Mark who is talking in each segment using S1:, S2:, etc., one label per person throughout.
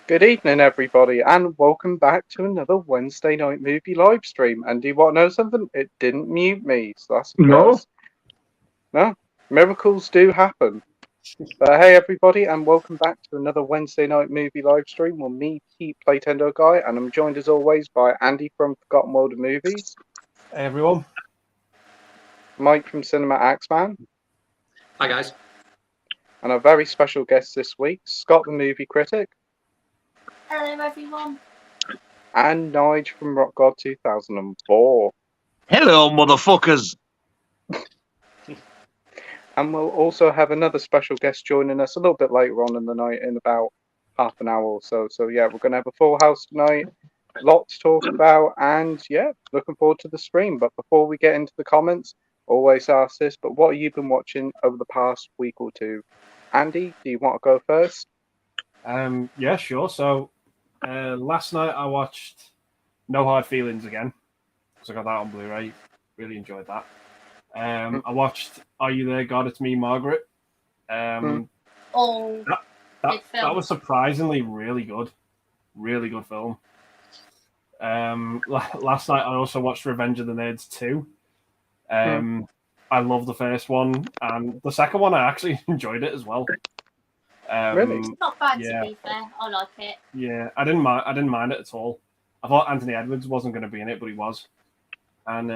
S1: Good evening, everybody, and welcome back to another Wednesday night movie live stream. And do you want to know something? It didn't mute me, so that's
S2: No.
S1: no, miracles do happen. But hey, everybody, and welcome back to another Wednesday night movie live stream with me, Playtendoguy, and I'm joined as always by Andy from Forgotten World of Movies,
S3: Hey everyone.
S1: Mike from Cinema Axeman,
S4: Hi guys.
S1: and our very special guest this week, Scott the Movie Critic,
S5: Hello everyone.
S1: and Nige from Rock God 2004.
S2: Hello, motherfuckers.
S1: And we'll also have another special guest joining us a little bit later on in the night, in about half an hour or so. So yeah, we're going to have a full house tonight, lot to talk about, and yeah, looking forward to the stream. But before we get into the comments, always ask this, but what have you been watching over the past week or two? Andy, do you want to go first?
S3: Yeah, sure. So last night I watched No Hard Feelings again because I got that on Blu-ray. Really enjoyed that. I watched Are You There, God? It's Me, Margaret.
S5: Oh,
S3: That was surprisingly really good. Really good film. Last night I also watched Revenge of the Nerds 2. I love the first one, and the second one I actually enjoyed it as well.
S1: Really?
S5: it's not bad
S3: yeah.
S5: to be fair. I like it.
S3: Yeah, I didn't mind it at all. I thought Anthony Edwards wasn't going to be in it, but he was. And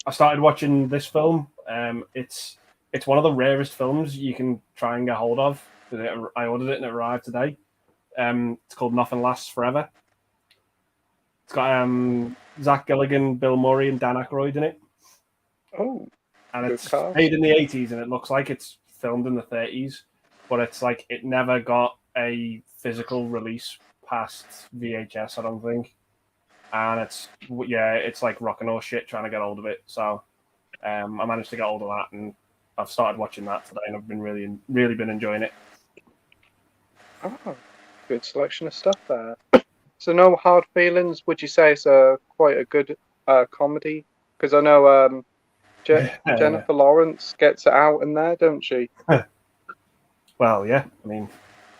S3: I started watching this film. It's one of the rarest films you can try and get hold of. I ordered it and it arrived today. It's called Nothing Lasts Forever. It's got Zach Gilligan, Bill Murray, and Dan Aykroyd in it.
S1: Oh,
S3: And
S1: good
S3: it's
S1: cast.
S3: made in the 80s, and it looks like it's filmed in the 30s, but it's like it never got a physical release past VHS, I don't think. And it's like rocking all shit trying to get hold of it. So I managed to get hold of that, and I've started watching that today, and I've been really been enjoying it.
S1: Oh, good selection of stuff there. So No Hard Feelings, would you say it's quite a good comedy? Because I know Jennifer Lawrence gets it out in there, don't she?
S3: Well, yeah, I mean,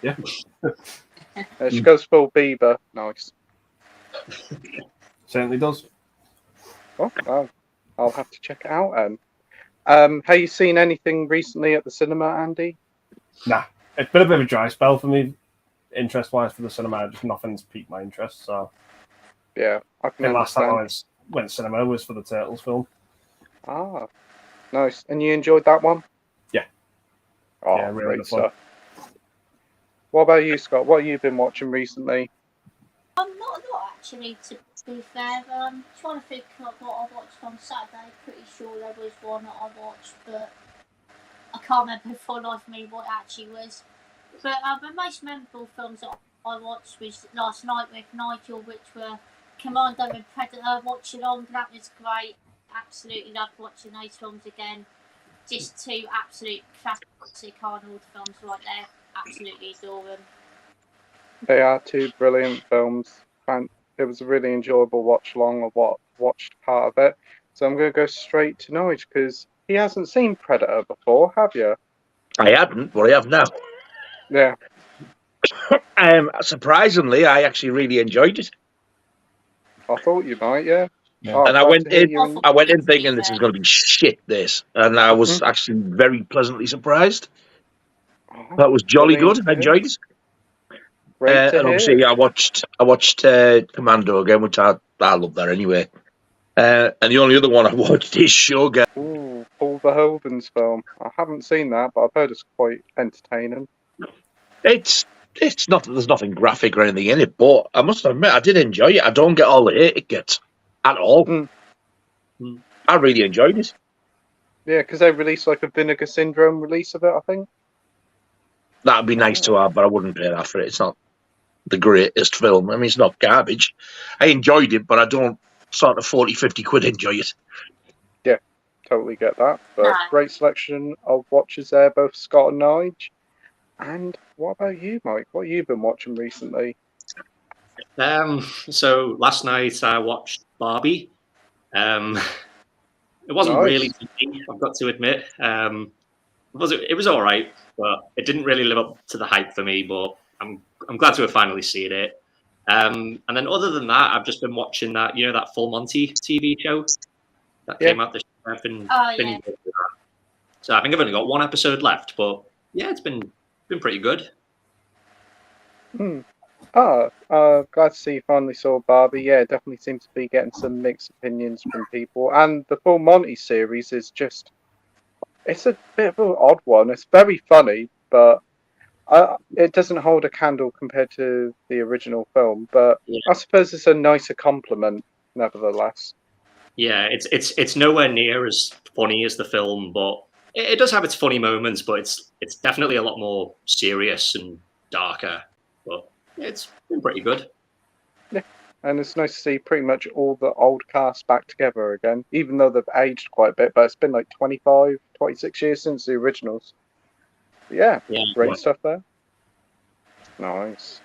S3: yeah.
S1: She goes full Bieber. Nice.
S3: Certainly does.
S1: Oh, well, I'll have to check it out then. Have you seen anything recently at the cinema, Andy?
S3: Nah, it's been a bit of a dry spell for me, interest-wise, for the cinema. Just nothing's piqued my interest. So
S1: Yeah, I can
S3: the last time
S1: understand.
S3: I went to cinema was for the Turtles film.
S1: Ah, nice. And you enjoyed that one?
S3: Yeah.
S1: Oh,
S3: Yeah, really
S1: great
S3: good fun.
S1: stuff. What about you, Scott? What have you been watching recently?
S5: Not a lot actually, to be fair. Trying to think of what I watched on Saturday. Pretty sure there was one that I watched, but I can't remember for the life of me what it actually was. But the most memorable films that I watched was last night with Nigel, which were Commando and Predator. Watching on, that was great. Absolutely loved watching those films again. Just two absolute classic Arnold films right there. Absolutely adore them.
S1: They are two brilliant films. And it was a really enjoyable watch along. I watched part of it. So I'm going to go straight to Nige because he hasn't seen Predator before, have you?
S2: I hadn't, but I have now.
S1: Yeah.
S2: Surprisingly, I actually really enjoyed it.
S1: I thought you might, yeah.
S3: Yeah.
S1: Oh,
S2: And I
S1: glad
S2: went
S1: to hear
S2: in-
S1: you
S2: I went in thinking this is going to be shit, this. And I was actually very pleasantly surprised.
S1: Oh,
S2: That was jolly
S1: brilliant
S2: good. I
S1: to hear.
S2: enjoyed it.
S1: Great to
S2: And
S1: hear.
S2: obviously, I watched Commando again, which I love that anyway. And the only other one I watched is Shogun.
S1: Ooh, Paul Verhoeven's film. I haven't seen that, but I've heard it's quite entertaining.
S2: It's not that there's nothing graphic or anything in it, but I must admit I did enjoy it. I don't get all the hate it gets at all. I really enjoyed it.
S1: Yeah, because they released like a Vinegar Syndrome release of it, I think.
S2: That'd be nice to have, but I wouldn't pay that for it. It's not the greatest film. I mean, it's not garbage. I enjoyed it, but I don't sort of 40, 50 quid enjoy it.
S1: Yeah, totally get that. But
S5: No.
S1: great selection of watches there, both Scott and Nige. And what about you, Mike? What have you been watching recently?
S4: So last night I watched Barbie. It wasn't
S1: Nice.
S4: really for me, I've got to admit. It was all right, but it didn't really live up to the hype for me. But I'm I'm glad to have finally seen it. And then other than that, I've just been watching that that Full Monty TV show that came out this year. I've been enjoying that. So I think I've only got one episode left, but yeah, it's been pretty good.
S1: Glad to see you finally saw Barbie. Yeah, it definitely seems to be getting some mixed opinions from people. And the Full Monty series is just, it's a bit of an odd one. It's very funny, but it doesn't hold a candle compared to the original film. But I suppose it's a nicer compliment, nevertheless.
S4: Yeah, it's nowhere near as funny as the film, but it does have its funny moments. But it's definitely a lot more serious and darker. But it's been pretty good.
S1: Yeah, and it's nice to see pretty much all the old cast back together again, even though they've aged quite a bit. But it's been like 25, 26 years since the originals. But yeah, great stuff there. Nice.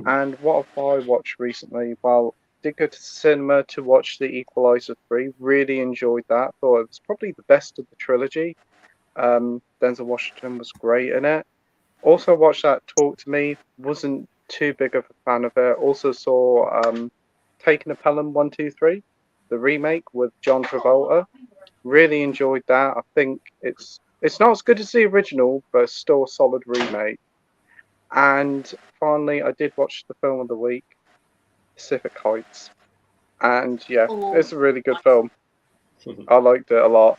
S1: And what have I watched recently? Well, did go to the cinema to watch The Equalizer 3. Really enjoyed that. Thought it was probably the best of the trilogy. Denzel Washington was great in it. Also watched that Talk to Me. Wasn't too big of a fan of it. Also saw Taking a Pelham 1, 2, 3, the remake with John Travolta. Really enjoyed that. I think it's not as good as the original, but it's still a solid remake. And finally, I did watch the film of the week, Pacific Heights. And yeah, it's a really good film. I liked it a lot.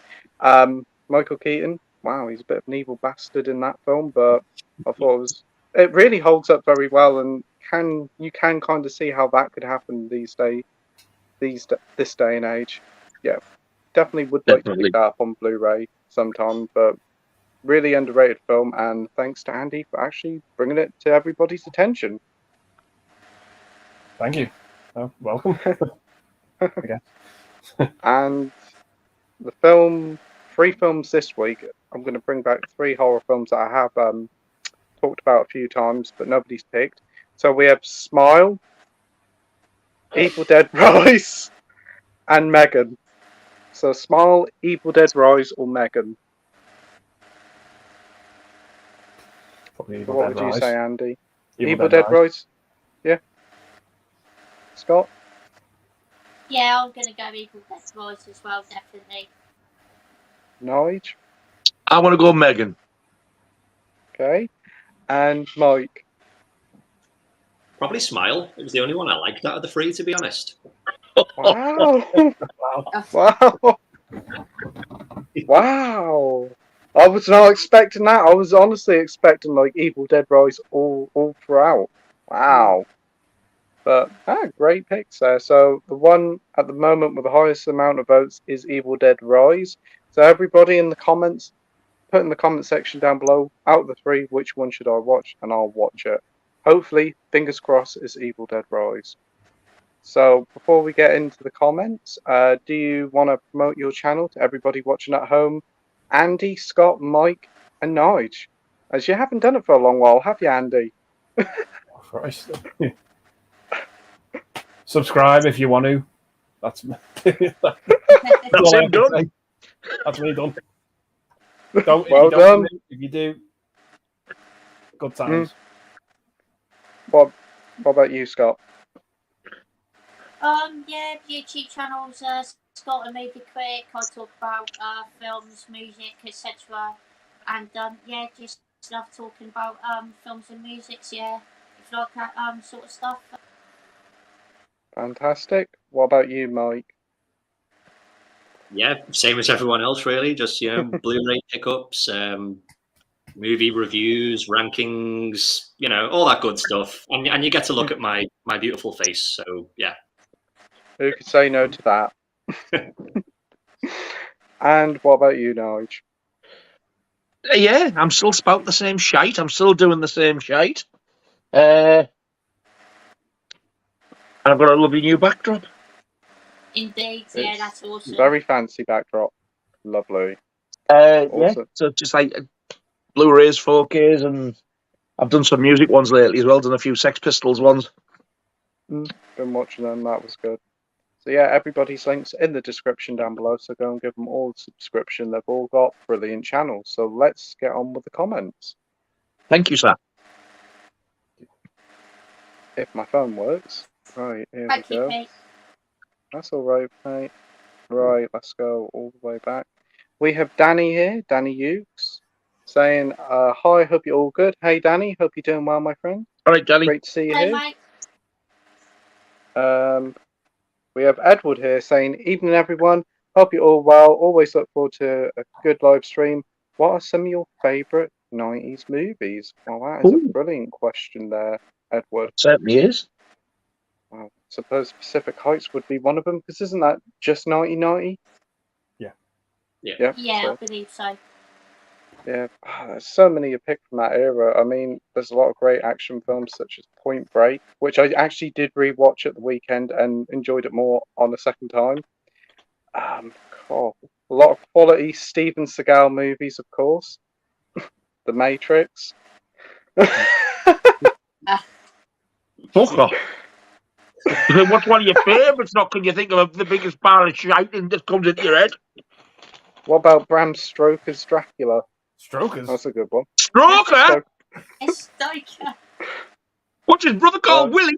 S1: Michael Keaton, wow, he's a bit of an evil bastard in that film, but I thought it really holds up very well, and you can kind of see how that could happen this day and age. Yeah, definitely would like to pick that up on Blu-ray sometime, but really underrated film, and thanks to Andy for actually bringing it to everybody's attention.
S3: Thank you. Oh, welcome. Okay.
S1: And the three films this week, I'm going to bring back 3 horror films that I have talked about a few times, but nobody's picked. So we have Smile, Evil Dead Rise, and Megan. So Smile, Evil Dead Rise, or Megan? What would you say, Andy? Evil Dead Rise? Yeah. Scott?
S5: Yeah, I'm going to go Evil Dead Rise as well, definitely.
S1: Nige?
S2: I want to go Megan.
S4: Okay.
S1: And Mike?
S4: Probably Smile. It was the only one I liked out of the 3, to be honest.
S1: Wow. Wow. Wow. I was not expecting that. I was honestly expecting like Evil Dead Rise all throughout. Wow. But great picks there. So the one at the moment with the highest amount of votes is Evil Dead Rise. So everybody in the comments, put in the comment section down below, out of the 3, which one should I watch? And I'll watch it. Hopefully, fingers crossed, it's Evil Dead Rise. So before we get into the comments, do you want to promote your channel to everybody watching at home? Andy, Scott, Mike, and Nige. As you haven't done it for a long while, have you, Andy?
S3: Christ. Subscribe if you want to. That's
S2: him done.
S3: That's me done. Don't,
S1: well done.
S3: If you do, good times.
S1: What about you, Scott?
S5: Yeah, YouTube channels, Scott and Movie Critic. I talk about films, music, etc. And yeah, just love talking about films and music. Yeah, if you like that sort of stuff.
S1: Fantastic. What about you, Mike?
S4: Yeah, same as everyone else, really. Just Blu-ray pickups, movie reviews, rankings, all that good stuff. And you get to look at my beautiful face. So yeah.
S1: Who could say no to that? And what about you, Nige?
S2: Yeah, I'm still spout the same shite. I'm still doing the same shite. And I've got a lovely new backdrop.
S5: Indeed, yeah, that's awesome.
S1: Very fancy backdrop. Lovely.
S2: Awesome. Yeah, so just like Blu-rays, 4Ks, and I've done some music ones lately as well. Done a few Sex Pistols ones.
S1: Been watching them. That was good. So yeah, everybody's links in the description down below. So go and give them all a subscription. They've all got brilliant channels. So let's get on with the comments.
S2: Thank you, sir.
S1: If my phone works. Right, here
S5: Thank
S1: we
S5: you,
S1: go.
S5: Pete.
S1: That's all right, mate. Right, let's go all the way back. We have Danny here, Danny Ukes, saying, hi, hope you're all good. Hey, Danny, hope you're doing well, my friend.
S2: All right, Danny.
S1: Great to see you
S5: Hello,
S1: here.
S5: mate.
S1: We have Edward here saying, evening, everyone. Hope you're all well. Always look forward to a good live stream. What are some of your favourite 90s movies? Well, that is a brilliant question there, Edward.
S2: It certainly is.
S1: Well, I suppose Pacific Heights would be one of them, because isn't that just 1990?
S3: Yeah.
S5: Yeah,
S1: So,
S5: I believe so.
S1: yeah, there's so many you pick from that era. I mean, there's a lot of great action films such as Point Break, which I actually did rewatch at the weekend and enjoyed it more on a second time. A lot of quality Steven Seagal movies, of course. The Matrix.
S2: Fuck off. What's one of your favourites? Not can you think of the biggest pile of shouting that comes into your head?
S1: What about Bram Stoker's Dracula?
S3: Strokers.
S1: That's a good one.
S2: Stroker?
S5: It's Stoker.
S2: What's his brother called? Willie?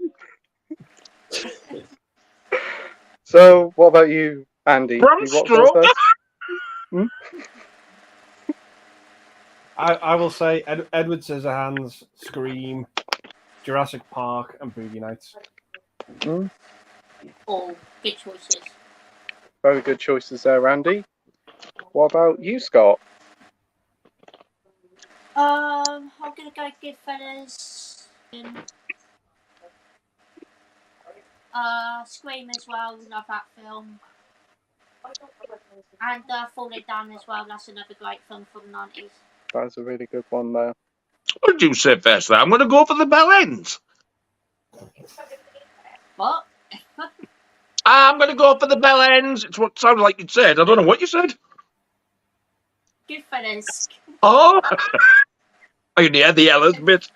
S1: So, what about you, Andy?
S2: Bram
S1: You watch those
S2: Stoker?
S1: first?
S3: I will say Edward Scissorhands, Scream, Jurassic Park, and Boogie Nights.
S5: All good choices.
S1: Very good choices there, Andy. What about you, Scott?
S5: I'm gonna go Goodfellas. Scream as well. Love that film. And Falling Down as well. That's another great film from the 90s.
S1: That's a really good one there.
S2: What did you say first? I'm going to go for the bell ends.
S5: What?
S2: I'm going to go for the bell ends. It's what sounded like you said. I don't know what you said.
S5: Goodfellas.
S2: Oh, I only had the Ellis bit.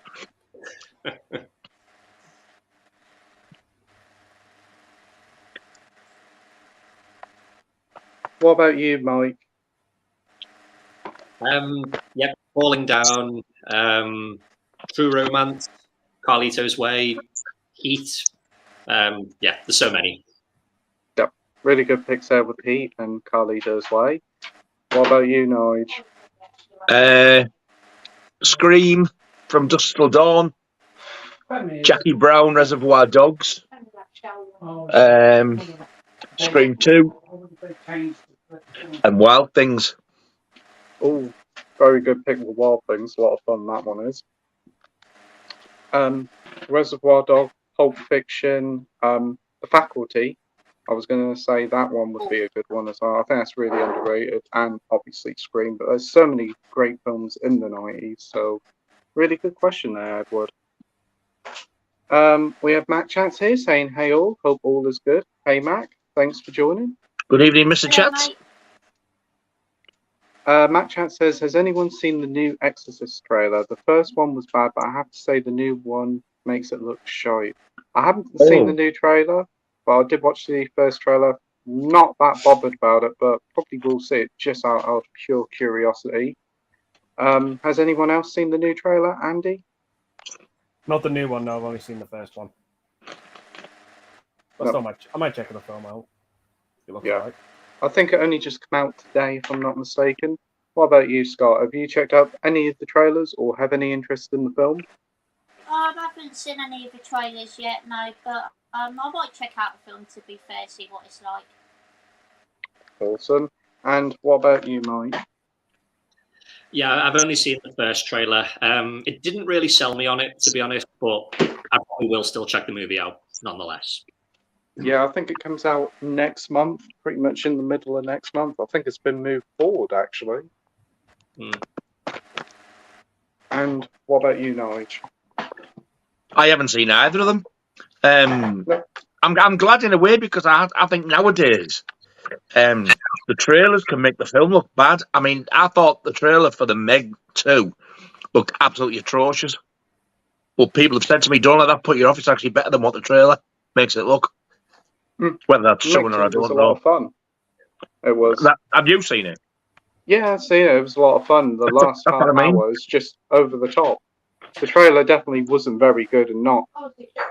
S1: What about you, Mike?
S4: Yep, Falling Down, True Romance, Carlito's Way, Heat. Yeah, there's so many.
S1: Yep, really good picks there with Heat and Carlito's Way. What about you, Nige?
S2: Scream, From Dusk Till Dawn, Jackie Brown, Reservoir Dogs, Scream 2, and Wild Things.
S1: Oh, very good pick with Wild Things. A lot of fun that one is. Reservoir Dog, Pulp Fiction, The Faculty. I was going to say that one would be a good one as well. I think that's really underrated, and obviously Scream. But there's so many great films in the 90s. So, really good question there, Edward. We have Matt Chance here saying, hey all, hope all is good. Hey Mac, thanks for joining.
S2: Good evening, Mr. Chance.
S1: Matt Chance says, has anyone seen the new Exorcist trailer? The first one was bad, but I have to say the new one makes it look shite. I haven't seen the new trailer, but I did watch the first trailer. Not that bothered about it, but probably will see it just out of pure curiosity. Has anyone else seen the new trailer, Andy?
S3: Not the new one, no. I've only seen the first one. But still, I might check the film out. It looks alright.
S1: I think it only just came out today, if I'm not mistaken. What about you, Scott? Have you checked out any of the trailers or have any interest in the film?
S5: I haven't seen any of the trailers yet, no, but I might check out the film to be fair, see what it's like.
S1: Awesome. And what about you, Mike?
S4: Yeah, I've only seen the first trailer. It didn't really sell me on it, to be honest, but I probably will still check the movie out nonetheless.
S1: Yeah, I think it comes out next month, pretty much in the middle of next month. I think it's been moved forward, actually. And what about you, Nige?
S2: I haven't seen either of them. I'm glad in a way because I think nowadays the trailers can make the film look bad. I mean, I thought the trailer for the Meg 2 looked absolutely atrocious. But people have said to me, don't let that put you off. It's actually better than what the trailer makes it look. Whether that's showing or I don't know.
S1: It was a lot of fun. It was.
S2: Have you seen it?
S1: Yeah, I've seen it. It was a lot of fun. The last half hour was just over the top. the trailer definitely wasn't very good and not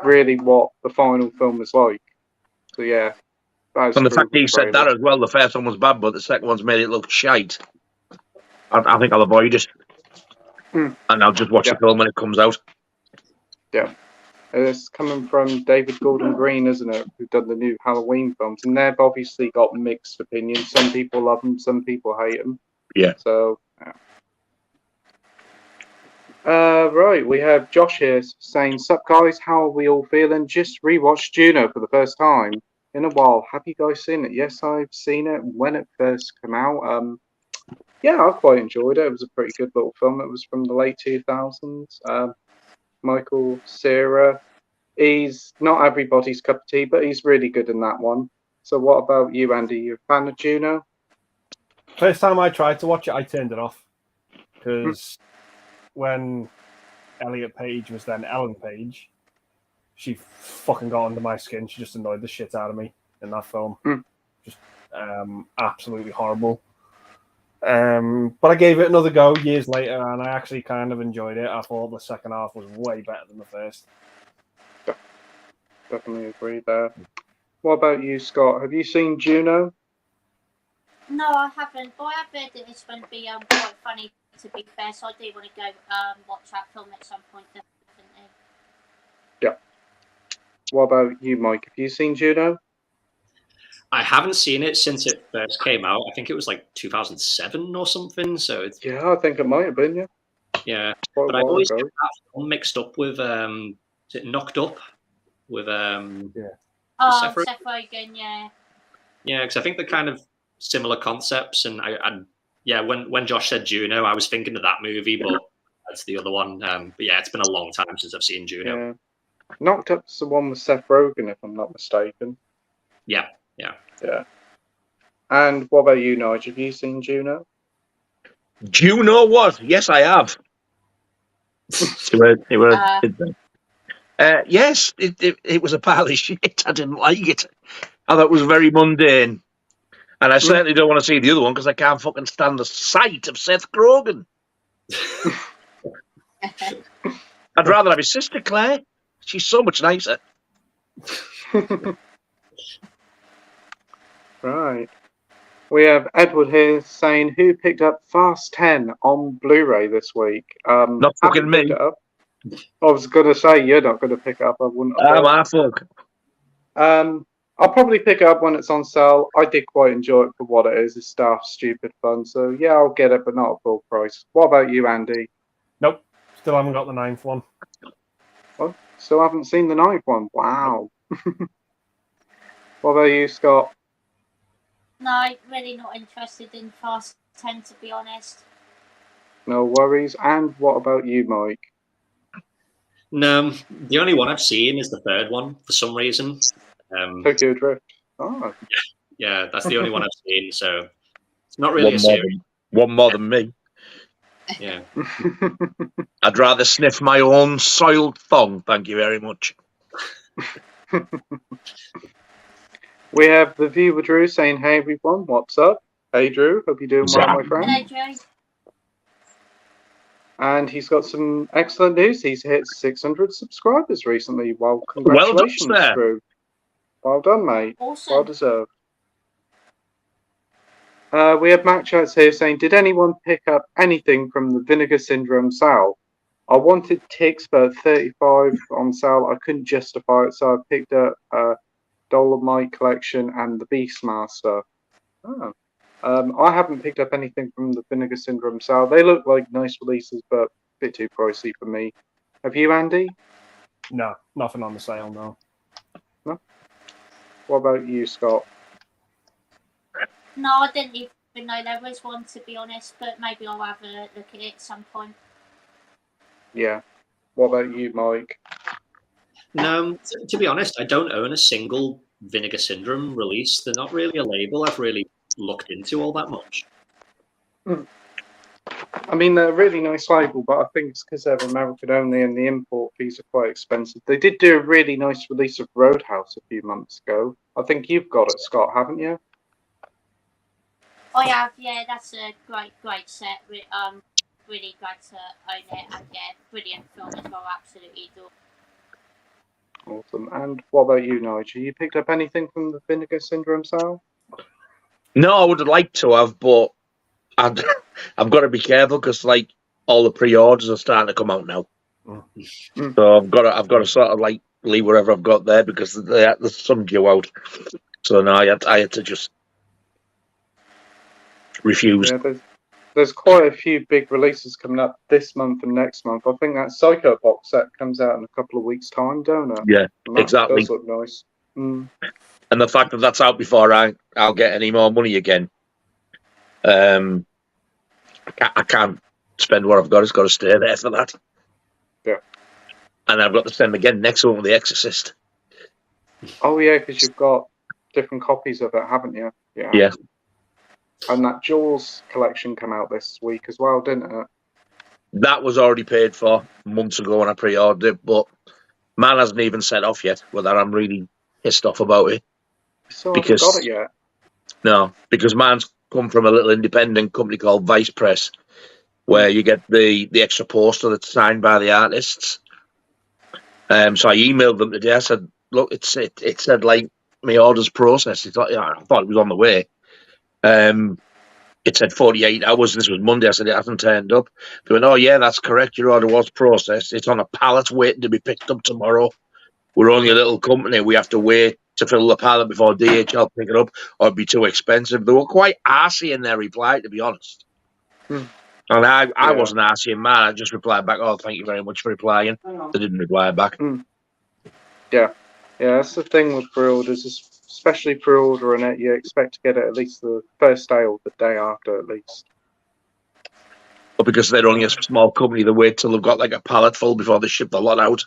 S1: really what the final film was like. So yeah, that is
S2: And the
S1: true
S2: fact
S1: with
S2: he
S1: the
S2: said that
S1: trailer.
S2: as well, the first one was bad, but the second one's made it look shite. I think I'll avoid it.
S1: Mm.
S2: And I'll just watch
S1: Yeah.
S2: the film when it comes out.
S1: Yeah. It's coming from David Gordon Green, isn't it? Who've done the new Halloween films, and they've obviously got mixed opinions. Some people love them, some people hate them.
S2: Yeah.
S1: So, yeah. Right, we have Josh here saying, "Sup guys, how are we all feeling? Just rewatched Juno for the first time in a while. Have you guys seen it?" Yes, I've seen it when it first came out. Yeah, I quite enjoyed it. It was a pretty good little film. It was from the late 2000s. Michael Cera. He's not everybody's cup of tea, but he's really good in that one. So what about you, Andy? You a fan of Juno?
S3: First time I tried to watch it, I turned it off. Because when Elliot Page was then Ellen Page, she fucking got under my skin. She just annoyed the shit out of me in that film. Just absolutely horrible. But I gave it another go years later, and I actually kind of enjoyed it. I thought the second half was way better than the first.
S1: Definitely agree there. What about you, Scott? Have you seen Juno?
S5: No, I haven't. But I have heard that it's going to be quite funny, to be fair. So I do want to go watch that film at some point, definitely.
S1: Yeah. What about you, Mike? Have you seen Juno?
S4: I haven't seen it since it first came out. I think it was like 2007 or something. So it's,
S1: Yeah, I think it might have been, yeah.
S4: yeah.
S1: Quite
S4: But
S1: a
S4: I
S1: while
S4: always
S1: ago.
S4: get that film mixed up with is it Knocked Up with
S5: Oh,
S4: Seth Rogen?
S5: Seth Rogen, yeah.
S4: Yeah, because I think they're kind of similar concepts. And I yeah, when Josh said Juno, I was thinking of that movie, but that's the other one. But yeah, it's been a long time since I've seen Juno.
S1: Yeah. Knocked Up's the one with Seth Rogen, if I'm not mistaken.
S4: Yeah.
S1: Yeah. And what about you, Nigel? Have you seen Juno?
S2: Juno what? Yes, I have. Yes, it was a pile of shit. I didn't like it. I thought it was very mundane. And I certainly don't want to see the other one because I can't fucking stand the sight of Seth Rogen. I'd rather have his sister Claire. She's so much nicer.
S1: Right. We have Edward here saying, "Who picked up Fast 10 on Blu-ray this week?"
S2: Not fucking
S1: haven't
S2: me.
S1: picked it up. I was going to say you're not going to pick it up. I wouldn't have.
S2: My fuck.
S1: I'll probably pick it up when it's on sale. I did quite enjoy it for what it is. It's daft, stupid fun. So yeah, I'll get it, but not at full price. What about you, Andy?
S3: Nope. Still haven't got the 9th one.
S1: Oh, still haven't seen the 9th one. Wow. What about you, Scott?
S5: No, I'm really not interested in Fast 10, to be honest.
S1: No worries. And what about you, Mike?
S4: No, the only one I've seen is the third one for some reason.
S1: Tokyo Drift. Oh.
S4: Yeah, that's the only one I've seen. So it's not really a series.
S2: One more than me.
S4: Yeah.
S2: I'd rather sniff my own soiled thong. Thank you very much.
S1: We have the viewer Drew saying, "Hey everyone, what's up? Hey Drew, hope you're doing well, my friend."
S5: Hello, Drew.
S1: And he's got some excellent news. He's hit 600 subscribers recently. Well, congratulations,
S2: Well done,
S1: Drew. Well done, mate.
S5: Awesome.
S1: Well deserved. We have Matt Chats here saying, "Did anyone pick up anything from the Vinegar Syndrome sale? I wanted ticks, but at 35 on sale, I couldn't justify it, so I picked up Dolomite Collection and the Beastmaster." Oh. I haven't picked up anything from the Vinegar Syndrome sale. They look like nice releases, but a bit too pricey for me. Have you, Andy?
S3: No, nothing on the sale, no.
S1: No? What about you, Scott?
S5: No, I didn't even know there was one, to be honest, but maybe I'll have a look at it at some point.
S1: Yeah. What about you, Mike?
S4: No, to be honest, I don't own a single Vinegar Syndrome release. They're not really a label I've really looked into all that much.
S1: I mean, they're a really nice label, but I think it's because they're American only and the import fees are quite expensive. They did do a really nice release of Roadhouse a few months ago. I think you've got it, Scott, haven't you?
S5: I have, yeah, that's a great set with really glad to own it, and yeah, brilliant film as well, absolutely adore.
S1: Awesome. And what about you, Nigel? You picked up anything from the Vinegar Syndrome sale?
S2: No, I would have liked to have, but I've got to be careful because like all the pre-orders are starting to come out now. So I've got to sort of like leave whatever I've got there because there's some due out. So no, I had to just refuse.
S1: Yeah, there's quite a few big releases coming up this month and next month. I think that Psycho box set comes out in a couple of weeks' time, don't it?
S2: Yeah,
S1: And that
S2: exactly.
S1: does look nice.
S2: And the fact that that's out before I'll get any more money again. I can't spend what I've got. It's got to stay there for that.
S1: Yeah.
S2: And I've got to spend again next one with The Exorcist.
S1: Oh yeah, because you've got different copies of it, haven't you?
S2: Yeah.
S1: And that Jaws collection came out this week as well, didn't it?
S2: That was already paid for months ago when I pre-ordered it, but man hasn't even set off yet. Whether I'm really pissed off about it.
S1: So I haven't got it yet.
S2: No, because man's come from a little independent company called Vice Press, where you get the extra poster that's signed by the artists. So I emailed them today. I said, "Look, it said like my order's processed." I thought it was on the way. It said 48 hours. This was Monday. I said it hasn't turned up. They went, "Oh yeah, that's correct. Your order was processed. It's on a pallet waiting to be picked up tomorrow. We're only a little company. We have to wait to fill the pallet before DHL pick it up, or it'd be too expensive." They were quite arsey in their reply, to be honest. And I wasn't arsey and mad. I just replied back, "Oh, thank you very much for replying." They didn't reply back.
S1: Yeah, that's the thing with pre-orders, especially pre-ordering it. You expect to get it at least the first day or the day after, at least.
S2: But because they're only a small company, they wait till they've got like a pallet full before they ship the lot out.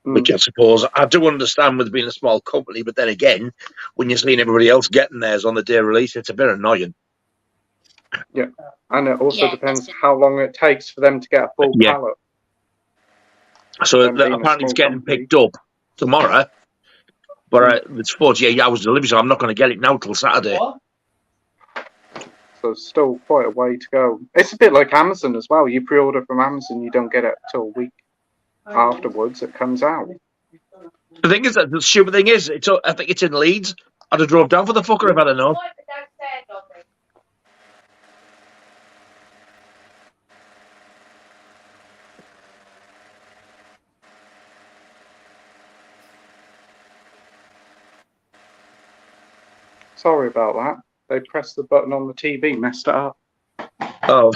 S2: Which I suppose I do understand with being a small company, but then again, when you're seeing everybody else getting theirs on the day of release, it's a bit annoying.
S1: Yeah, and it also depends how long it takes for them to get a full pallet.
S2: So apparently it's getting picked up tomorrow, but it's 48 hours delivery, so I'm not going to get it now till Saturday.
S1: So it's still quite a way to go. It's a bit like Amazon as well. You pre-order from Amazon, you don't get it till a week afterwards. It comes out.
S2: The thing is, the stupid thing is, I think it's in Leeds. I'd have drove down for the fucker if I'd have known.
S1: Sorry about that. They pressed the button on the TV, messed it up.
S2: Oh.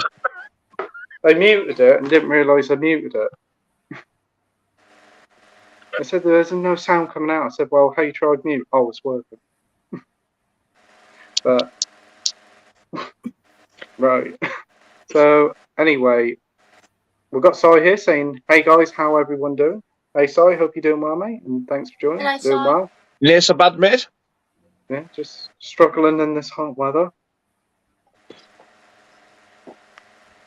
S1: They muted it and didn't realise they muted it. They said there's no sound coming out. I said, well, how you tried mute? Oh, it's working. But, right. So, anyway, we've got Si here saying, hey guys, how everyone doing? Hey Si, hope you're doing well, mate, and thanks for joining.
S5: Hello,
S1: doing
S5: Si.
S1: well.
S2: Yeah, so bad, mate.
S1: Yeah, just struggling in this hot weather.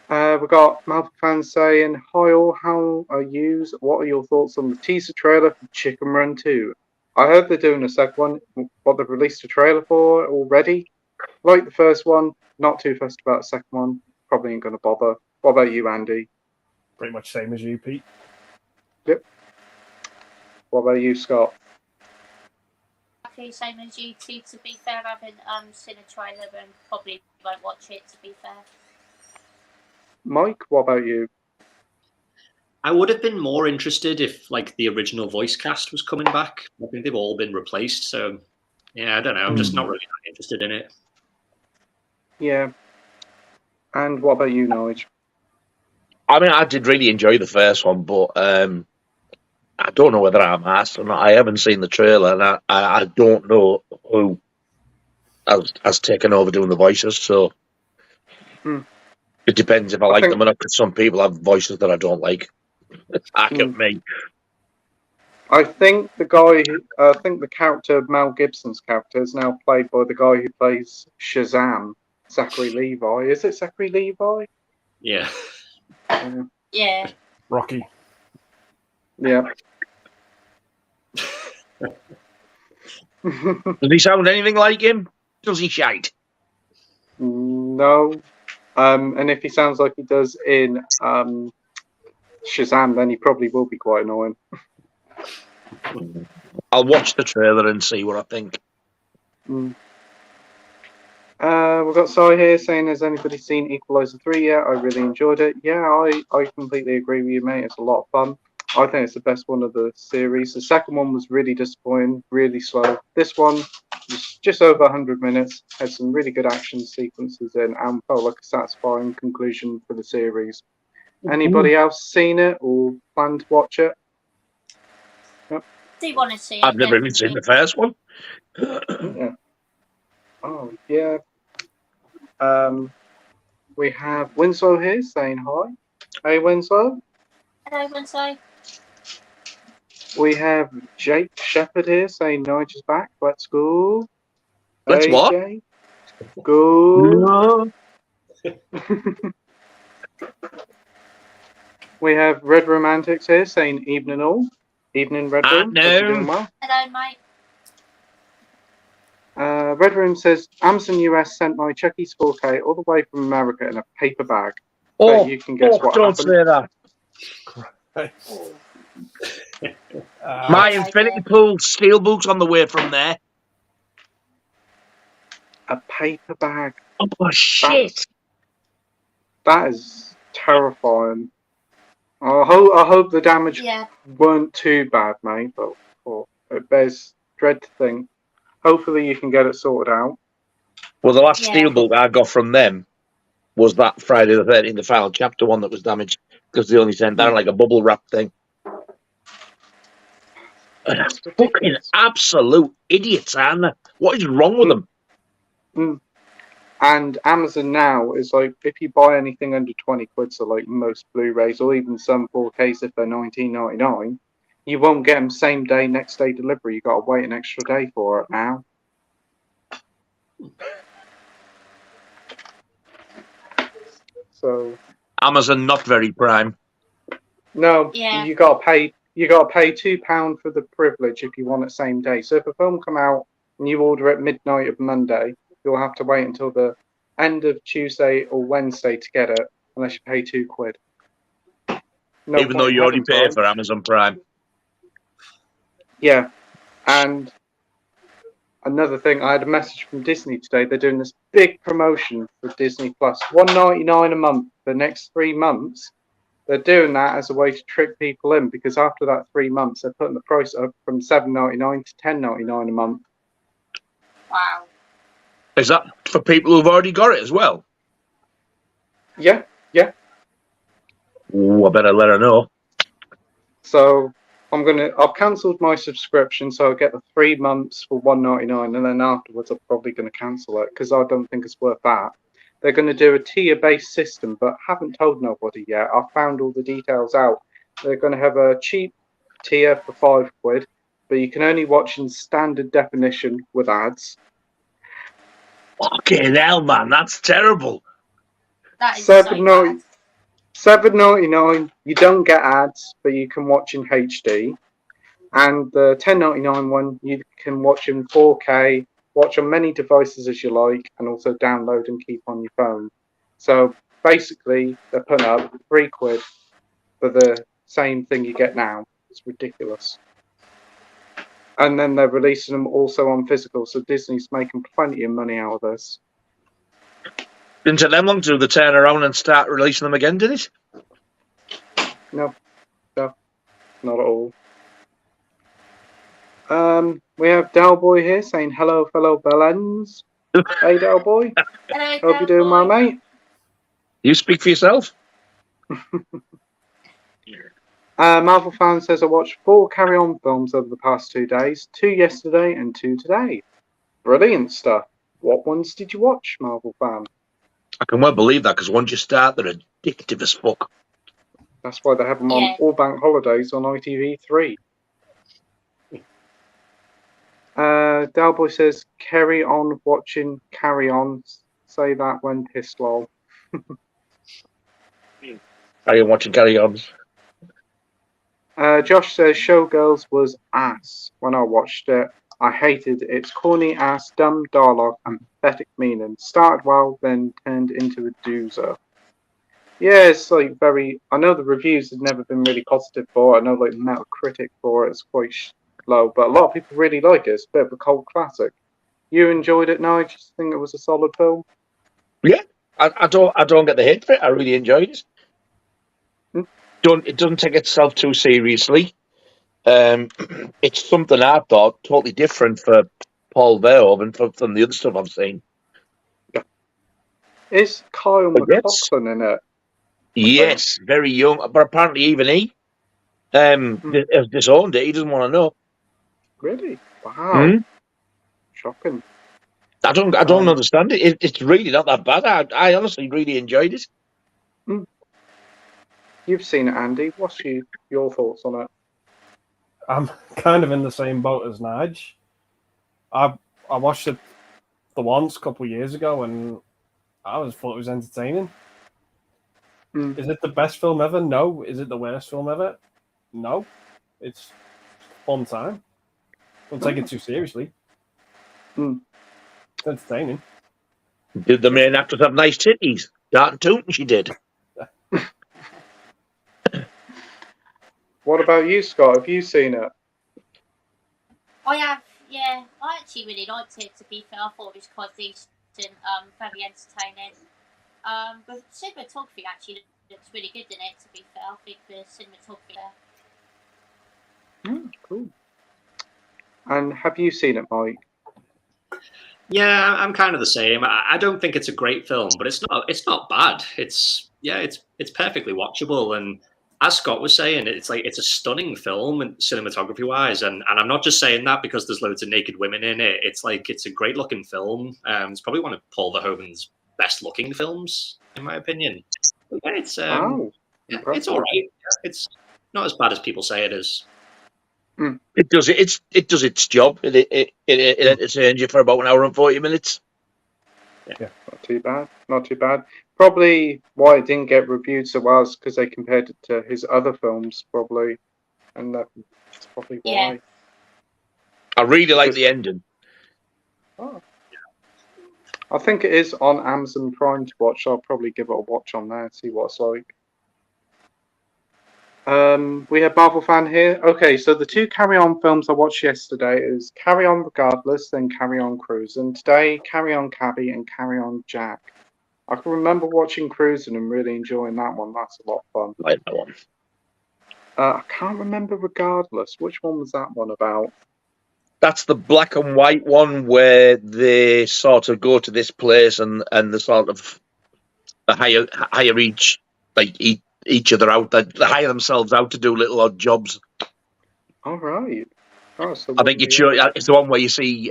S1: We've got multiple fans saying, hi all, how are yous? What are your thoughts on the teaser trailer for Chicken Run 2? I heard they're doing a second one. What they've released a trailer for already. Like the first one, not too fussed about the second one. Probably ain't going to bother. What about you, Andy?
S3: Pretty much same as you, Pete.
S1: Yep. What about you, Scott?
S5: Same as you two, to be fair. I haven't seen a trailer and probably won't watch it, to be fair.
S1: Mike, what about you?
S4: I would have been more interested if like the original voice cast was coming back. I think they've all been replaced, so yeah, I don't know. I'm just not really that interested in it.
S1: Yeah. And what about you, Nige?
S2: I mean, I did really enjoy the first one, but I don't know whether I'm asked or not. I haven't seen the trailer, and I don't know who has taken over doing the voices, so it depends if I like them or not, because some people have voices that I don't like. Back at me.
S1: I think the character, Mel Gibson's character, is now played by the guy who plays Shazam, Zachary Levi. Is it Zachary Levi?
S4: Yeah.
S5: Yeah.
S3: Rocky.
S1: Yeah.
S2: Does he sound anything like him? Does he shite?
S1: No. And if he sounds like he does in Shazam, then he probably will be quite annoying.
S2: I'll watch the trailer and see what I think.
S1: Mm. We've got Sai here saying, has anybody seen Equalizer 3 yet? I really enjoyed it. Yeah, I completely agree with you, mate. It's a lot of fun. I think it's the best one of the series. The second one was really disappointing, really slow. This one was just over 100 minutes, had some really good action sequences in, and felt like a satisfying conclusion for the series. Anybody else seen it or plan to watch it?
S5: Do you want to see it?
S2: I've never even seen the first one.
S1: Yeah. Oh, yeah. We have Winslow here saying hi. Hey, Winslow.
S5: Hello, Winslow.
S1: We have Jake Shepherd here saying Nigel's back. Let's go.
S2: Let's
S1: hey,
S2: what?
S1: Jake. Go.
S2: No.
S1: We have Red Romantics here saying evening all. Evening, Red Room.
S2: No.
S1: Hope you're doing well.
S5: Hello, mate.
S1: Red Room says Amazon US sent my Chucky's 4K all the way from America in a paper bag.
S2: Oh,
S1: you can guess what
S2: don't
S1: happened.
S2: say that. My Infinity Pool steelbooks on the way from there.
S1: A paper bag.
S2: Oh, shit.
S1: That is terrifying. I hope the damage weren't too bad, mate, but it bears dread to think. Hopefully you can get it sorted out.
S2: Well, the last steelbook I got from them was that Friday the 13th, the final chapter one that was damaged because they only sent down like a bubble wrap thing. Fucking absolute idiots, Anna. What is wrong with them?
S1: And Amazon now is like, if you buy anything under 20 quid, so like most Blu-rays or even some 4Ks if they're $19.99, you won't get them same day, next day delivery. You got to wait an extra day for it now. So
S2: Amazon not very prime.
S1: No, you got to pay. You got to pay £2 for the privilege if you want it same day. So if a film come out and you order it midnight of Monday, you'll have to wait until the end of Tuesday or Wednesday to get it, unless you pay £2. No,
S2: even though you already pay for Amazon Prime.
S1: Yeah, and another thing, I had a message from Disney today. They're doing this big promotion for Disney Plus, $1.99 a month for the next 3 months. They're doing that as a way to trick people in, because after that 3 months, they're putting the price up from $7.99 to $10.99 a month.
S5: Wow.
S2: Is that for people who've already got it as well?
S1: Yeah.
S2: Ooh, I better let her know.
S1: So I've cancelled my subscription, so I'll get the 3 months for $1.99, and then afterwards I'm probably going to cancel it because I don't think it's worth that. They're going to do a tier-based system, but haven't told nobody yet. I've found all the details out. They're going to have a cheap tier for £5, but you can only watch in standard definition with ads.
S2: Fucking hell, man, that's terrible.
S5: That is so bad.
S1: $7.99, you don't get ads, but you can watch in HD. And the $10.99 one, you can watch in 4K, watch on many devices as you like, and also download and keep on your phone. So basically, they're putting up £3 for the same thing you get now. It's ridiculous. And then they're releasing them also on physical, so Disney's making plenty of money out of this.
S2: Didn't take them long to do the turn around and start releasing them again, did it?
S1: No, not at all. We have Dalboy here saying hello, fellow Bellends. Hey, Dalboy.
S5: Hello,
S1: Hope you're doing well, mate.
S2: You speak for yourself.
S1: Marvel fan says I watched 4 Carry On films over the past 2 days, 2 yesterday and 2 today. Brilliant stuff. What ones did you watch, Marvel fan?
S2: I can well believe that, because once you start, they're addictive as fuck.
S1: That's why they have them on all bank holidays on ITV3. Dalboy says, carry on watching Carry On. Say that when pissed, lol.
S2: Carry on watching Carry On.
S1: Josh says Showgirls was ass when I watched it. I hated its corny ass, dumb dialogue and pathetic meaning. Started well, then turned into a doozer. Yeah, it's like very. I know the reviews have never been really positive for it. I know like Metacritic for it is quite low, but a lot of people really like it. It's a bit of a cult classic. You enjoyed it, Nigel? Do you think it was a solid film?
S2: Yeah, I don't get the hate for it. I really enjoyed it. It doesn't take itself too seriously. It's something I thought totally different for Paul Verhoeven from the other stuff I've seen.
S1: Is Kyle
S2: But yes.
S1: MacLachlan in it?
S2: Yes, very young, but apparently even he has disowned it. He doesn't want to know.
S1: Really? Wow. Shocking.
S2: I don't understand it. It's really not that bad. I honestly really enjoyed it.
S1: You've seen it, Andy. What's your thoughts on it?
S3: I'm kind of in the same boat as Nige. I watched it once a couple of years ago, and I thought it was entertaining. Is it the best film ever? No. Is it the worst film ever? No. It's fun time. Don't take it too seriously. It's entertaining.
S2: Did the main actress have nice titties? Dark and Tootin' she did.
S1: What about you, Scott? Have you seen it?
S5: I have, yeah. I actually really liked it, to be fair. I thought it was quite decent, very entertaining. But cinematography actually looks really good in it, to be fair. I think the cinematography there.
S1: Cool. And have you seen it, Mike?
S4: Yeah, I'm kind of the same. I don't think it's a great film, but it's not bad. It's perfectly watchable, and as Scott was saying, it's a stunning film and cinematography wise, and I'm not just saying that because there's loads of naked women in it. It's a great looking film. It's probably one of Paul Verhoeven's best looking films, in my opinion. But yeah, it's all right. It's not as bad as people say it is.
S2: It does its job. It entertains you for about an hour and 40 minutes.
S1: Yeah, not too bad. Probably why it didn't get reviewed so well is because they compared it to his other films, probably, and that's probably why.
S5: Yeah.
S2: I really like the ending.
S1: Oh. I think it is on Amazon Prime to watch. So I'll probably give it a watch on there and see what it's like. We have Marvel fan here. Okay, so the two Carry On films I watched yesterday is Carry On Regardless, then Carry On Cruising. Today, Carry On Cabby and Carry On Jack. I can remember watching Cruising and really enjoying that one. That's a lot of fun.
S2: I like that one.
S1: I can't remember Regardless. Which one was that one about?
S2: That's the black and white one where they sort of go to this place and the sort of hire each other out. They hire themselves out to do little odd jobs.
S1: All right. Oh, so
S2: I think it's the one where you see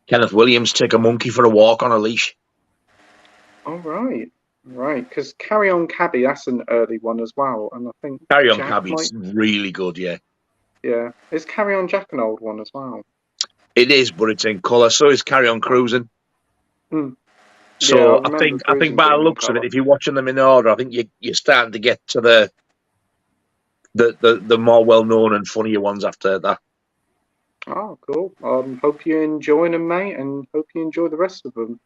S2: Kenneth Williams take a monkey for a walk on a leash.
S1: All right. Right, because Carry On Cabby, that's an early one as well. And I think
S2: Carry On Cabby's really good, yeah.
S1: Yeah. Is Carry On Jack an old one as well?
S2: It is, but it's in colour. So is Carry On Cruising. So yeah, I think by the looks of it, if you're watching them in order, I think you're starting to get to the more well-known and funnier ones after that.
S1: Oh, cool. Hope you enjoy them, mate, and hope you enjoy the rest of them.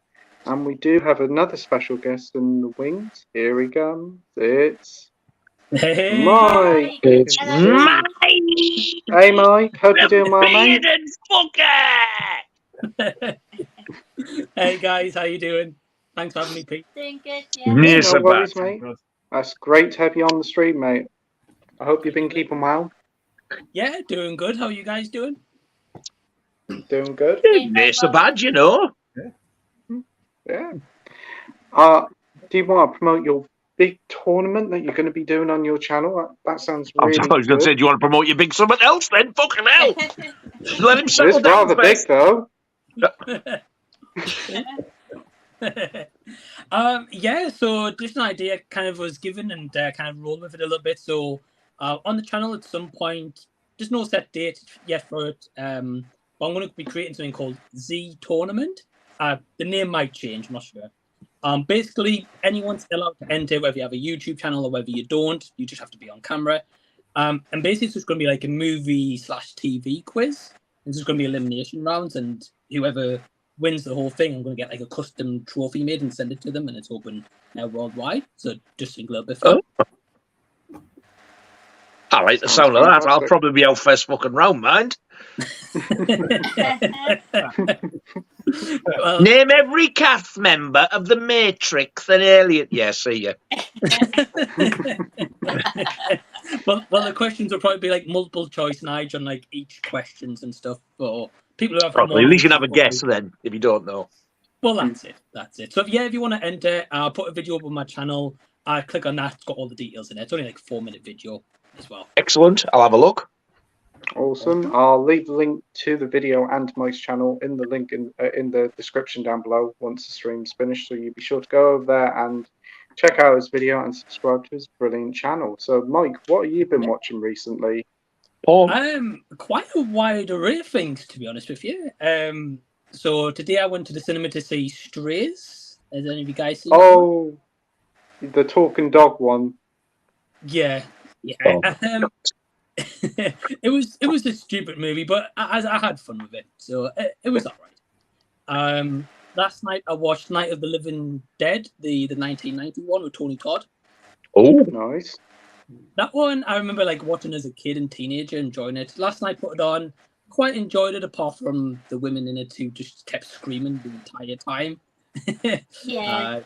S1: And we do have another special guest in the wings. Here he comes. It's Mike.
S2: It's Mike.
S1: Hey, Mike. Hope you're doing well, mate.
S6: Hey guys, how you doing? Thanks for having me, Pete.
S5: Doing good, yeah.
S2: Yes,
S1: no worries, mate. That's great to have you on the stream, mate. I hope you've been keeping well.
S6: Yeah, doing good. How are you guys doing?
S1: Doing good.
S2: Not so bad, you know.
S1: Yeah. Do you want to promote your big tournament that you're going to be doing on your channel? That sounds really good.
S2: I was going to say, do you want to promote your big something else then? Fucking hell. Let him settle
S1: It's
S2: down
S1: rather big, though.
S6: Yeah, so just an idea kind of was given and kind of rolled with it a little bit. So on the channel at some point, just no set date yet for it. But I'm going to be creating something called Z Tournament. The name might change, I'm not sure. Basically, anyone's allowed to enter, whether you have a YouTube channel or whether you don't. You just have to be on camera. And basically, it's just going to be like a movie/TV quiz. This is going to be elimination rounds, and whoever wins the whole thing, I'm going to get like a custom trophy made and send it to them, and it's open worldwide. So just think a little bit fun.
S2: I like the
S1: Sounds
S2: sound of that. I'll
S1: fantastic.
S2: probably be out first fucking round, mind.
S6: Well,
S2: Name every cast member of the Matrix and Alien. Yeah, see ya.
S6: well, the questions will probably be like multiple choice, Nige, on like each questions and stuff for people who have
S2: Probably.
S6: more
S2: At least you can
S6: knowledge
S2: have a
S6: than
S2: guess then, if you don't know.
S6: Well, that's it. That's it. So if you want to enter, I'll put a video up on my channel. Click on that. It's got all the details in it. It's only like a 4-minute video as well.
S2: Excellent. I'll have a look.
S1: Awesome. I'll leave the link to the video and Mike's channel in the link in the description down below once the stream's finished. So you be sure to go over there and check out his video and subscribe to his brilliant channel. So, Mike, what have you been watching recently?
S6: Quite a wide array of things, to be honest with you. So today I went to the cinema to see Strays. Has any of you guys seen
S1: Oh, the talking dog one.
S6: Yeah.
S2: Oh.
S6: It was a stupid movie, but I had fun with it, so it was alright. Last night I watched Night of the Living Dead, the 1991 with Tony Todd.
S2: Oh,
S1: Nice.
S6: That one I remember like watching as a kid and teenager, enjoying it. Last night put it on, quite enjoyed it, apart from the women in it who just kept screaming the entire time.
S5: Yeah.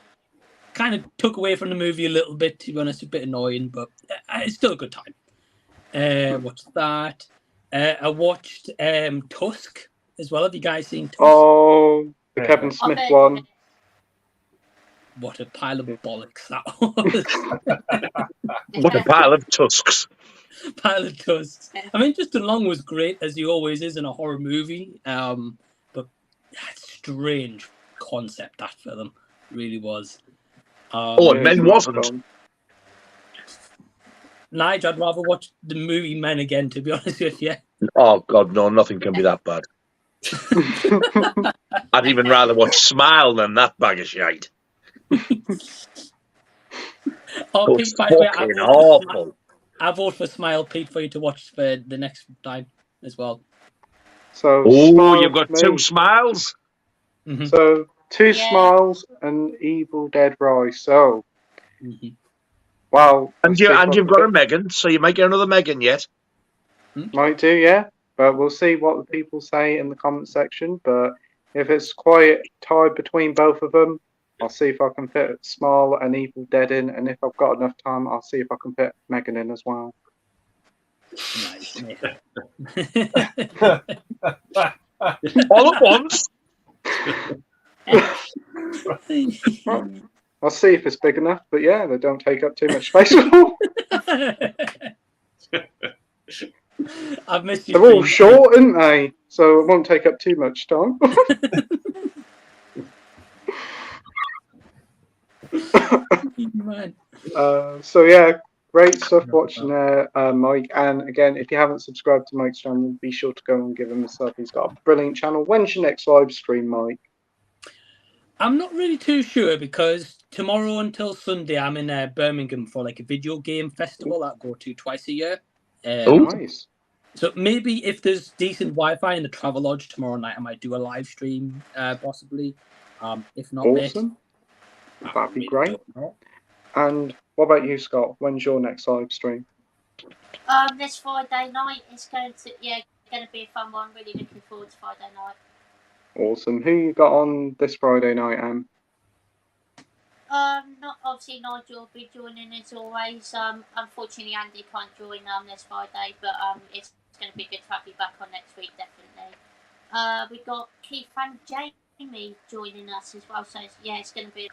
S6: Kind of took away from the movie a little bit, to be honest, a bit annoying, but it's still a good time. Watched that. I watched Tusk as well. Have you guys seen Tusk?
S1: Oh, the Kevin Smith one.
S6: What a pile of bollocks that was.
S2: what a pile of tusks.
S6: Pile of tusks. I mean, Justin Long was great, as he always is in a horror movie. But strange concept, that film really was.
S2: And Men wasn't.
S6: Nige, I'd rather watch the movie Men again, to be honest with you.
S2: Oh, God, no, nothing can be that bad. I'd even rather watch Smile than that bag of shite.
S6: Oh,
S2: It's
S6: Pete, by the way,
S2: fucking awful.
S6: I vote for Smile, Pete, for you to watch for the next time as well.
S1: So,
S2: you've got two Smiles?
S6: Mm-hmm.
S1: So, two Smiles and Evil Dead Rise. So, wow.
S2: And you've got a Megan, so you might get another Megan yet.
S1: Might do, yeah. But we'll see what the people say in the comment section. But if it's quite tied between both of them, I'll see if I can fit Smile and Evil Dead in. And if I've got enough time, I'll see if I can fit Megan in as well.
S6: Nice.
S2: All at once.
S1: I'll see if it's big enough. But yeah, they don't take up too much space.
S6: I've missed you.
S1: They're all short, aren't they? So it won't take up too much time. So yeah, great stuff watching Mike. And again, if you haven't subscribed to Mike's channel, be sure to go and give him a sub. He's got a brilliant channel. When's your next live stream, Mike?
S6: I'm not really too sure, because tomorrow until Sunday I'm in Birmingham for like a video game festival that I go to twice a year.
S1: Nice.
S6: So maybe if there's decent Wi-Fi in the Travel Lodge tomorrow night, I might do a live stream, possibly. If not,
S1: awesome. That'd be great. And what about you, Scott? When's your next live stream?
S5: This Friday night is going to be a fun one. Really looking forward to Friday night.
S1: Awesome. Who you got on this Friday night, Em?
S5: Not obviously Nigel will be joining as always. Unfortunately Andy can't join this Friday, but it's going to be good to have you back on next week, definitely. We got Keith and Jamie joining us as well, so it's going to be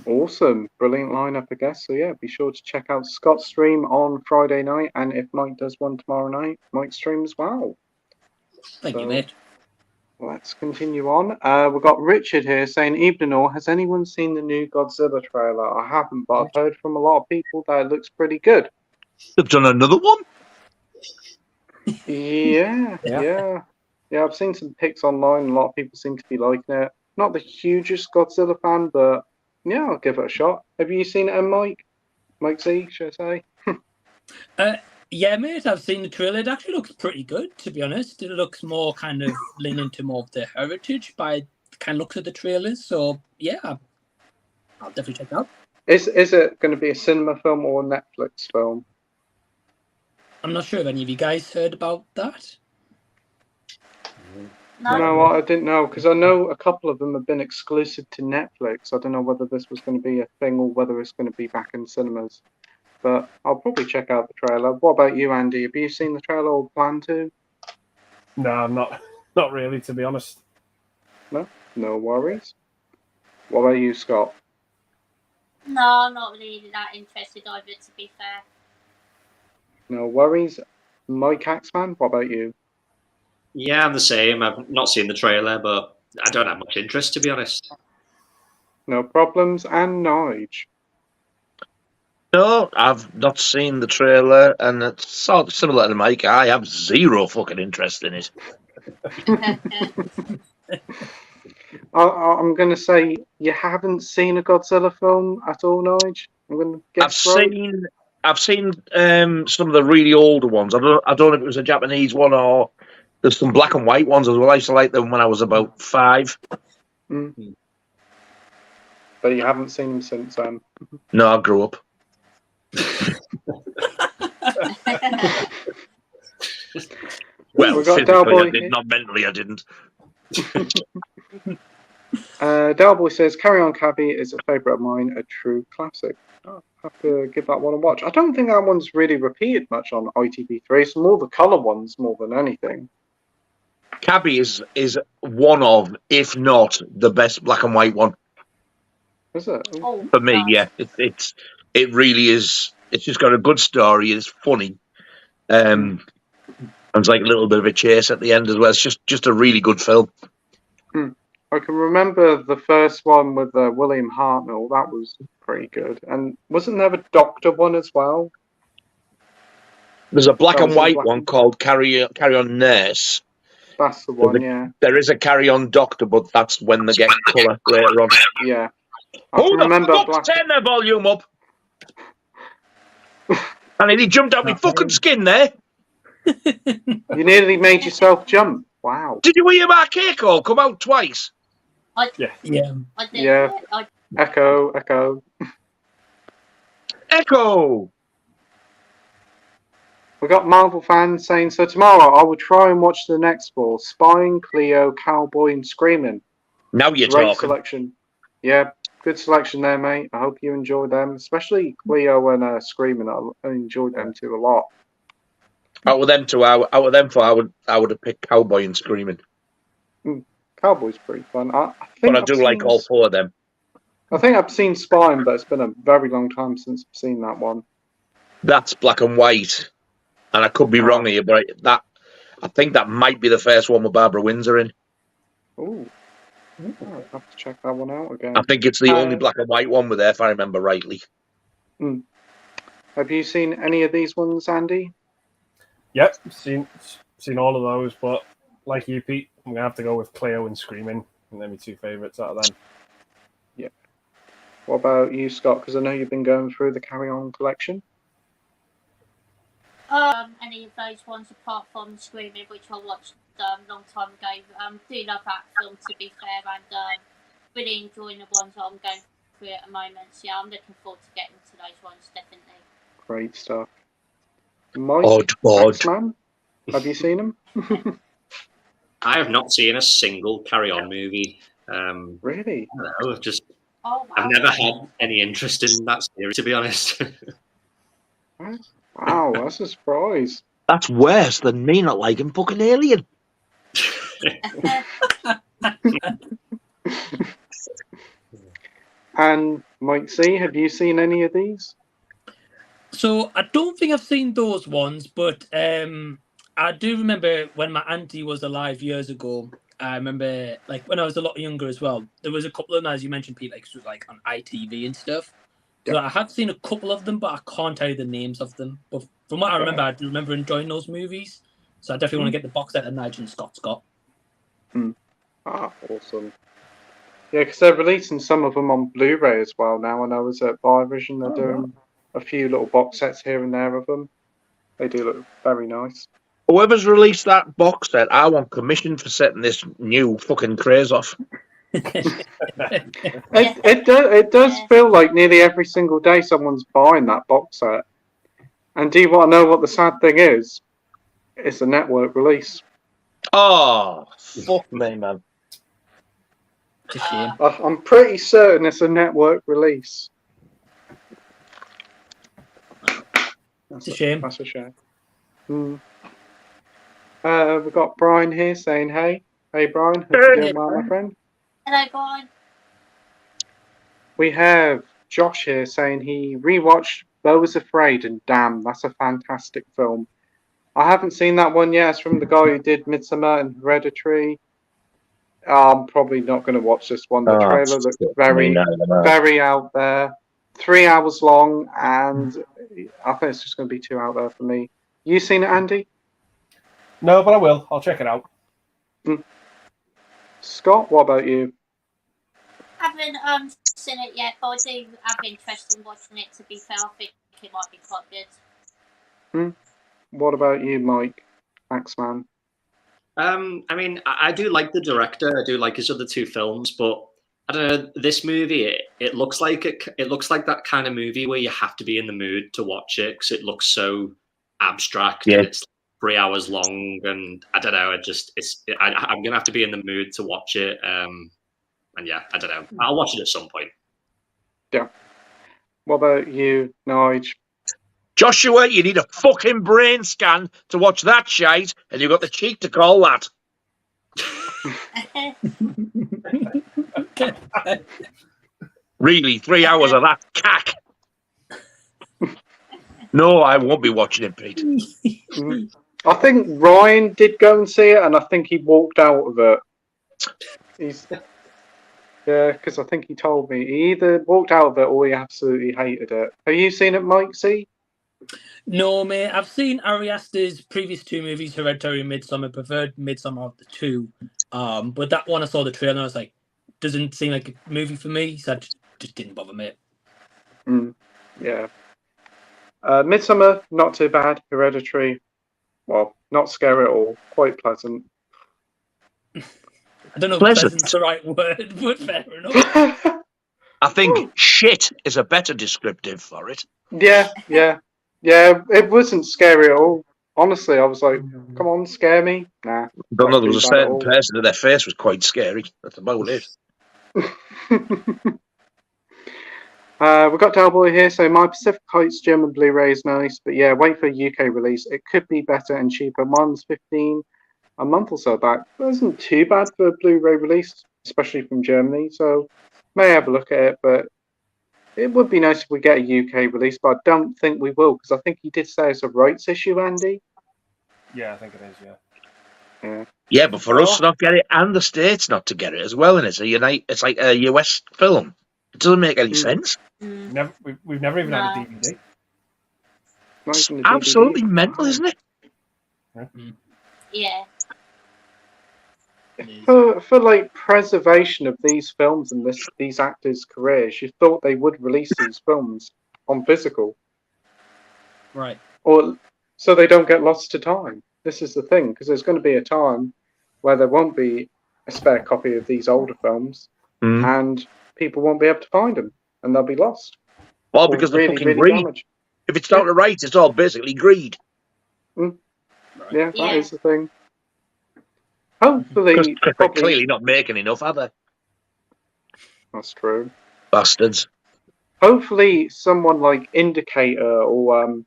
S1: awesome. Brilliant lineup, I guess. So yeah, be sure to check out Scott's stream on Friday night, and if Mike does one tomorrow night, Mike's stream as well.
S6: Thank you, mate.
S1: Let's continue on. We've got Richard here saying, evening all, has anyone seen the new Godzilla trailer? I haven't, but I've heard from a lot of people that it looks pretty good.
S2: They've done another one?
S1: Yeah. I've seen some pics online. A lot of people seem to be liking it. Not the hugest Godzilla fan, but yeah, I'll give it a shot. Have you seen it, Mike? Mike Z, should I say?
S6: Yeah, mate, I've seen the trailer. It actually looks pretty good, to be honest. It looks more kind of leaning to more of the heritage by the kind of looks of the trailers. So, yeah, I'll definitely check it out.
S1: Is it going to be a cinema film or a Netflix film?
S6: I'm not sure if any of you guys heard about that.
S1: No, I didn't know, because I know a couple of them have been exclusive to Netflix. I don't know whether this was going to be a thing or whether it's going to be back in cinemas. But I'll probably check out the trailer. What about you, Andy? Have you seen the trailer or plan to?
S3: No, I'm not really, to be honest.
S1: No worries. What about you, Scott?
S5: No, I'm not really that interested either, to be fair.
S1: No worries. Mike Axman, what about you?
S4: Yeah, I'm the same. I've not seen the trailer, but I don't have much interest, to be honest.
S1: No problems. And Nige?
S2: No, I've not seen the trailer, and it's sort of similar to Mike. I have zero fucking interest in it.
S1: I'm going to say you haven't seen a Godzilla film at all, Nige? I'm going to guess
S2: I've seen some of the really older ones. I don't know if it was a Japanese one or there's some black and white ones as well. I used to like them when I was about 5.
S1: Mm. But you haven't seen them since then?
S2: No, I grew up. Well, physically I did, not mentally I didn't.
S1: Delboy says, Carry On Cabby is a favourite of mine, a true classic. I'll have to give that one a watch. I don't think that one's really repeated much on ITV3. It's more the colour ones more than anything.
S2: Cabby is one of, if not the best black and white one.
S1: Is it?
S5: Oh,
S2: for me, yeah. It really is. It's just got a good story. It's funny. And it's like a little bit of a chase at the end as well. It's just a really good film.
S1: I can remember the first one with William Hartnell. That was pretty good. And wasn't there a Doctor one as well?
S2: There's a black and white one called Carry On Nurse.
S1: That's the one, yeah.
S2: There is a Carry On Doctor, but that's when they get colour later on.
S1: Yeah.
S2: Hold the fuck up! Turn the volume up! And he jumped out my fucking skin there.
S1: You nearly made yourself jump. Wow.
S2: Did you hear my cake all come out twice?
S3: Yeah.
S5: I did.
S1: Yeah. Echo.
S2: Echo!
S1: We got Marvel fans saying, so tomorrow I will try and watch the next 4. Spine, Cleo, Cowboy and Screaming.
S2: Now you're
S1: Great
S2: talking.
S1: selection. Yeah, good selection there, mate. I hope you enjoyed them. Especially Cleo and Screaming. I enjoyed them too a lot.
S2: Out of them two, I would have picked Cowboy and Screaming.
S1: Cowboy's pretty fun. I
S2: do like all 4 of them.
S1: I think I've seen Spine, but it's been a very long time since I've seen that one.
S2: That's black and white. And I could be wrong here, but I think that might be the first one with Barbara Windsor in.
S1: Ooh. I'll have to check that one out again.
S2: I think it's the only black and white one with there, if I remember rightly.
S1: Have you seen any of these ones, Andy?
S3: Yep, seen all of those, but like you, Pete, I'm gonna have to go with Cleo and Screaming, and they're my 2 favourites out of them.
S1: Yeah. What about you, Scott? Because I know you've been going through the Carry On collection.
S5: Any of those ones apart from Screaming, which I watched a long time ago. Do love that film, to be fair, and really enjoying the ones that I'm going through at the moment. So yeah, I'm looking forward to getting to those ones, definitely.
S1: Great stuff. Mike Axman, have you seen him?
S4: I have not seen a single Carry On movie.
S1: Really?
S4: I don't know,
S5: wow.
S4: I've never had any interest in that series, to be honest.
S1: Wow, that's a surprise.
S2: That's worse than me not liking fucking Alien.
S1: And Mike C, have you seen any of these?
S6: So I don't think I've seen those ones, but I do remember when my auntie was alive years ago. I remember, like, when I was a lot younger as well, there was a couple of them, as you mentioned, Pete, like on ITV and stuff. So I have seen a couple of them, but I can't tell you the names of them. But from what I remember, I do remember enjoying those movies. So I definitely want to get the box set that Nigel and Scott's got.
S1: Awesome. Yeah, because they're releasing some of them on Blu-ray as well now. And I was at Vision, they're doing a few little box sets here and there of them. They do look very nice.
S2: Whoever's released that box set, I want commission for setting this new fucking craze off.
S1: It does feel like nearly every single day someone's buying that box set. And do you want to know what the sad thing is? It's a network release.
S2: Oh, fuck me, man.
S6: It's a shame.
S1: I'm pretty certain it's a network release.
S6: It's a shame.
S1: That's a shame. We've got Brian here saying hey. Hey, Brian. Hope you're doing well, my friend.
S5: Hello, Brian.
S1: We have Josh here saying he rewatched Beau Was Afraid, and damn, that's a fantastic film. I haven't seen that one yet. It's from the guy who did Midsommar and Hereditary. I'm probably not going to watch this one. The trailer looks very out there. 3 hours long, and I think it's just going to be too out there for me. You seen it, Andy?
S3: No, but I will. I'll check it out.
S1: Scott, what about you?
S5: I haven't seen it yet, but I do have interest in watching it, to be fair. I think it might be quite good.
S1: What about you, Mike? Axman?
S4: I mean, I do like the director. I do like his other two films, but I don't know. This movie, it looks like it looks like that kind of movie where you have to be in the mood to watch it because it looks so abstract and it's 3 hours long, and I don't know. I'm gonna have to be in the mood to watch it. And yeah, I don't know. I'll watch it at some point.
S1: Yeah. What about you, Nige?
S2: Joshua, you need a fucking brain scan to watch that shite, and you've got the cheek to call that. Really, 3 hours of that cack. No, I won't be watching it, Pete.
S1: I think Ryan did go and see it, and I think he walked out of it. Yeah, because I think he told me he either walked out of it or he absolutely hated it. Have you seen it, Mike C?
S6: No, mate. I've seen Ari Aster's previous two movies, Hereditary and Midsommar. Preferred Midsommar of the two. But that one I saw the trailer and I was like, doesn't seem like a movie for me, so I just didn't bother, mate.
S1: Yeah. Midsommar, not too bad. Hereditary, well, not scary at all. Quite pleasant.
S2: I don't know if
S6: pleasant's the right word, but fair enough.
S2: I think shit is a better descriptive for it.
S1: Yeah, it wasn't scary at all. Honestly, I was like, come on, scare me. Nah.
S2: I don't know, there was a certain person that their face was quite scary. That's about it.
S1: We've got Delboy here, so my Pacific Heights German Blu-ray is nice, but yeah, wait for a UK release. It could be better and cheaper. Mine's $15 a month or so back. It wasn't too bad for a Blu-ray release, especially from Germany, so may have a look at it, but it would be nice if we get a UK release, but I don't think we will, because I think you did say it's a rights issue, Andy.
S3: Yeah, I think it is, yeah.
S2: Yeah, but for us to not get it and the States not to get it as well, and it's like a US film. It doesn't make any sense.
S3: We've never even had a DVD.
S2: It's absolutely mental, isn't it?
S5: Yeah.
S1: For like preservation of these films and these actors' careers, you thought they would release these films on physical,
S6: right?
S1: Or so they don't get lost to time. This is the thing, because there's going to be a time where there won't be a spare copy of these older films, and people won't be able to find them, and they'll be lost.
S2: Well, because they're fucking greed. Damaged. If it's not right, it's all basically greed.
S1: Yeah, that is the thing. Hopefully,
S2: because they're clearly not making enough, are they?
S1: That's true.
S2: Bastards.
S1: Hopefully, someone like Indicator or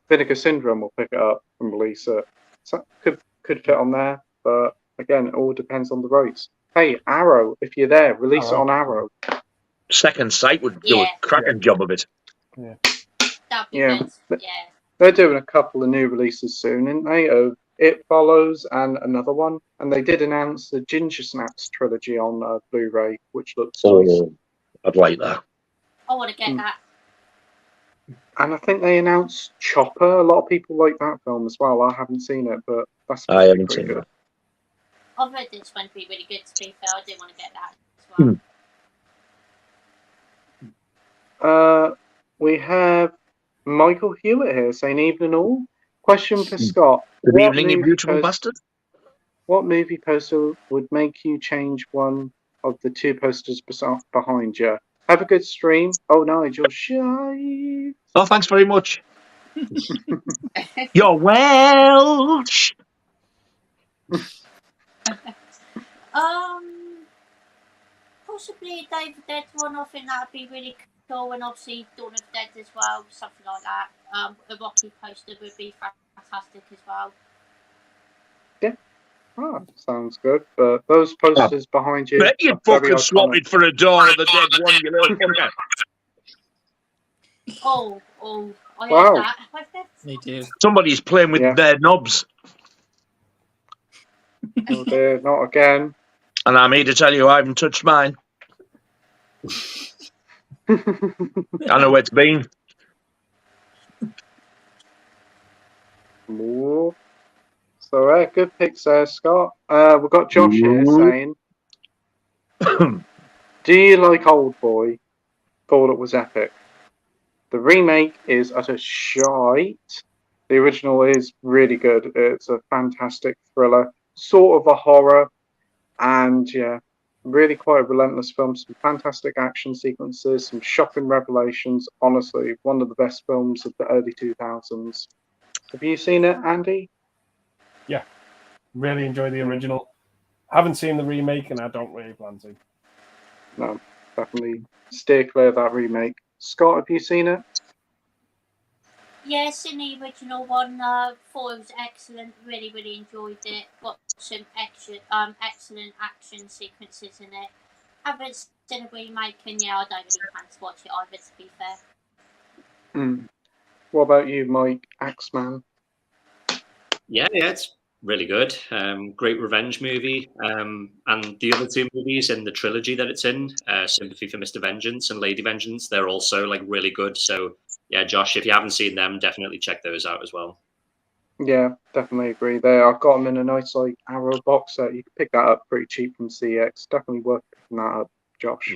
S1: Vinegar Syndrome will pick it up and release it. So could fit on there, but again, it all depends on the rights. Hey, Arrow, if you're there, release it on Arrow.
S2: Second Sight would do a cracking job of it.
S5: Yeah. That'd be good. Yeah.
S1: They're doing a couple of new releases soon, aren't they? Of It Follows and another one. And they did announce the Ginger Snaps trilogy on Blu-ray, which looks nice.
S2: I'd like that.
S5: I want to get that.
S1: And I think they announced Chopper. A lot of people like that film as well. I haven't seen it, but that's
S2: I haven't seen it.
S5: I've heard this one to be really good, to be fair. I do want to get that as well.
S1: We have Michael Hewitt here saying, evening all. Question for Scott.
S2: Good evening, you beautiful bastard.
S1: What movie poster would make you change one of the two posters behind you? Have a good stream. Oh, Nigel, shy.
S2: Oh, thanks very much. You're Welsh.
S5: Possibly David Dead one. I think that'd be really cool, and obviously Dawn of the Dead as well, something like that. The Rocky poster would be fantastic as well.
S1: Yeah. Oh, sounds good. But those posters behind you.
S2: Bet you fucking swap it for a Dawn of the Dead one, you little fucker.
S5: Oh, I
S1: Wow.
S5: heard that.
S6: Me too.
S2: Somebody's playing with their knobs.
S1: Oh dear, not again.
S2: And I'm here to tell you I haven't touched mine. I know where it's been.
S1: Ooh. So, good picks there, Scott. We've got Josh here saying, do you like Oldboy? Thought it was epic. The remake is utter shite. The original is really good. It's a fantastic thriller, sort of a horror, and yeah, really quite a relentless film. Some fantastic action sequences, some shocking revelations. Honestly, one of the best films of the early 2000s. Have you seen it, Andy?
S3: Yeah, really enjoy the original. Haven't seen the remake, and I don't really plan to.
S1: No, definitely steer clear of that remake. Scott, have you seen it?
S5: Yes, in the original one, thought it was excellent. Really, really enjoyed it. Got some excellent action sequences in it. Haven't seen a remake, and yeah, I don't really plan to watch it either, to be fair.
S1: What about you, Mike Axeman?
S4: Yeah, it's really good. Great revenge movie. And the other two movies in the trilogy that it's in, Sympathy for Mr. Vengeance and Lady Vengeance, they're also like really good. So yeah, Josh, if you haven't seen them, definitely check those out as well.
S1: Yeah, definitely agree there. I've got them in a nice like Arrow box set. You can pick that up pretty cheap from CX. Definitely worth picking that up, Josh.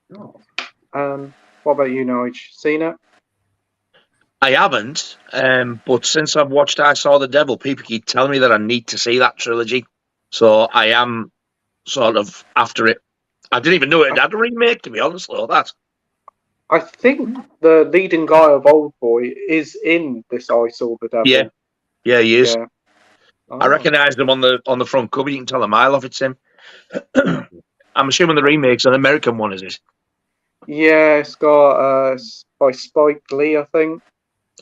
S1: What about you, Nige? Seen it?
S2: I haven't, but since I've watched I Saw the Devil, people keep telling me that I need to see that trilogy. So I am sort of after it. I didn't even know it had a remake, to be honest, or that.
S1: I think the leading guy of Oldboy is in this I Saw the Devil.
S2: Yeah, he is.
S1: Yeah. Oh.
S2: I recognised him on the front cover. You can tell a mile off it's him. I'm assuming the remake's an American one, is it?
S1: Yeah, it's got by Spike Lee, I think.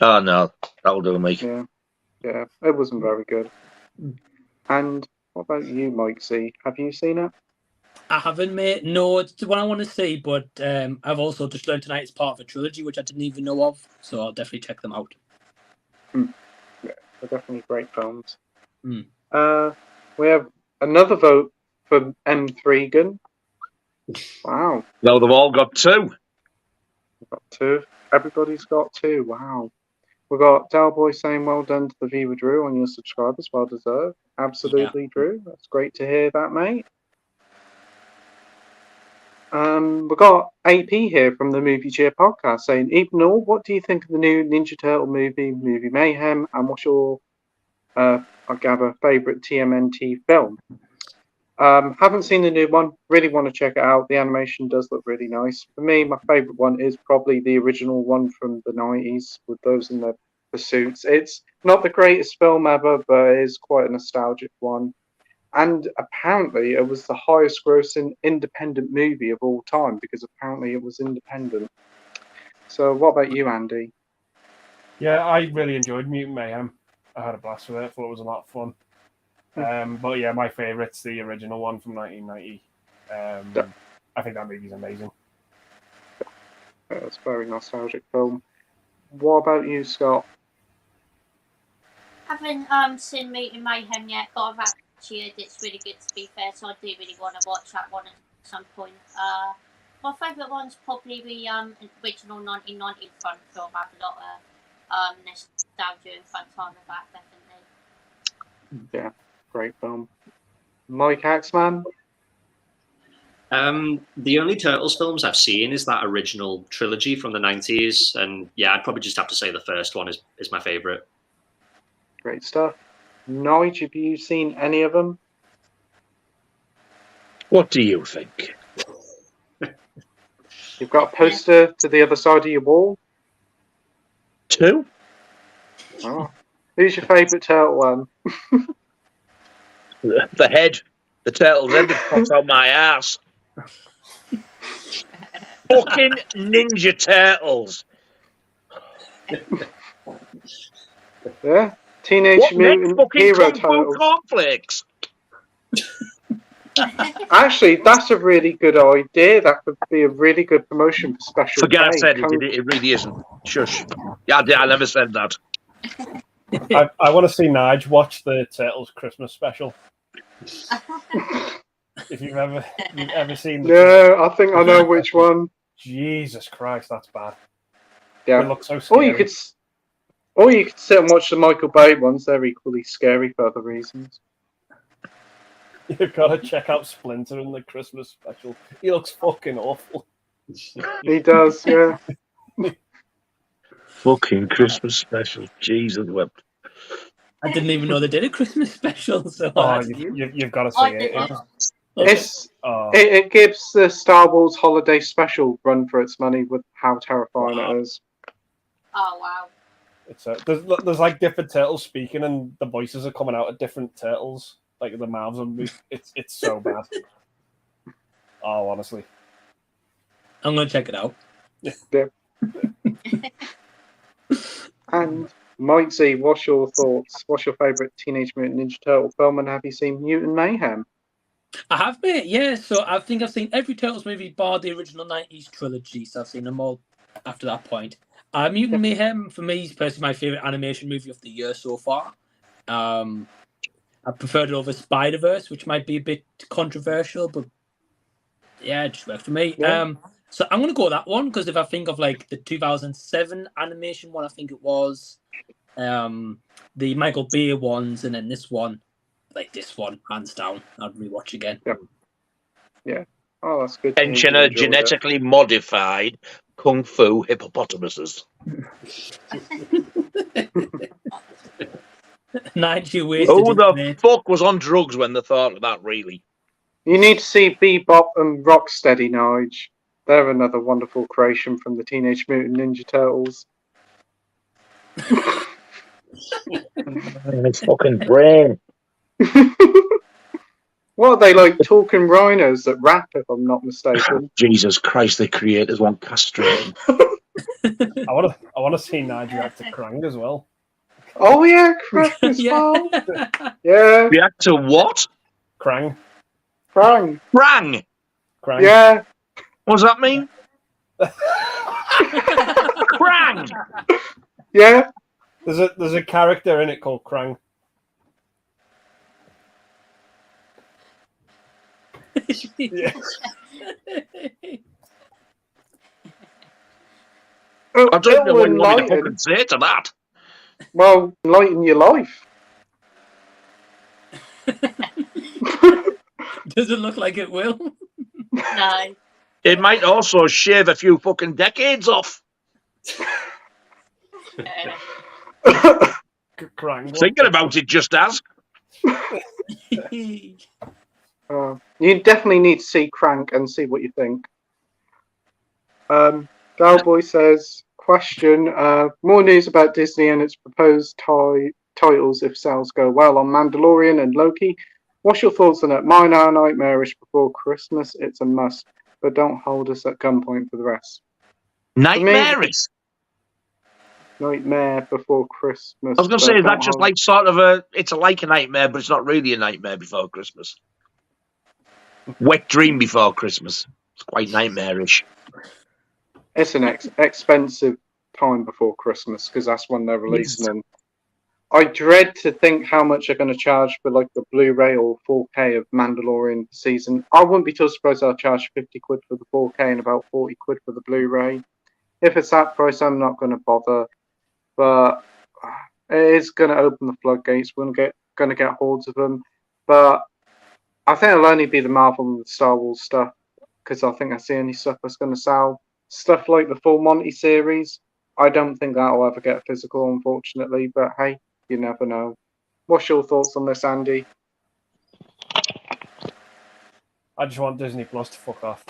S2: Oh no, that'll do me.
S1: Yeah, it wasn't very good. And what about you, Mike C? Have you seen it?
S6: I haven't, mate. No, it's the one I want to see, but I've also just learned tonight it's part of a trilogy, which I didn't even know of, so I'll definitely check them out.
S1: Yeah, they're definitely great films. We have another vote for M3 Gun. Wow.
S2: No, they've all got two.
S1: We've got two. Everybody's got two. Wow. We've got Dalboy saying well done to the viewer Drew on your subscribers. Well deserved. Absolutely, Drew. That's great to hear that, mate. We've got AP here from the Movie Cheer podcast saying, even all, what do you think of the new Ninja Turtle movie Mayhem, and what's your, I gather, favourite TMNT film? Haven't seen the new one. Really want to check it out. The animation does look really nice. For me, my favourite one is probably the original one from the 90s with those in the suits. It's not the greatest film ever, but it is quite a nostalgic one. And apparently it was the highest grossing independent movie of all time because apparently it was independent. So what about you, Andy?
S3: Yeah, I really enjoyed Mutant Mayhem. I had a blast with it. I thought it was a lot of fun. But yeah, my favourite's the original one from 1990. I think that movie's amazing.
S1: Yeah, it's a very nostalgic film. What about you, Scott?
S5: Haven't seen Mutant Mayhem yet, but I've actually heard it's really good, to be fair, so I do really want to watch that one at some point. My favourite one's probably the original 1990 fun film. I have a lot of nostalgia and fun time with that, definitely.
S1: Yeah, great film. Mike Axeman?
S4: The only Turtles films I've seen is that original trilogy from the 90s, and yeah, I'd probably just have to say the first one is my favourite.
S1: Great stuff. Nigel, have you seen any of them?
S2: What do you think?
S1: You've got a poster to the other side of your wall.
S2: 2?
S1: Oh. Who's your favourite turtle one?
S2: The head. The turtle's head that pops out my ass. Fucking Ninja Turtles.
S1: Yeah. Teenage
S2: What next?
S1: Mutant
S2: Fucking
S1: Hero
S2: Kung Fu
S1: Turtles.
S2: cornflakes.
S1: Actually, that's a really good idea. That could be a really good promotion for Special
S2: Forget I
S1: K.
S2: said it. It really isn't. Shush. Yeah, I never said that.
S3: I want to see Nige watch the Turtles Christmas special. If you've ever seen the
S1: Yeah, I think I know which one.
S3: Jesus Christ, that's bad.
S1: Yeah.
S3: It looks so scary.
S1: Or you could sit and watch the Michael Bay ones. They're equally scary for other reasons.
S3: You've got to check out Splinter in the Christmas special. He looks fucking awful.
S1: He does, yeah.
S2: Fucking Christmas special. Jesus wept.
S6: I didn't even know they did a Christmas special. So
S3: you've got to see it.
S1: It gives the Star Wars Holiday Special run for its money with how terrifying it is.
S5: Oh wow!
S3: It's there's like different turtles speaking, and the voices are coming out of different turtles, like the mouths and it's so bad. Oh, honestly,
S6: I'm gonna check it out.
S1: Yeah. And Mike Z, what's your thoughts? What's your favourite Teenage Mutant Ninja Turtle film? And have you seen Mutant Mayhem?
S6: I have been, yeah. So I think I've seen every Turtles movie bar the original 90s trilogy. So I've seen them all after that point. Mutant Mayhem, for me, is personally my favourite animation movie of the year so far. I preferred it over Spider-Verse, which might be a bit controversial, but yeah, it just worked for me.
S1: Yeah.
S6: So I'm going to go with that one, because if I think of like the 2007 animation one, I think it was the Michael Bay ones, and then this one, hands down, I'd rewatch again.
S1: Yeah. Yeah. Oh, that's good.
S2: Pensioner genetically modified Kung Fu hippopotamuses.
S6: Nigel wasted.
S2: Who the fuck was on drugs when they thought of that, really?
S1: You need to see Bebop and Rocksteady, Nige. They're another wonderful creation from the Teenage Mutant Ninja Turtles.
S2: It's fucking brain.
S1: What are they, like talking rhinos that rap, if I'm not mistaken?
S2: Jesus Christ, the creators want castrating.
S3: I want to see Nigel react to Krang as well.
S1: Oh yeah, Krang as well. Yeah.
S2: React to what?
S3: Krang.
S1: Krang.
S2: Krang.
S3: Krang.
S1: Yeah.
S2: What does that mean? Krang.
S1: Yeah.
S3: There's a character in it called Krang.
S1: Yeah.
S2: I don't know what you want me to fucking say to that.
S1: Well, enlighten your life.
S6: Does it look like it will?
S5: No.
S2: It might also shave a few fucking decades off.
S3: Krang.
S2: Thinking about it just as.
S1: You definitely need to see Crank and see what you think. Cowboy says, question, more news about Disney and its proposed titles if sales go well on Mandalorian and Loki. What's your thoughts on it? Mine are nightmarish before Christmas. It's a must, but don't hold us at gunpoint for the rest.
S2: Nightmarish?
S1: Nightmare before Christmas.
S2: I was going to say, is that just like sort of it's like a nightmare, but it's not really a nightmare before Christmas? Wet dream before Christmas. It's quite nightmarish.
S1: It's an expensive time before Christmas because that's when they're releasing them. I dread to think how much they're going to charge for like the Blu-ray or 4K of Mandalorian season. I wouldn't be too surprised they'll charge 50 quid for the 4K and about 40 quid for the Blu-ray. If it's that price, I'm not going to bother. But it is going to open the floodgates. We're going to get hordes of them. But I think it'll only be the Marvel and the Star Wars stuff because I think that's the only stuff that's going to sell. Stuff like the Full Monty series, I don't think that'll ever get physical, unfortunately. But hey, you never know. What's your thoughts on this, Andy?
S3: I just want Disney Plus to fuck off.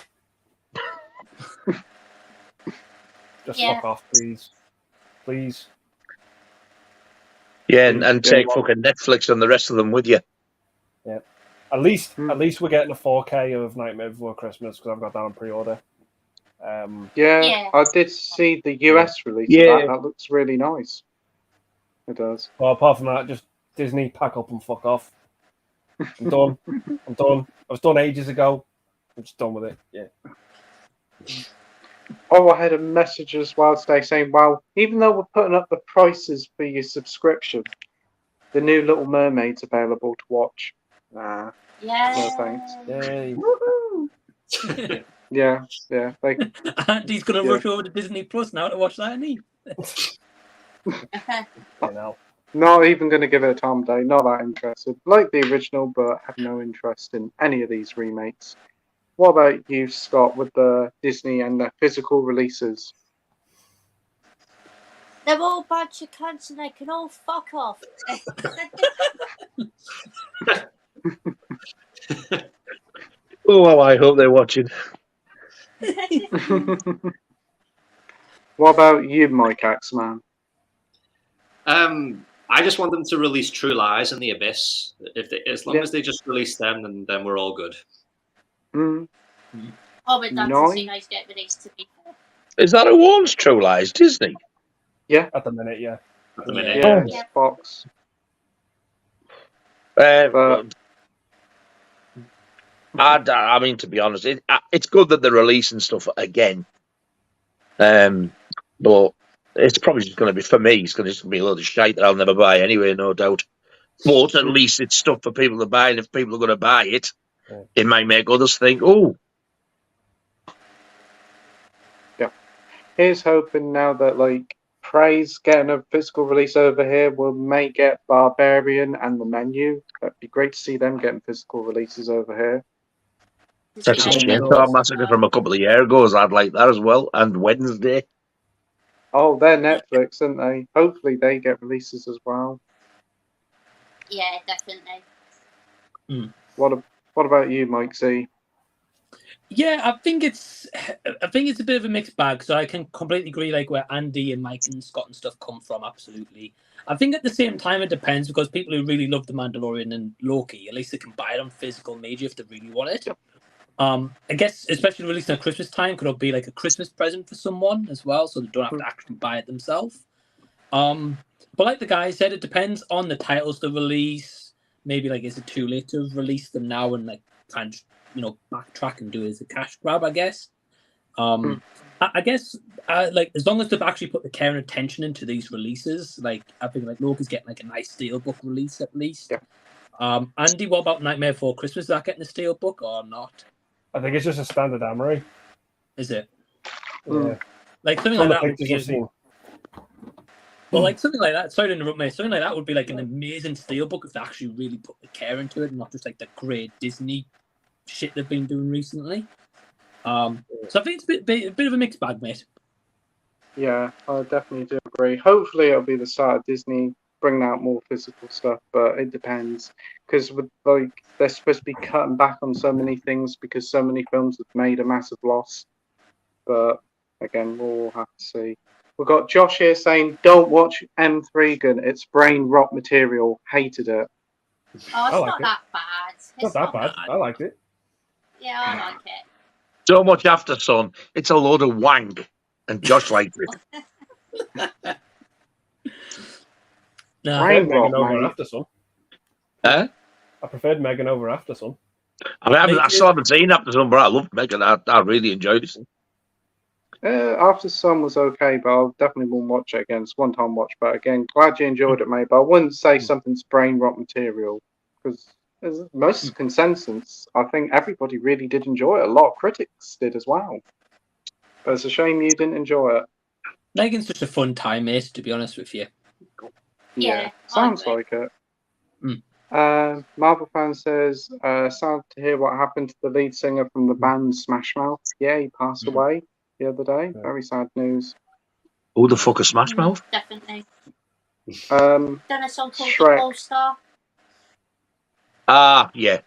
S3: Just fuck off, please. Please.
S2: Yeah, and take fucking Netflix and the rest of them with you.
S3: Yeah. At least we're getting a 4K of Nightmare Before Christmas because I've got that on pre-order.
S1: Yeah, I did see the US release of that. That looks really nice. It does.
S3: Well, apart from that, just Disney, pack up and fuck off. I'm done. I'm done. I was done ages ago. I'm just done with it. Yeah.
S1: Oh, I had a message as well today saying, well, even though we're putting up the prices for your subscription, the new Little Mermaid's available to watch. Nah.
S5: Yeah.
S1: No thanks.
S3: Yay.
S1: Woohoo! Yeah.
S6: Andy's going to rush over to Disney Plus now to watch that, isn't he?
S1: Not even going to give it a time of day. Not that interested. Like the original, but have no interest in any of these remakes. What about you, Scott, with the Disney and the physical releases?
S5: They're all a bunch of cunts and they can all fuck off.
S2: Oh, well, I hope they're watching.
S1: What about you, Mike Axeman?
S4: I just want them to release True Lies and The Abyss. As long as they just release them, then we're all good.
S5: Oh, but that's see those get released to be fair.
S2: Is that who owns True Lies? Disney?
S1: Yeah.
S3: At the minute, yeah.
S4: At the minute.
S1: Yeah, Fox.
S2: I mean, to be honest, it's good that they're releasing stuff again. But it's probably just going to be, for me, it's going to be a load of shite that I'll never buy anyway, no doubt. But at least it's stuff for people to buy, and if people are going to buy it, it might make others think, oh.
S1: Yeah. Here's hoping now that, like, Prey's getting a physical release over here. We may get Barbarian and The Menu. That'd be great to see them getting physical releases over here.
S2: Texas Chainsaw Massacre from a couple of years ago, I'd like that as well. And Wednesday.
S1: Oh, they're Netflix, aren't they? Hopefully they get releases as well.
S5: Yeah, definitely.
S1: What about you, Mike Z?
S6: Yeah, I think it's a bit of a mixed bag. So I can completely agree, like where Andy and Mike and Scott and stuff come from. Absolutely. I think at the same time it depends because people who really love The Mandalorian and Loki, at least they can buy it on physical media if they really want it. Yep. I guess especially releasing at Christmas time could be like a Christmas present for someone as well, so they don't have to actually buy it themselves. But like the guy said, it depends on the titles they release. Maybe like is it too late to release them now and like kind of backtrack and do it as a cash grab? I guess. I guess like as long as they've actually put the care and attention into these releases, like I think like Loki's getting like a nice steelbook release at least. Yeah. Andy, what about Nightmare Before Christmas? Is that getting a steelbook or not?
S3: I think it's just a standard Amory.
S6: Is it?
S3: Yeah.
S6: Like something like that would be
S3: seen.
S6: Well, like something like that. Sorry to interrupt me. Something like that would be like an amazing steelbook if they actually really put the care into it, and not just like the great Disney shit they've been doing recently. So I think it's a bit of a mixed bag, mate.
S1: Yeah, I definitely do agree. Hopefully, it'll be the start of Disney bringing out more physical stuff, but it depends because with like they're supposed to be cutting back on so many things because so many films have made a massive loss. But again, we'll have to see. We've got Josh here saying, "Don't watch M3 Gun. It's brain rot material. Hated it."
S5: Oh, it's not that bad.
S3: It's not that bad. I liked it.
S5: Yeah, I like it.
S2: So much After Sun. It's a load of wank, and Josh liked it.
S6: No,
S3: I preferred Megan over After Sun.
S2: Huh?
S3: I preferred Megan over After Sun.
S2: I mean, I still haven't seen After Sun, but I loved Megan. I really enjoyed it.
S1: After Sun was okay, but I definitely won't watch it again. It's one-time watch, but again, glad you enjoyed it, mate. But I wouldn't say something's brain rot material because most consensus, I think everybody really did enjoy it. A lot of critics did as well. But it's a shame you didn't enjoy it.
S6: Megan's just a fun time, mate, to be honest with you.
S1: Yeah, sounds like it. Marvel fan says, sad to hear what happened to the lead singer from the band Smash Mouth. Yeah, he passed away the other day. Very sad news.
S2: Who the fuck is Smash Mouth?
S5: Definitely. Done a song called
S1: Shrek.
S5: All Star.
S2: Yeah.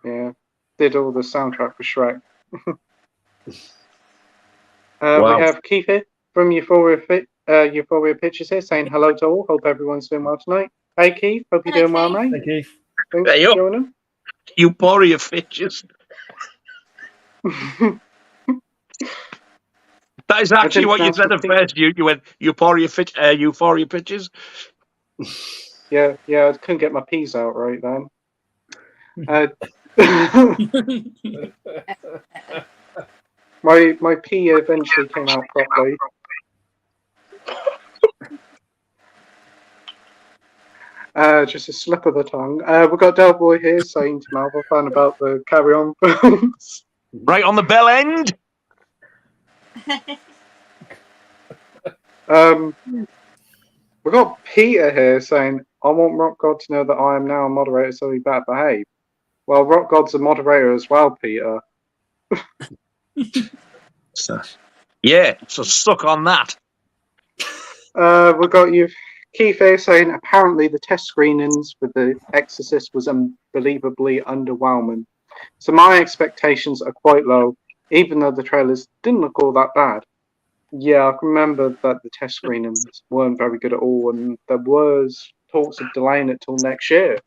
S1: Yeah, did all the soundtrack for Shrek.
S2: Wow.
S1: We have Keith here from Euphoria Pictures here saying hello to all. Hope everyone's doing well tonight. Hey Keith, hope you're
S5: Hello,
S1: doing well,
S5: Keith.
S1: mate.
S3: Hey, Keith.
S1: Thanks
S2: Hey,
S1: for
S2: up.
S1: joining.
S2: Euphoria Fitches. That is actually what you said at first. You went Euphoria Pictures.
S1: Yeah, I couldn't get my P's out right then. My P eventually came out properly. Just a slip of the tongue. We've got Del Boy here saying to Malva fan about the Carry On films.
S2: Right on the bell end.
S1: We've got Peter here saying, I want Rock God to know that I am now a moderator, so he better behave. Well, Rock God's a moderator as well, Peter.
S2: Yeah, so suck on that.
S1: We've got you, Keith here saying, apparently the test screenings for The Exorcist was unbelievably underwhelming. So my expectations are quite low, even though the trailers didn't look all that bad. Yeah, I can remember that the test screenings weren't very good at all, and there was talks of delaying it till next year.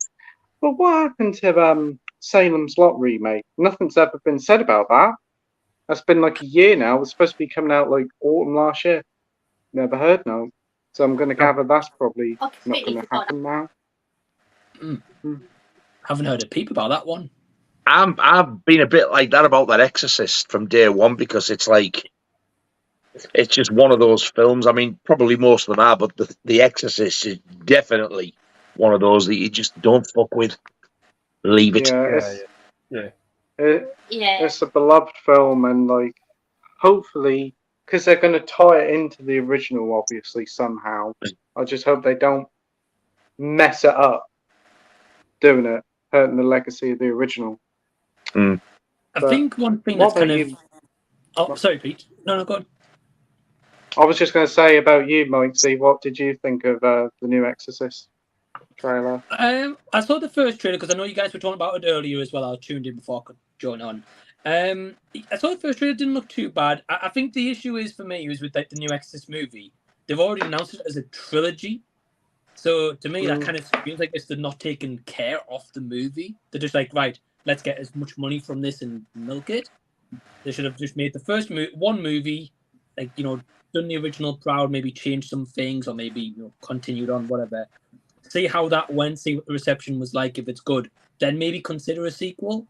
S1: But what happened to Salem's Lot remake? Nothing's ever been said about that. That's been like a year now. It was supposed to be coming out like autumn last year. Never heard no. So I'm going to gather that's probably not going to happen now.
S6: Haven't heard a peep about that one.
S2: I've been a bit like that about that Exorcist from day one, because it's like, it's just one of those films. I mean, probably most of them are, but the Exorcist is definitely one of those that you just don't fuck with. Leave it.
S1: It's a beloved film, and like, hopefully, because they're going to tie it into the original, obviously, somehow. I just hope they don't mess it up doing it, hurting the legacy of the original.
S6: I think one thing that's kind of... Oh, sorry, Pete. No, go on.
S1: I was just going to say about you, Mike. See, what did you think of the new Exorcist trailer?
S6: I saw the first trailer because I know you guys were talking about it earlier as well. I tuned in before I could join on. I saw the first trailer, didn't look too bad. I think the issue is for me is with like the new Exorcist movie. They've already announced it as a trilogy, so to me that kind of feels like they're not taking care of the movie. They're just like, right, let's get as much money from this and milk it. They should have just made the first one movie, like, you know, done the original proud, maybe changed some things, or maybe, you know, continued on, whatever. See how that went, see what the reception was like. If it's good, then maybe consider a sequel.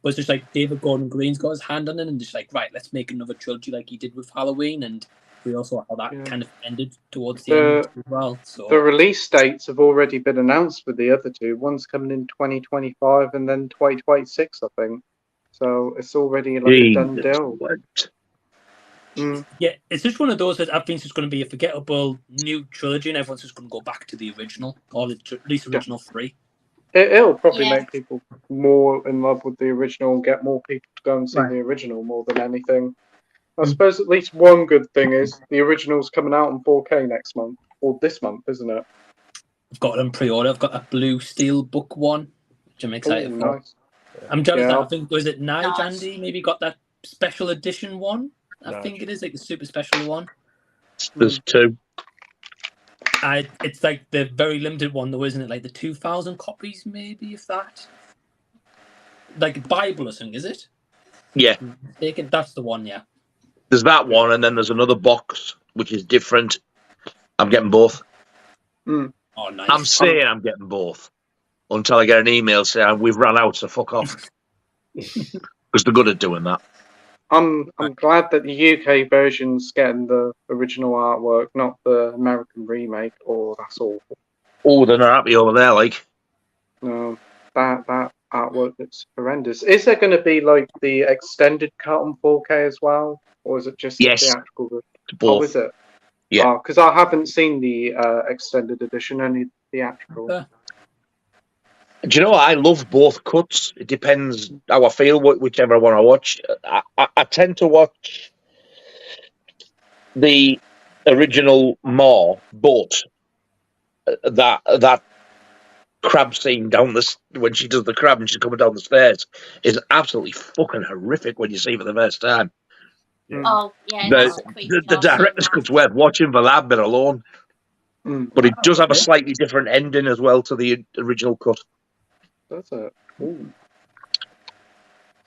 S6: But it's just like David Gordon Green's got his hand on it, and just like, right, let's make another trilogy like he did with Halloween, and we also how that kind of ended towards the end as well. So
S1: the release dates have already been announced for the other two. One's coming in 2025 and then 2026, I think. So it's already like a done deal.
S6: Yeah, it's just one of those that I think it's going to be a forgettable new trilogy, and everyone's just going to go back to the original, or at least original 3.
S1: It'll probably make people more in love with the original and get more people to go and see the original more than anything. I suppose at least one good thing is the original's coming out in 4K next month, or this month, isn't it?
S6: I've got it on pre-order. I've got that blue steel book one, which I'm excited for.
S1: Nice.
S6: I'm jealous that I think, was it Nige, Andy? Maybe got that special edition one? I think it is, like the super special one.
S2: There's 2.
S6: It's like the very limited one, though, isn't it? Like the 2,000 copies, maybe, if that. Like Bible or something, is it?
S2: Yeah.
S6: That's the one, yeah.
S2: There's that one, and then there's another box, which is different. I'm getting both.
S6: Oh, nice.
S2: I'm saying I'm getting both until I get an email saying we've run out, so fuck off. Because they're good at doing that.
S1: I'm glad that the UK version's getting the original artwork, not the American remake. Oh, that's awful.
S2: Oh, they're not happy over there, like.
S1: No, that artwork looks horrendous. Is there going to be like the extended cut on 4K as well, or is it just the theatrical version?
S2: Both.
S1: Oh, is it?
S2: Yeah.
S1: Because I haven't seen the extended edition, only theatrical.
S2: Do you know what? I love both cuts. It depends how I feel, whichever one I watch. I tend to watch the original more, but that crab scene down when she does the crab and she's coming down the stairs is absolutely fucking horrific when you see it for the first time.
S5: Oh, yeah.
S2: The director's cut's worth watching for that bit alone. But it does have a slightly different ending as well to the original cut.
S1: Does it? Ooh.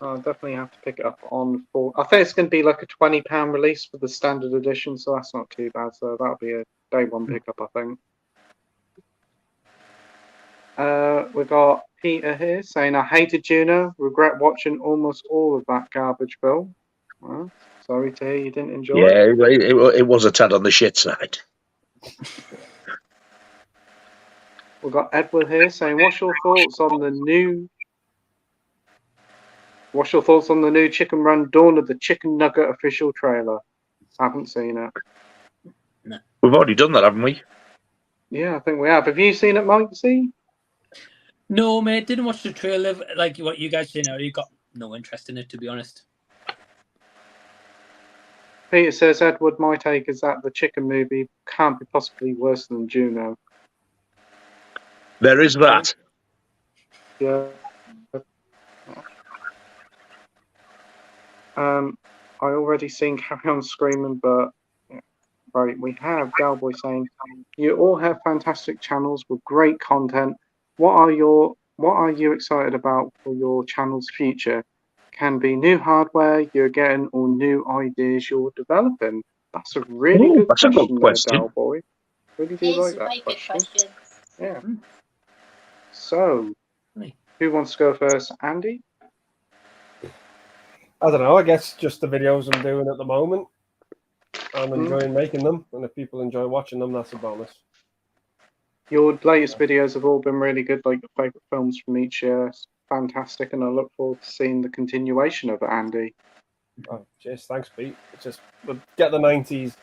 S1: I'll definitely have to pick it up on full. I think it's going to be like a £20 release for the standard edition, so that's not too bad. So that'll be a day one pickup, I think. We've got Peter here saying, I hated Juno, regret watching almost all of that garbage film. Well, sorry to hear you didn't enjoy it.
S2: Yeah, it was a tad on the shit side.
S1: We've got Edward here saying, what's your thoughts on the new Chicken Run Dawn of the Chicken Nugget official trailer? Haven't seen it.
S6: No.
S2: We've already done that, haven't we?
S1: Yeah, I think we have. Have you seen it, Mike?
S6: No, mate, didn't watch the trailer. Like what you guys say now, you got no interest in it, to be honest.
S1: Peter says, Edward, my take is that the chicken movie can't be possibly worse than Juno.
S2: There is that.
S1: Yeah. I already seen Carry On Screaming, but right, we have Galboy saying, you all have fantastic channels with great content. What are you excited about for your channel's future? Can be new hardware you're getting or new ideas you're developing. That's a really good question, Galboy. Really do like that question. Yeah. So, who wants to go first? Andy?
S3: I don't know. I guess just the videos I'm doing at the moment. I'm enjoying making them, and if people enjoy watching them, that's a bonus.
S1: Your latest videos have all been really good, like the favourite films from each year. It's fantastic, and I look forward to seeing the continuation of it, Andy.
S3: Oh, cheers. Thanks, Pete. It's just we'll get the 90s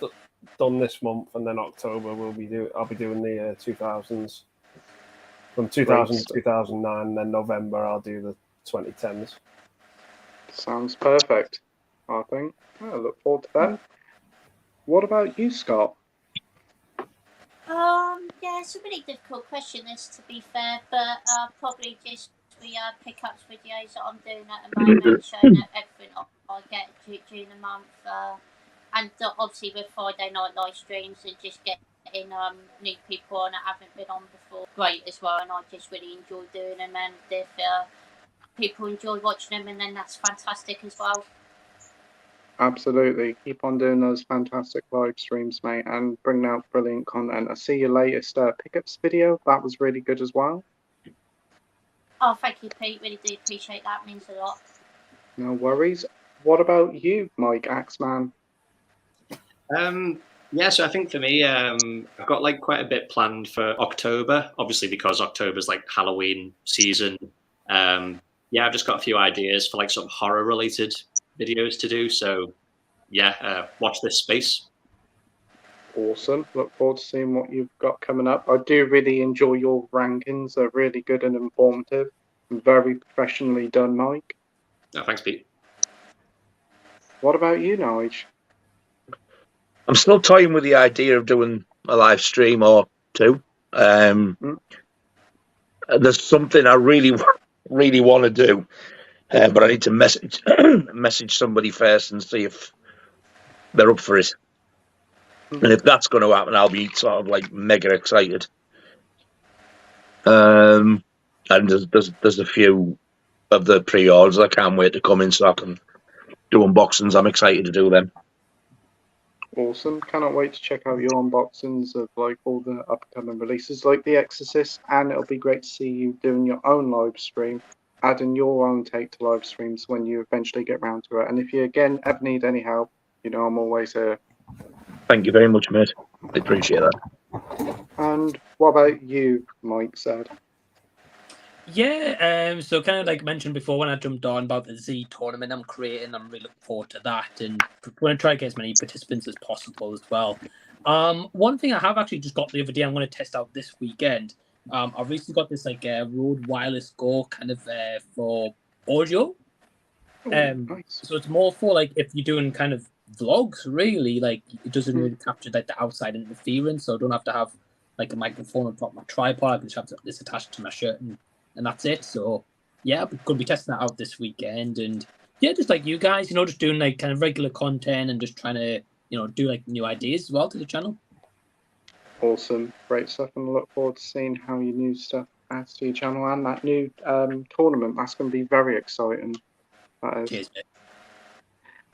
S3: done this month, and then October I'll be doing the 2000s. From 2000 to 2009, and then November I'll do the 2010s.
S1: Sounds perfect, I think. I look forward to that. What about you, Scott?
S5: Yeah, it's a really difficult question, this, to be fair, but probably just pick up videos that I'm doing at the moment, showing everything I get during the month, and obviously with Friday night live streams and just getting new people on that haven't been on before. Great as well, and I just really enjoy doing them, and if people enjoy watching them, and then that's fantastic as well.
S1: Absolutely. Keep on doing those fantastic live streams, mate, and bring out brilliant content. I see your latest pickups video. That was really good as well.
S5: Oh, thank you, Pete. Really do appreciate that. It means a lot.
S1: No worries. What about you, Mike Axeman?
S4: Yeah, so I think for me, I've got like quite a bit planned for October, obviously because October's like Halloween season. Yeah, I've just got a few ideas for like some horror related videos to do. So yeah, watch this space.
S1: Awesome. Look forward to seeing what you've got coming up. I do really enjoy your rankings. They're really good and informative and very professionally done, Mike.
S4: Oh, thanks, Pete.
S1: What about you, Nige?
S2: I'm still toying with the idea of doing a live stream or two. There's something I really want to do, but I need to message somebody first and see if they're up for it. And if that's going to happen, I'll be sort of like mega excited. And there's a few of the pre-orders I can't wait to come in so I can do unboxings. I'm excited to do them.
S1: Awesome. Cannot wait to check out your unboxings of like all the upcoming releases like The Exorcist, and it'll be great to see you doing your own live stream, adding your own take to live streams when you eventually get round to it. And if you again ever need any help, you know I'm always here.
S2: Thank you very much, mate. I appreciate that.
S1: And what about you, Mike said?
S6: Yeah, so kind of like mentioned before when I jumped on about the Z tournament I'm creating, I'm really looking forward to that and want to try to get as many participants as possible as well. One thing I have actually just got the other day I'm going to test out this weekend. I've recently got this like Rode Wireless Go kind of for audio. Nice. So it's more for like if you're doing kind of vlogs, really, like it doesn't really capture like the outside interference, so I don't have to have like a microphone. I've got my tripod. I can just have this attached to my shirt, and that's it. So yeah, I'm going to be testing that out this weekend. And yeah, just like you guys, just doing like kind of regular content and just trying to do like new ideas as well to the channel.
S1: Awesome, great stuff, and I look forward to seeing how your new stuff adds to your channel and that new tournament. That's going to be very exciting. That is.
S6: Cheers, mate.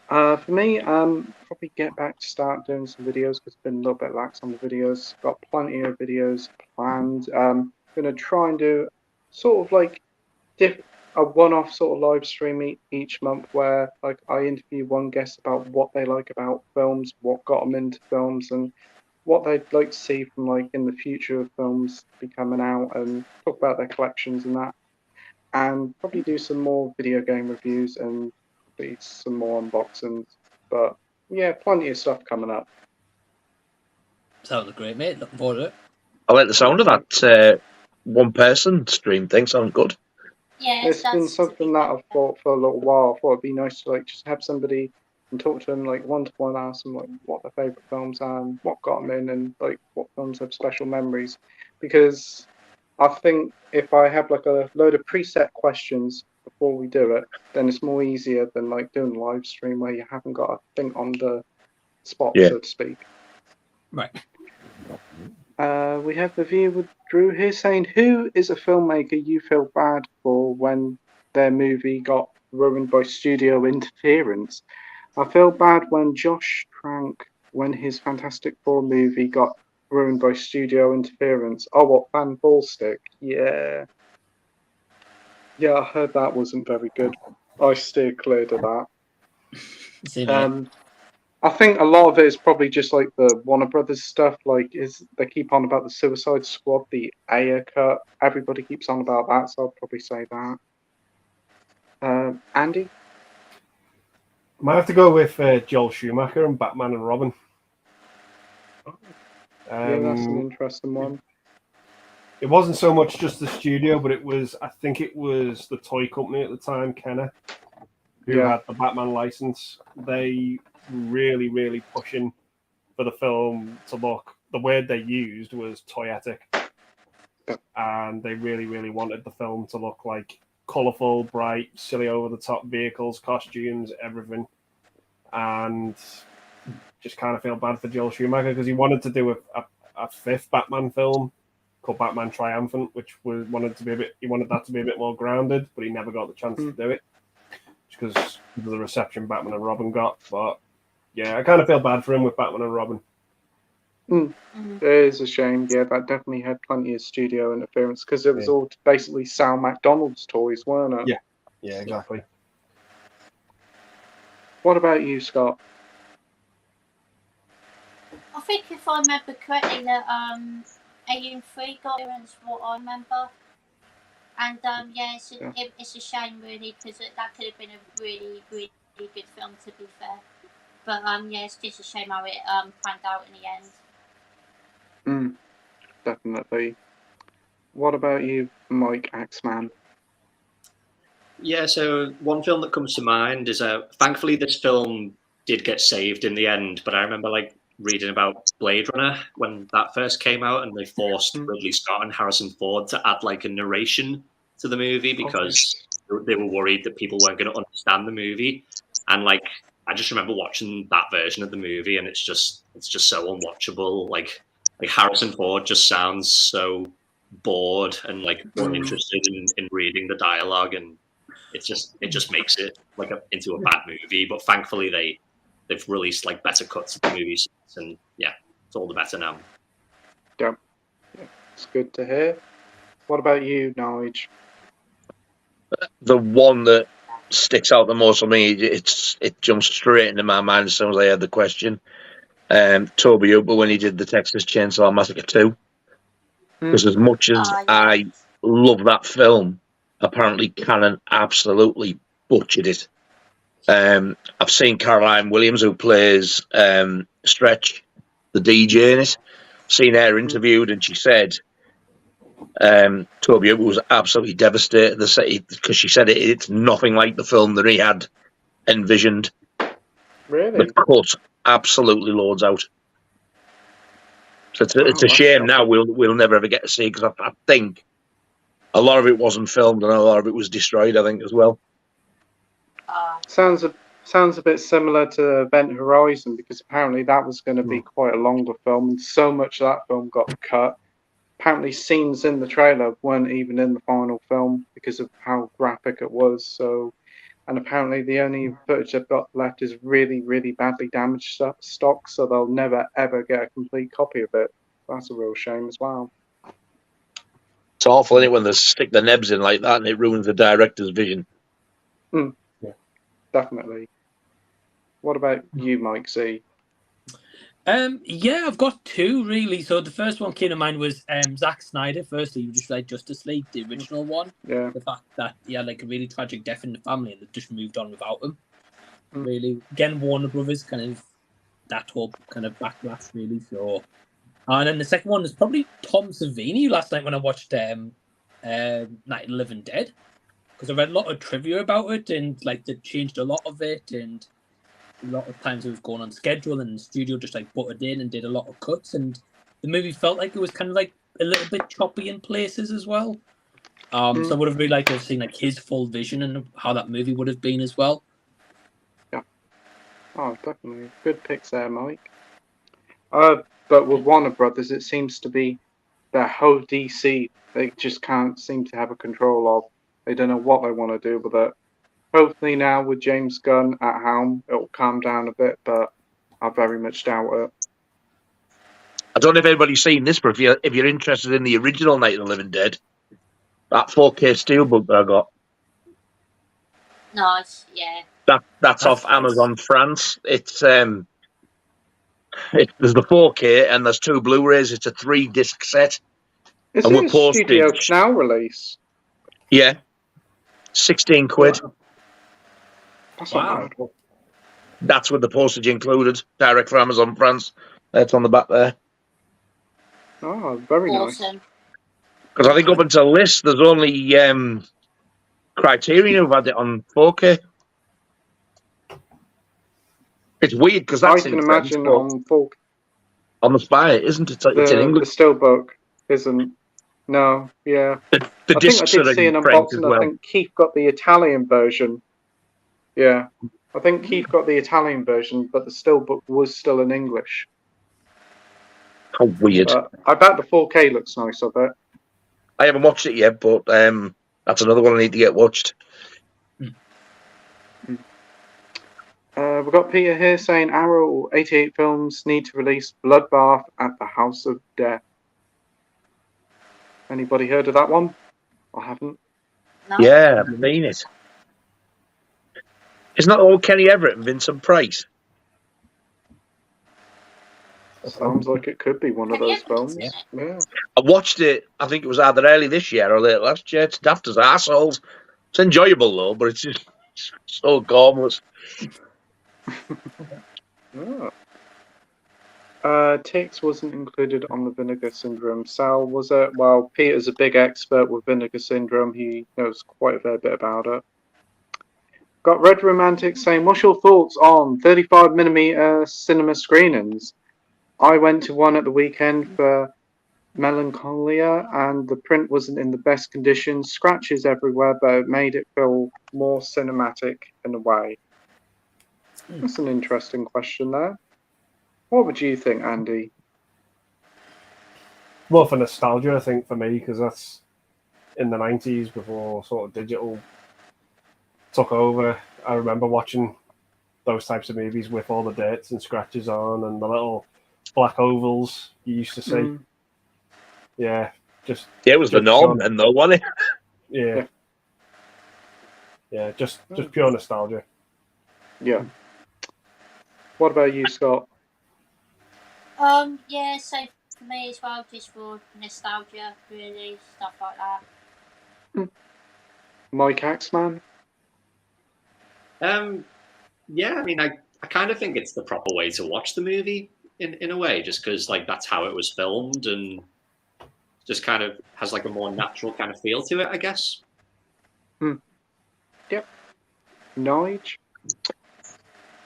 S1: For me, probably get back to start doing some videos because it's been a little bit lax on the videos. Got plenty of videos planned. Going to try and do sort of like a one-off sort of live stream each month where like I interview one guest about what they like about films, what got them into films, and what they'd like to see from like in the future of films be coming out, and talk about their collections and that, and probably do some more video game reviews and probably some more unboxings. But yeah, plenty of stuff coming up.
S6: Sounds great, mate. Looking forward to it.
S2: I like the sound of that one-person stream thing. Sounds good.
S5: Yeah,
S1: It's been something that I've thought for a little while. I thought it'd be nice to like just have somebody and talk to them like one-to-one, ask them like what their favourite films are and what got them in, and like what films have special memories. Because I think if I have like a load of preset questions before we do it, then it's more easier than like doing a live stream where you haven't got to think on the spot, so to speak.
S6: Right.
S1: We have the view with Drew here saying, who is a filmmaker you feel bad for when their movie got ruined by studio interference? I feel bad when Josh Trank, when his Fantastic Four movie got ruined by studio interference. Oh, what, Van Ballstick? Yeah. Yeah, I heard that wasn't very good. I steered clear of that. I think a lot of it is probably just like the Warner Brothers stuff. Like, they keep on about the Suicide Squad, the Aya cut. Everybody keeps on about that, so I'll probably say that. Andy?
S3: Might have to go with Joel Schumacher and Batman and Robin.
S1: Yeah, that's an interesting one.
S3: It wasn't so much just the studio, but I think it was the toy company at the time, Kenner, who had the Batman license. They really, really pushing for the film to look. The word they used was toyetic. And they really, really wanted the film to look like colourful, bright, silly, over-the-top vehicles, costumes, everything. And just kind of feel bad for Joel Schumacher because he wanted to do a fifth Batman film called Batman Triumphant, which he wanted that to be a bit more grounded, but he never got the chance to do it because of the reception Batman and Robin got. But yeah, I kind of feel bad for him with Batman and Robin.
S1: It is a shame. Yeah, that definitely had plenty of studio interference because it was all basically Sal McDonald's toys, weren't it?
S3: Yeah, exactly.
S1: What about you, Scott?
S5: I think if I remember correctly that Alien 3 got interference, what I remember. And it's a shame really because that could have been a really, really good film to be fair. But it's just a shame how it panned out in the end.
S1: Definitely. What about you, Mike Axman?
S4: Yeah, so one film that comes to mind is thankfully this film did get saved in the end, but I remember like reading about Blade Runner when that first came out, and they forced Ridley Scott and Harrison Ford to add like a narration to the movie because they were worried that people weren't going to understand the movie. And like I just remember watching that version of the movie, and it's just so unwatchable. Like Harrison Ford just sounds so bored and like uninterested in reading the dialogue, and it just makes it like into a bad movie. But thankfully they've released like better cuts of the movie, and it's all the better now.
S1: Yeah, it's good to hear. What about you, Nige?
S2: The one that sticks out the most for me, it jumps straight into my mind as soon as I heard the question. Toby Hooper when he did the Texas Chainsaw Massacre 2. Because as much as I love that film, apparently Cannon absolutely butchered it. I've seen Caroline Williams, who plays Stretch, the DJ in it. Seen her interviewed, and she said Toby Hooper was absolutely devastated because she said it's nothing like the film that he had envisioned.
S1: Really?
S2: The cut absolutely loads out. So it's a shame now we'll never ever get to see, because I think a lot of it wasn't filmed and a lot of it was destroyed, I think, as well.
S1: Sounds a bit similar to Event Horizon, because apparently that was going to be quite a longer film, and so much of that film got cut. Apparently scenes in the trailer weren't even in the final film because of how graphic it was. So, and apparently the only footage they've got left is really, really badly damaged stock, so they'll never ever get a complete copy of it. That's a real shame as well.
S2: It's awful, isn't it, when they stick the nebs in like that and it ruins the director's vision.
S1: Definitely. What about you, Mike Z?
S6: Yeah, I've got two really. So the first one came to mind was Zack Snyder. Firstly, just like Justice League, the original one.
S1: Yeah.
S6: The fact that he had like a really tragic death in the family and they just moved on without him. Really, again, Warner Brothers kind of that whole kind of backlash really. So, and then the second one is probably Tom Savini. Last night when I watched Night of the Living Dead, because I read a lot of trivia about it and like they changed a lot of it, and a lot of times it was going on schedule and the studio just like butted in and did a lot of cuts, and the movie felt like it was kind of like a little bit choppy in places as well. So I would have really liked to have seen like his full vision and how that movie would have been as well.
S1: Yeah. Oh, definitely. Good picks there, Mike. But with Warner Brothers, it seems to be their whole DC, they just can't seem to have a control of. They don't know what they want to do with it. Hopefully now with James Gunn at helm, it'll calm down a bit, but I very much doubt it.
S2: I don't know if anybody's seen this, but if you're interested in the original Night of the Living Dead, that 4K steelbook that I got.
S5: Nice, yeah.
S2: That's off Amazon France. It's there's the 4K and there's 2 Blu-rays. It's a 3-disc set.
S1: Is
S2: and
S1: it a Studio Canal release?
S2: Yeah. 16 quid.
S1: Wow. That's not bad.
S2: That's with the postage included, direct from Amazon France. That's on the back there.
S1: Oh, very
S5: awesome.
S1: Nice.
S2: Because I think up until this, there's only Criterion who've had it on 4K. It's weird because that's
S1: I can imagine on 4K.
S2: On the Spy, isn't it? It's in English.
S1: The Steelbook isn't. No, yeah.
S2: The discs
S1: I did see an unboxing.
S2: well.
S1: I think Keith got the Italian version. Yeah. I think Keith got the Italian version, but the Steelbook was still in English.
S2: How weird.
S1: I bet the 4K looks nice, I bet.
S2: I haven't watched it yet, but that's another one I need to get watched.
S1: We've got Peter here saying Arrow 88 Films need to release Bloodbath at the House of Death. Anybody heard of that one? I haven't.
S5: No.
S2: Yeah, I've seen it. Isn't that all Kenny Everett and Vincent Price?
S1: Sounds like it could be one of those films. Yeah.
S2: I watched it, I think it was either early this year or late last year. It's daft as arseholes. It's enjoyable though, but it's just so gormless.
S1: Tix wasn't included on the Vinegar Syndrome. Sal, was it? Well, Peter's a big expert with Vinegar Syndrome. He knows quite a fair bit about it. Got Red Romantic saying, what's your thoughts on 35mm cinema screenings? I went to one at the weekend for Melancholia, and the print wasn't in the best condition. Scratches everywhere, but it made it feel more cinematic in a way. That's an interesting question there. What would you think, Andy?
S3: More for nostalgia, I think, for me, because that's in the 90s before sort of digital took over. I remember watching those types of movies with all the dates and scratches on and the little black ovals you used to see. Yeah,
S2: it was the norm then, though, wasn't it?
S3: Yeah, just pure nostalgia.
S1: Yeah. What about you, Scott?
S5: Yeah, same for me as well, just for nostalgia, really, stuff like that.
S1: Mike Axman?
S4: Yeah, I mean, I kind of think it's the proper way to watch the movie in a way, just because like that's how it was filmed and just kind of has like a more natural kind of feel to it, I guess.
S1: Yep. Nige?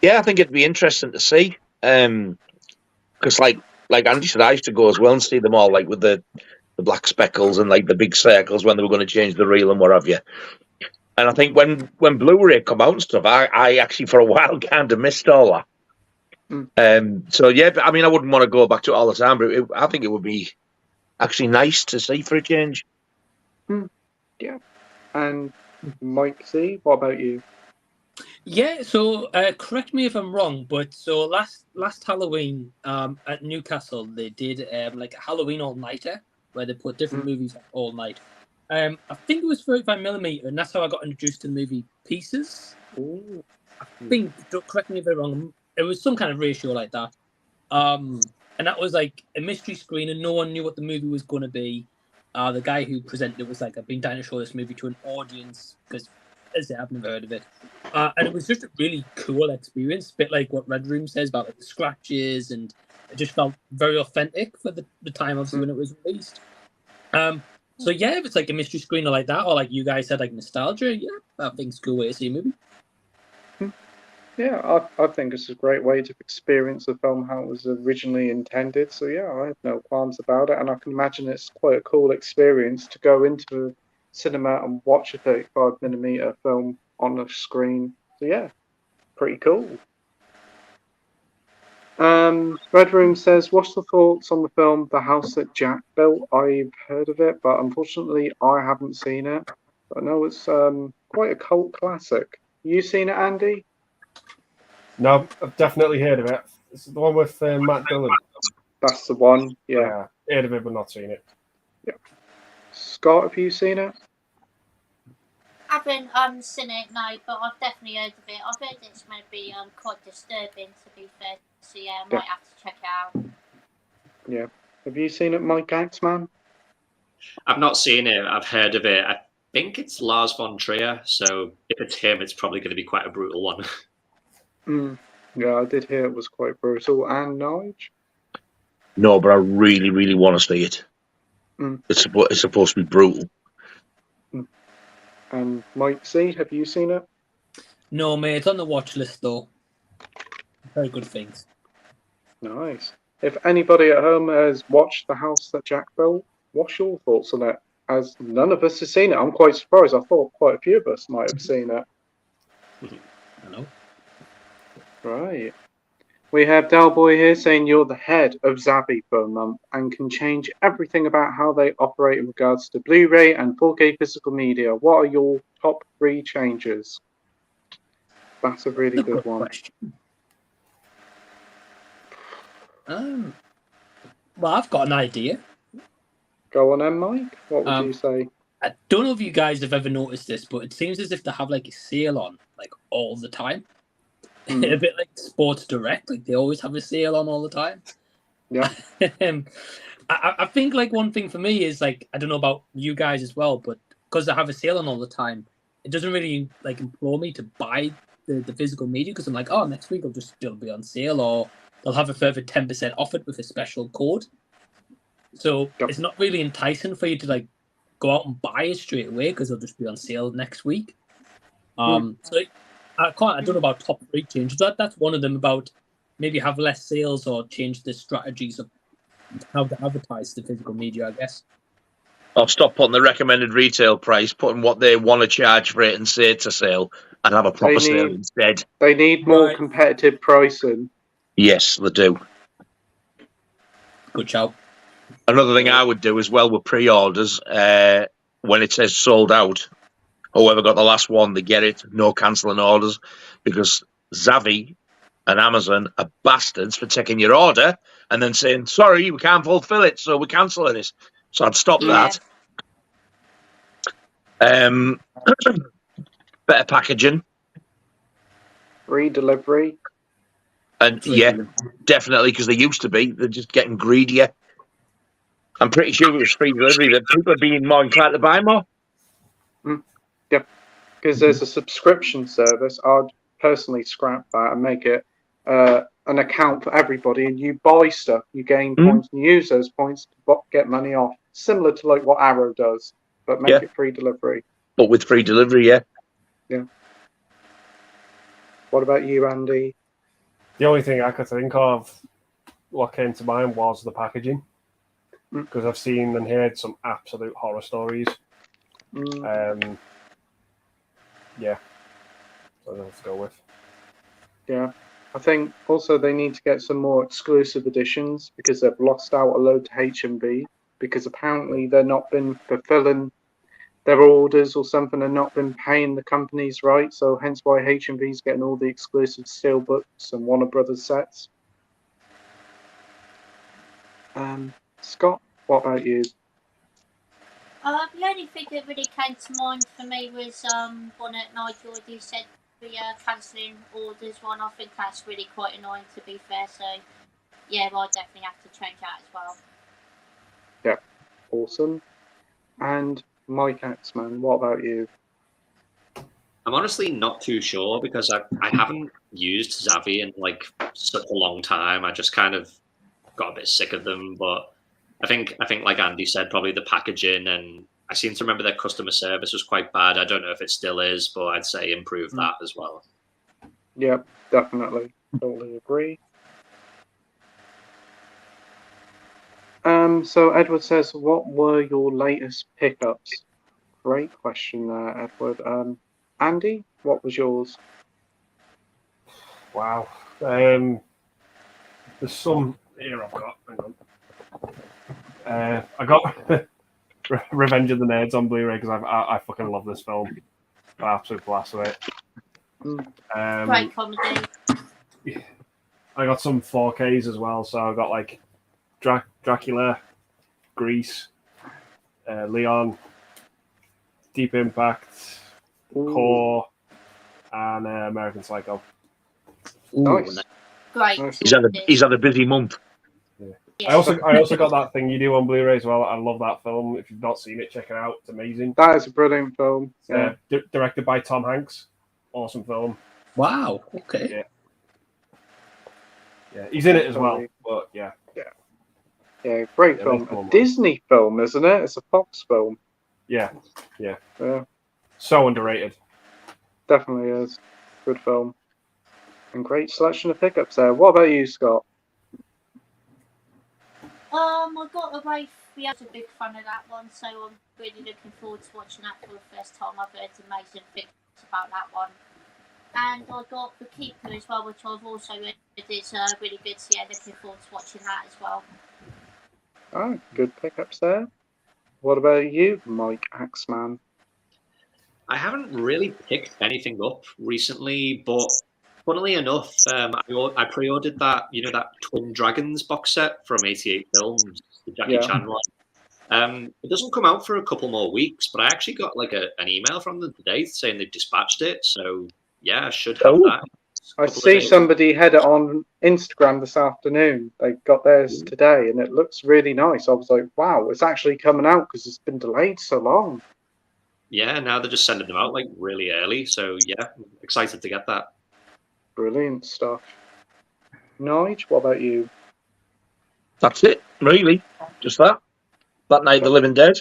S2: Yeah, I think it'd be interesting to see. Because like like Andy said, I used to go as well and see them all, like with the black speckles and like the big circles when they were going to change the reel and what have you. And I think when Blu-ray come out and stuff, I actually for a while kind of missed all that. So yeah, but I mean, I wouldn't want to go back to it all the time, but I think it would be actually nice to see for a change.
S1: Yeah. And Mike C, what about you?
S6: Yeah, so correct me if I'm wrong, but so last Halloween at Newcastle they did like a Halloween all-nighter where they put different movies up all night. I think it was 35mm, and that's how I got introduced to the movie Pieces.
S1: Ooh.
S6: I think, don't correct me if I'm wrong, it was some kind of ratio like that. And that was like a mystery screen, and no one knew what the movie was going to be. The guy who presented it was like, I've been trying to show this movie to an audience because, as I say, I've never heard of it. And it was just a really cool experience, a bit like what Red Room says about like the scratches, and it just felt very authentic for the time, obviously, when it was released. So yeah, if it's like a mystery screen or like that, or like you guys said, like nostalgia, yeah, I think it's a cool way to see a movie.
S1: Yeah, I think it's a great way to experience the film how it was originally intended. So yeah, I have no qualms about it, and I can imagine it's quite a cool experience to go into a cinema and watch a 35mm film on a screen. So yeah, pretty cool. Red Room says, what's the thoughts on the film The House That Jack Built? I've heard of it, but unfortunately I haven't seen it. I know it's quite a cult classic. You seen it, Andy?
S3: No, I've definitely heard of it. It's the one with Matt Dillon.
S1: That's the one, yeah.
S3: Heard of it, but not seen it.
S1: Yeah. Scott, have you seen it?
S5: I haven't seen it, no, but I've definitely heard of it. I've heard it's going to be quite disturbing, to be fair. So yeah, I might have to check it out.
S1: Yeah. Have you seen it, Mike Axman?
S4: I've not seen it. I've heard of it. I think it's Lars von Trier, so if it's him, it's probably going to be quite a brutal one.
S1: Yeah, I did hear it was quite brutal. And Nige?
S2: No, but I really, really want to see it. It's supposed to be brutal.
S1: And Mike C, have you seen it?
S6: No, mate, it's on the watch list though. Very good things.
S1: Nice. If anybody at home has watched The House That Jack Built, what's your thoughts on it? As none of us have seen it, I'm quite surprised. I thought quite a few of us might have seen it.
S6: I know.
S1: Right. We have Delboy here saying you're the head of Zavi for a month and can change everything about how they operate in regards to Blu-ray and 4K physical media. What are your top 3 changes? That's a really good one.
S6: Question. Well, I've got an idea.
S1: Go on then, Mike. What would you say?
S6: I don't know if you guys have ever noticed this, but it seems as if they have like a sale on like all the time. A bit like Sports Direct, like they always have a sale on all the time.
S1: Yeah.
S6: I think like one thing for me is like, I don't know about you guys as well, but because they have a sale on all the time, it doesn't really like implore me to buy the physical media, because I'm like, oh, next week it'll be on sale, or they'll have a further 10% off it with a special code. So it's not really enticing for you to like go out and buy it straight away because it'll just be on sale next week. So I don't know about top 3 changes. That's one of them, about maybe have less sales or change the strategies of how to advertise the physical media, I guess.
S2: Or stop putting the recommended retail price, putting what they want to charge for it and say it's a sale, and have a proper sale instead.
S1: They need more competitive pricing.
S2: Yes, they do.
S6: Good shout.
S2: Another thing I would do as well with pre-orders, when it says sold out, whoever got the last one, they get it, no cancelling orders, because Zavi and Amazon are bastards for taking your order and then saying, sorry, we can't fulfill it, so we're cancelling it. So I'd stop that. Better packaging.
S1: Free delivery.
S2: And definitely, because they used to be. They're just getting greedier. I'm pretty sure it was free delivery that people are being more inclined to buy more.
S1: Yeah, because there's a subscription service. I'd personally scrap that and make it an account for everybody, and you buy stuff, you gain points, and use those points to get money off. Similar to like what Arrow does, but make it free delivery.
S2: But with free delivery, yeah.
S1: What about you, Andy?
S3: The only thing I could think of what came to mind was the packaging, because I've seen and heard some absolute horror stories. Yeah, so let's go with.
S1: Yeah, I think also they need to get some more exclusive editions because they've lost out a load to HMV because apparently they've not been fulfilling their orders or something and not been paying the companies right. So hence why HMV's getting all the exclusive steelbooks and Warner Brothers sets. Scott, what about you?
S5: The only thing that really came to mind for me was one at Nigel who said the cancelling orders one. I think that's really quite annoying, to be fair. So, yeah, I'll definitely have to change that as well.
S1: Yeah, awesome. And Mike Axman, what about you?
S4: I'm honestly not too sure because I haven't used Zavi in like such a long time. I just kind of got a bit sick of them. But I think like Andy said, probably the packaging, and I seem to remember their customer service was quite bad. I don't know if it still is, but I'd say improve that as well.
S1: Yeah, definitely. Totally agree. So Edward says, what were your latest pickups? Great question there, Edward. Andy, what was yours?
S3: Wow. There's some here I've got. Hang on. I got Revenge of the Nerds on Blu-ray because I fucking love this film. I absolutely blast with it.
S5: Great comedy.
S3: I got some 4Ks as well, so I got like Dracula, Grease, Leon, Deep Impact, Core, and American Psycho.
S1: Nice.
S5: Great.
S1: Nice.
S2: He's had a busy month.
S3: Yeah. I also got that thing you do on Blu-ray as well. I love that film. If you've not seen it, check it out. It's amazing.
S1: That is a brilliant film. Yeah.
S3: Directed by Tom Hanks. Awesome film.
S6: Wow. Okay.
S3: Yeah, he's in it as well. But yeah.
S1: Yeah, great film. A Disney film, isn't it? It's a Fox film.
S3: Yeah.
S1: Yeah.
S3: So underrated.
S1: Definitely is. Good film. And great selection of pickups there. What about you, Scott?
S5: I got a Wraith. I was a big fan of that one, so I'm really looking forward to watching that for the first time. I've heard amazing things about that one. And I got The Keeper as well, which I've also heard is really good, so yeah, looking forward to watching that as well.
S1: Oh, good pickups there. What about you, Mike Axman?
S4: I haven't really picked anything up recently, but funnily enough, I pre-ordered that that Twin Dragons box set from 88 Films, the Jackie Chan one. It doesn't come out for a couple more weeks, but I actually got like an email from them today saying they've dispatched it. So yeah, I should have that.
S1: I see somebody had it on Instagram this afternoon. They got theirs today, and it looks really nice. I was like, wow, it's actually coming out because it's been delayed so long.
S4: Yeah, now they're just sending them out like really early. So yeah, I'm excited to get that.
S1: Brilliant stuff. Nige, what about you?
S2: That's it, really. Just that. That Night of the Living Dead.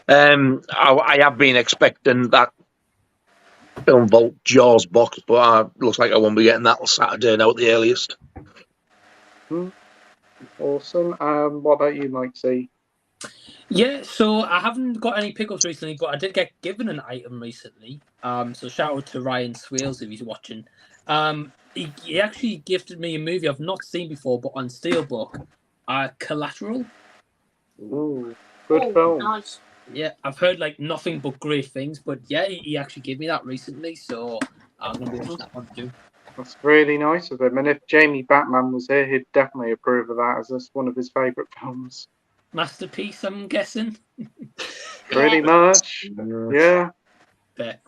S2: I have been expecting that Film Vault Jaws box, but looks like I won't be getting that till Saturday now at the earliest.
S1: Awesome. What about you, Mike C?
S6: Yeah, so I haven't got any pickups recently, but I did get given an item recently. So shout out to Ryan Swales if he's watching. He actually gifted me a movie I've not seen before, but on Steelbook, Collateral.
S1: Ooh, good film.
S5: Nice.
S6: Yeah, I've heard like nothing but great things, but yeah, he actually gave me that recently, so I'm gonna be watching that one too.
S1: That's really nice of him. And if Jamie Batman was here, he'd definitely approve of that as that's one of his favourite films.
S6: Masterpiece, I'm guessing.
S1: Pretty much. Yeah.
S6: Bet.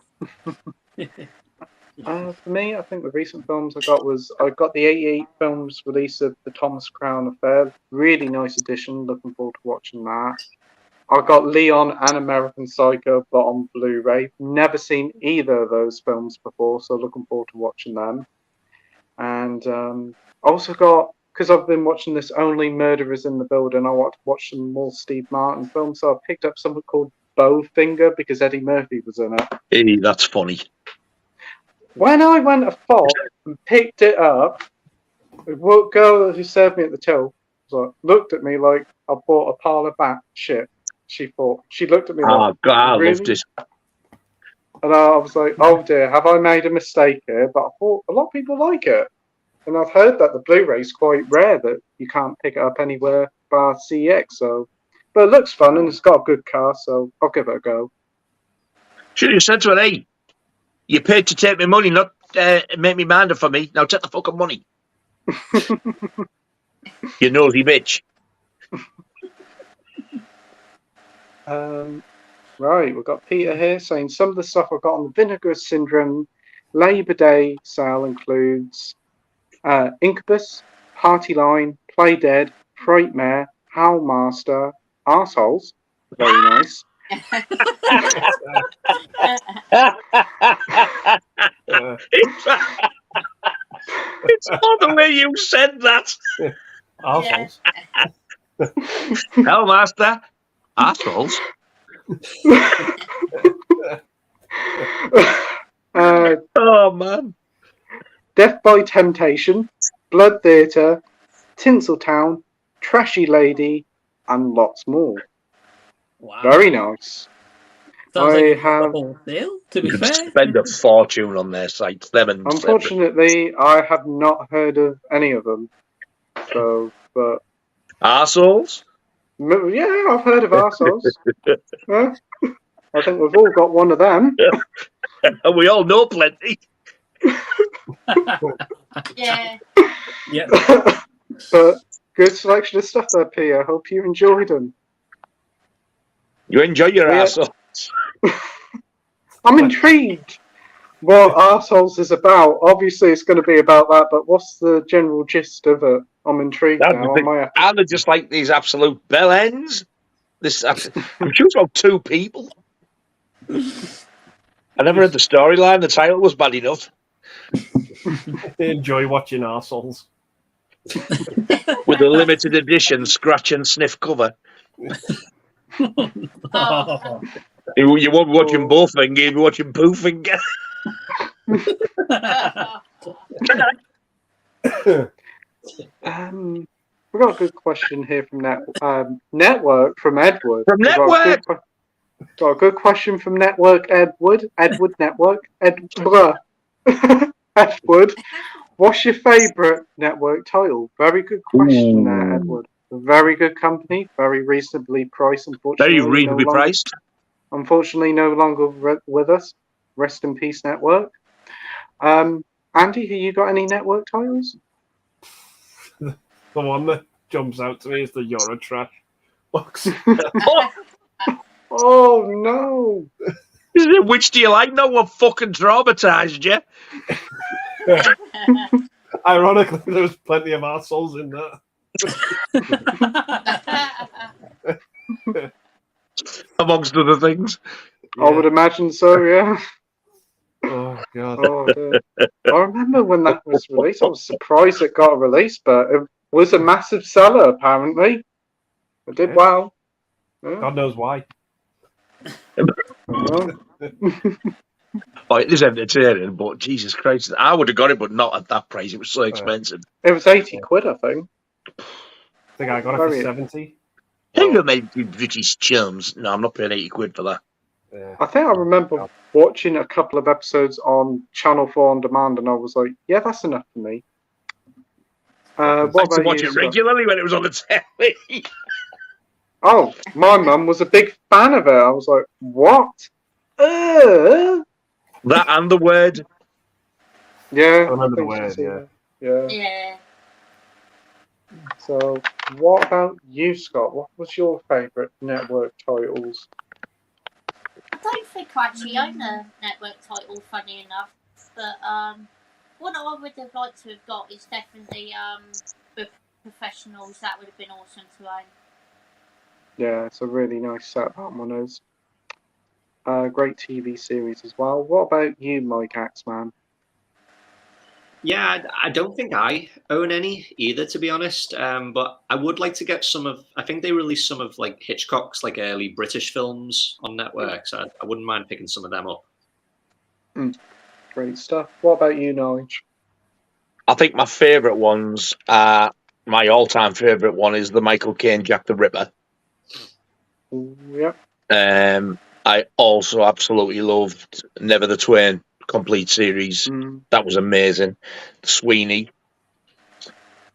S1: For me, I think the recent films I got the 88 Films release of the Thomas Crown Affair. Really nice edition. Looking forward to watching that. I got Leon and American Psycho, but on Blu-ray. Never seen either of those films before, so looking forward to watching them. And I also got, because I've been watching this Only Murderers in the Building, I want to watch some more Steve Martin films, so I picked up something called Bowfinger because Eddie Murphy was in it.
S2: Hey, that's funny.
S1: When I went to Fox and picked it up, What girl who served me at the till looked at me like I bought a pile of bat shit. She looked at me like,
S2: Oh God, I
S1: really?
S2: loved it.
S1: And I was like, oh dear, have I made a mistake here? But I thought a lot of people like it. And I've heard that the Blu-ray's quite rare, that you can't pick it up anywhere bar CX. So, but it looks fun and it's got a good cast, so I'll give it a go.
S2: Should have said to her, hey, you paid to take my money, not make me minder for me. Now take the fucking money. You nosy bitch.
S1: Right, we've got Peter here saying some of the stuff I've got on the Vinegar Syndrome Labor Day sale includes Incubus, Party Line, Play Dead, Frightmare, Howlmaster, Arseholes. Very nice.
S2: It's not the way you said that.
S3: Arseholes.
S2: Hellmaster, assholes. Oh man.
S1: Death by Temptation, Blood Theatre, Tinseltown, Trashy Lady, and lots more.
S6: Wow.
S1: Very nice.
S6: Sounds like it's
S1: have-
S6: a whole sale, to be
S2: You
S6: fair.
S2: could spend a fortune on their sites. Them and
S1: Unfortunately, I have not heard of any of them. So, but
S2: assholes.
S1: yeah, I've heard of Arseholes. Huh? I think we've all got one of them.
S2: And we all know plenty.
S5: Yeah.
S6: Yeah.
S1: But good selection of stuff there, Pia. Hope you enjoyed them.
S2: You enjoy your
S1: Yeah.
S2: asshole.
S1: I'm intrigued what Arseholes is about. Obviously, it's going to be about that, but what's the general gist of it? I'm intrigued
S2: That's
S1: now.
S2: the
S1: I
S2: thing.
S1: might have to-
S2: And they're just like these absolute bell ends. I'm sure it's about 2 people. I never read the storyline. The title was bad enough.
S3: Enjoy watching arseholes.
S2: With a limited edition scratch and sniff cover.
S5: Oh.
S2: You won't be watching Bowfinger, you'll be watching Poofinger.
S1: We've got a good question here from Network from Edward.
S2: From Network!
S1: Got a good question from Network Edward. Edward Network. Edward. What's your favourite Network title? Very good question there, Edward. Very good company, very reasonably priced. Unfortunately,
S2: Very reasonably priced.
S1: Unfortunately, no longer with us. Rest in peace, Network. Andy, have you got any Network titles?
S3: The one that jumps out to me is the Eurotrash box.
S1: Oh no!
S2: Which do you like? No one fucking traumatized you.
S3: Ironically, there was plenty of assholes in that.
S2: Amongst other things.
S3: Yeah.
S1: I would imagine so, yeah.
S3: Oh god.
S1: Oh, dear. I remember when that was released. I was surprised it got a release, but it was a massive seller, apparently. It did well. Yeah.
S3: God knows why.
S1: Well,
S2: Oh, it is entertaining, but Jesus Christ, I would have got it, but not at that price. It was so expensive.
S1: it was 80 quid, I think.
S3: I think I got it for
S1: Very-
S3: 70.
S2: Think of my British chums. No, I'm not paying 80 quid for that.
S3: Yeah.
S1: I think I remember watching a couple of episodes on Channel 4 on demand, and I was like, yeah, that's enough for me.
S2: I
S1: What
S2: used to
S1: about
S2: watch
S1: you,
S2: it
S1: Scott?
S2: regularly when it was on the telly.
S1: Oh, my mum was a big fan of it. I was like, what?
S2: That and the word.
S1: Yeah,
S3: I remember the
S1: think
S3: word,
S1: she's seen
S3: yeah.
S1: it. Yeah.
S5: Yeah.
S1: So, what about you, Scott? What was your favourite Network titles?
S5: I don't think I actually own a Network title, funny enough. But what I would have liked to have got is definitely the Professionals. That would have been awesome to own.
S1: Yeah, it's a really nice set, that one is. Great TV series as well. What about you, Mike Axman?
S4: Yeah, I don't think I own any either, to be honest. But I would like to get some of. I think they released some of like Hitchcock's like early British films on Network, so I wouldn't mind picking some of them up.
S1: Great stuff. What about you, Nige?
S2: I think my favourite ones are my all-time favourite one is the Michael Caine Jack the Ripper.
S1: Yep.
S2: I also absolutely loved Never the Twain complete series. That was amazing. Sweeney.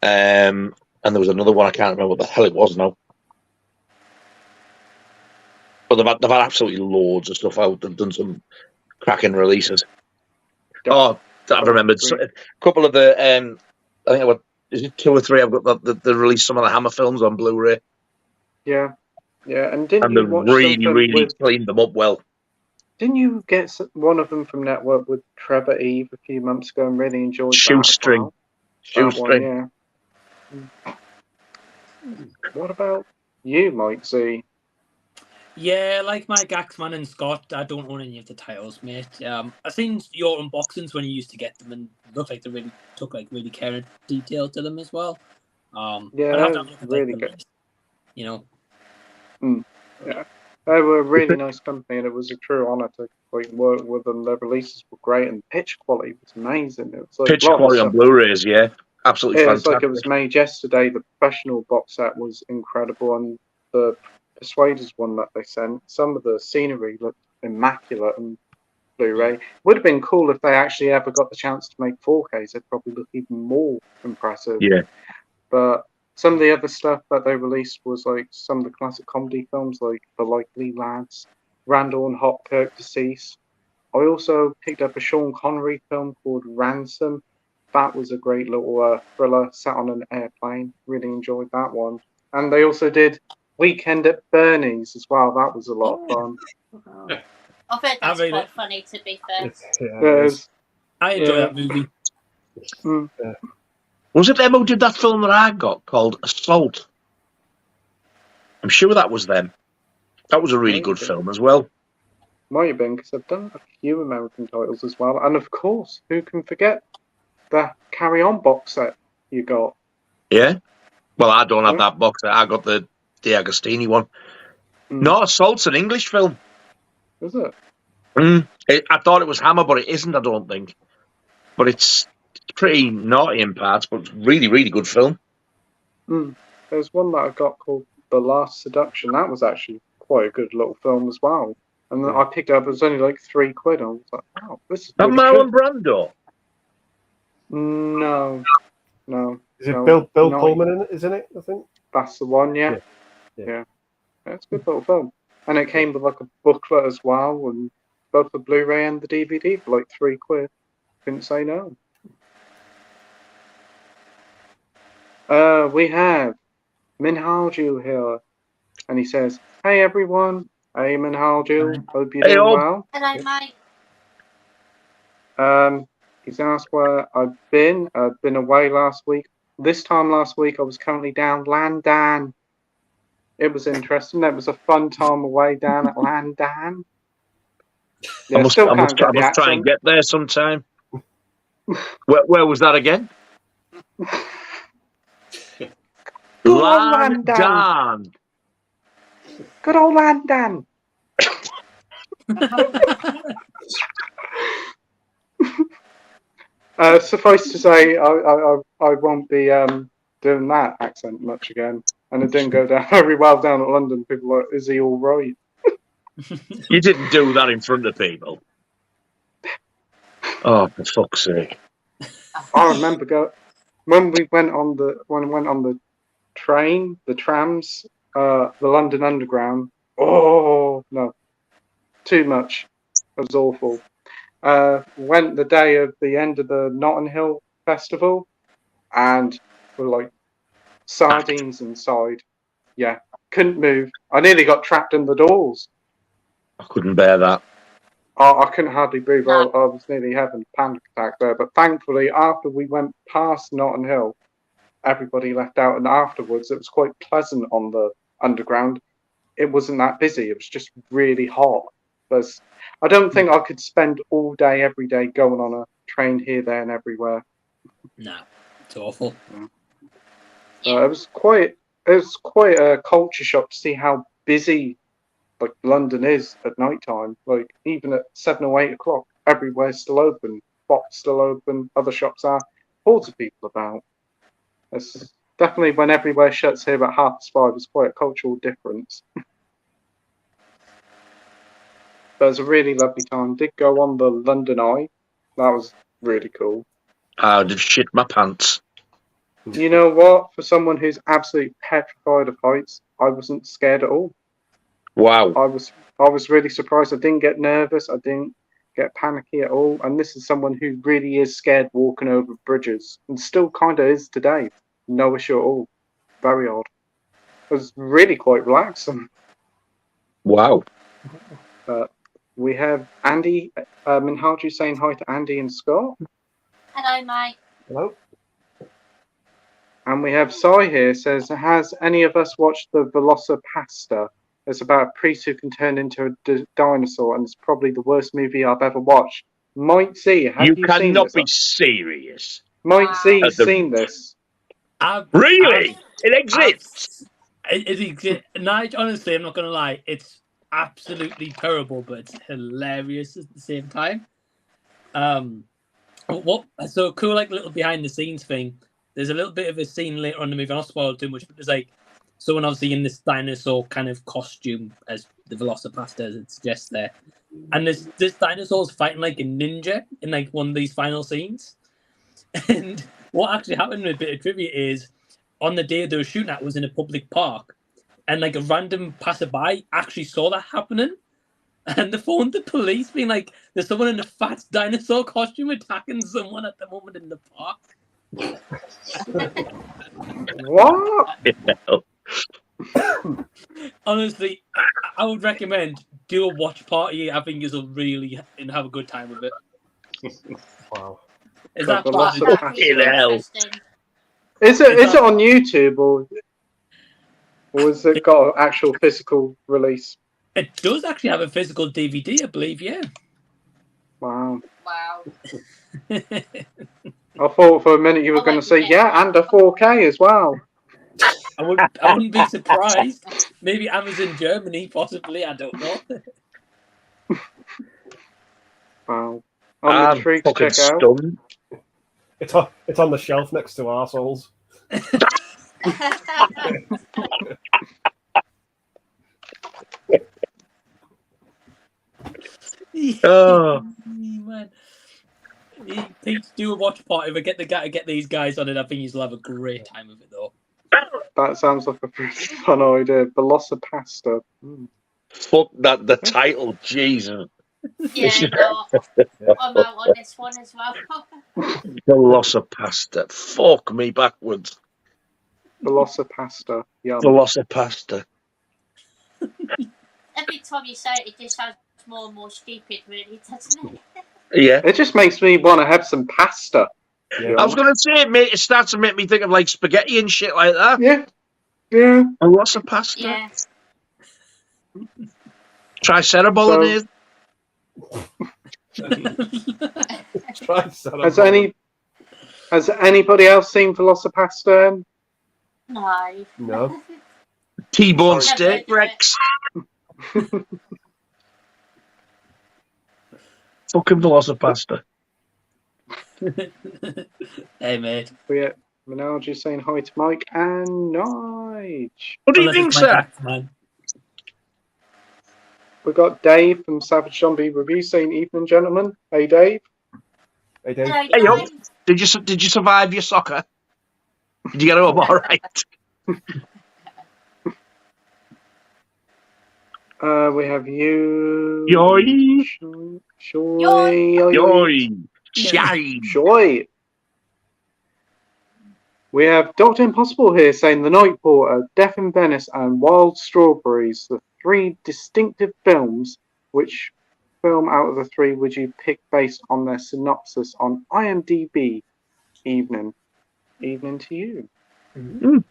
S2: And there was another one, I can't remember what the hell it was now. But they've had absolutely loads of stuff out. They've done some cracking releases.
S1: Yep.
S2: Oh, I remembered a couple of the. I think I got, is it 2 or 3? I've got they released some of the Hammer films on Blu-ray.
S1: Yeah, and didn't
S2: And
S1: you
S2: they've
S1: watch
S2: really cleaned them up well.
S1: Didn't you get one of them from Network with Trevor Eve a few months ago and really enjoyed
S2: Shoestring.
S1: that?
S2: Shoestring.
S1: That one, yeah. What about you, Mike Z?
S6: Yeah, like Mike Axman and Scott, I don't own any of the titles, mate. I've seen your unboxings when you used to get them, and it looked like they really took really care and detail to them as well.
S1: Yeah,
S6: I'd have to have a look at
S1: really
S6: the
S1: good.
S6: list, you know.
S1: Yeah, they were a really nice company, and it was a true honour to work with them. Their releases were great, and pitch quality was amazing. It was like
S2: Pitch quality on Blu-rays, yeah, absolutely fantastic.
S1: It's like it was made yesterday. The professional box set was incredible, and the Persuaders one that they sent, some of the scenery looked immaculate and Blu-ray. Would have been cool if they actually ever got the chance to make 4Ks. They'd probably look even more impressive.
S2: Yeah.
S1: But some of the other stuff that they released was like some of the classic comedy films like The Likely Lads, Randall and Hopkirk Deceased. I also picked up a Sean Connery film called Ransom. That was a great little thriller, sat on an airplane. Really enjoyed that one. And they also did Weekend at Bernie's as well. That was a lot of fun.
S5: I bet that's quite funny, to be fair.
S6: I enjoy that movie.
S2: Was it them who did that film that I got called Assault? I'm sure that was them. That was a really good film as well.
S1: Might have been, because I've done a few American titles as well. And of course, who can forget the Carry On box set you got?
S2: Yeah? Well, I don't have that box set. I got the Agostini one. No, Assault's an English film.
S1: Is it?
S2: I thought it was Hammer, but it isn't, I don't think. But it's pretty naughty in parts, but it's really, really good film.
S1: There's one that I got called The Last Seduction. That was actually quite a good little film as well. And then I picked it up, it was only like £3. I was like, wow, this is really
S2: Marlon Brando?
S1: No.
S3: Is it Bill Pullman isn't it, I think?
S1: That's the one, yeah. It's a good little film. And it came with like a booklet as well, and both the Blu-ray and the DVD for like £3. Couldn't say no. We have Minhalju here, and he says, "Hey everyone, hey Minhalju, hope you're doing well."
S5: Hello, mate.
S1: He's asked where I've been. I've been away last week. This time last week, I was currently down Landan. It was interesting. It was a fun time away down at Landan. Yeah,
S2: I must try and get there sometime. Where was that again? Landan.
S1: Good old Landan. Suffice to say, I won't be doing that accent much again. And it didn't go down very well down at London. People were like, is he all right?
S2: You didn't do that in front of people. Oh, for fuck's sake.
S1: I remember when we went on the train, the trams, the London Underground. Oh, no. Too much. It was awful. Went the day of the end of the Notting Hill Festival, and we're like sardines inside. Yeah, couldn't move. I nearly got trapped in the doors.
S2: I couldn't bear that.
S1: I couldn't hardly breathe. I was nearly having a panic attack there. But thankfully, after we went past Notting Hill, everybody left out, and afterwards it was quite pleasant on the Underground. It wasn't that busy. It was just really hot. I don't think I could spend all day, every day, going on a train here, there, and everywhere.
S6: No, it's awful.
S1: It was quite a culture shock to see how busy like London is at night time. Like even at 7 or 8 o'clock, everywhere's still open. Box still open. Other shops are. hordes of people about. It's definitely when everywhere shuts here at 5:30, it's quite a cultural difference. But it was a really lovely time. Did go on the London Eye. That was really cool.
S2: I would have shit my pants.
S1: You know what? For someone who's absolutely petrified of heights, I wasn't scared at all.
S2: Wow.
S1: I was really surprised. I didn't get nervous. I didn't get panicky at all. And this is someone who really is scared walking over bridges, and still kind of is today. No issue at all. Very odd. It was really quite relaxing.
S2: Wow.
S1: We have Andy Minhaji saying hi to Andy and Scott.
S5: Hello, mate.
S3: Hello.
S1: And we have Sai here, says, has any of us watched the Velocipasta? It's about a priest who can turn into a dinosaur, and it's probably the worst movie I've ever watched. Might see, have you seen
S2: cannot
S1: this?
S2: be serious.
S1: Might see, seen this.
S2: Really? It exists?
S6: It exists. Nigel, honestly, I'm not going to lie. It's absolutely terrible, but it's hilarious at the same time. So cool, like little behind the scenes thing. There's a little bit of a scene later on in the movie. I'll not spoil too much, but there's like someone obviously in this dinosaur kind of costume, as the Velocipasta as it suggests there. And this dinosaur's fighting like a ninja in like one of these final scenes. And what actually happened with a bit of trivia is on the day they were shooting at was in a public park, and like a random passerby actually saw that happening. And they phoned the police being like, there's someone in a fat dinosaur costume attacking someone at the moment in the park.
S1: What?
S6: Honestly, I would recommend do a watch party. I think you'll really have a good time with it.
S3: Wow.
S6: Is that
S1: Is it on YouTube or has it got an actual physical release?
S6: It does actually have a physical DVD, I believe. Yeah.
S1: Wow.
S5: Wow.
S1: I thought for a minute you were going to say, yeah, and a 4K as well.
S6: I wouldn't be surprised. Maybe Amazon Germany, possibly. I don't know.
S1: Wow. I'm intrigued to check out.
S3: It's on the shelf next to arseholes.
S2: Oh
S6: man. Please do a watch party. If I get these guys on it, I think you'll have a great time with it though.
S1: That sounds like a pretty fun idea. Velocipasta.
S2: Fuck that, the title, Jesus.
S5: Yeah, I'm out on this one as well.
S2: Velocipasta. Fuck me backwards.
S1: Velocipasta. Yum.
S2: Velocipasta.
S5: Every time you say it, it just sounds more and more stupid, really, doesn't it?
S2: Yeah.
S1: It just makes me want to have some pasta.
S3: Yeah.
S2: I was going to say, mate, it starts to make me think of like spaghetti and shit like that.
S1: Yeah. Yeah.
S2: Velocipasta.
S5: Yeah.
S2: Triceratops.
S1: Has anybody else seen Velocipasta?
S5: No.
S2: T-bone steak, Rex. Fucking Velocipasta.
S6: Hey, mate.
S1: We're now just saying hi to Mike and Nige.
S2: What do you think, sir?
S1: We got Dave from Savage Zombie Review saying, "Evening, gentlemen." Hey, Dave.
S3: Hey, Dave.
S5: Hello,
S2: Hey, yo.
S5: Dave.
S2: Did you survive your soccer? Did you get home all right?
S1: We have you.
S2: Yoy.
S1: Shoy. We have Dr. Impossible here saying The Night Porter, Death in Venice, and Wild Strawberries, the three distinctive films. Which film out of the three would you pick based on their synopsis on IMDb? Evening to you.
S2: Mm.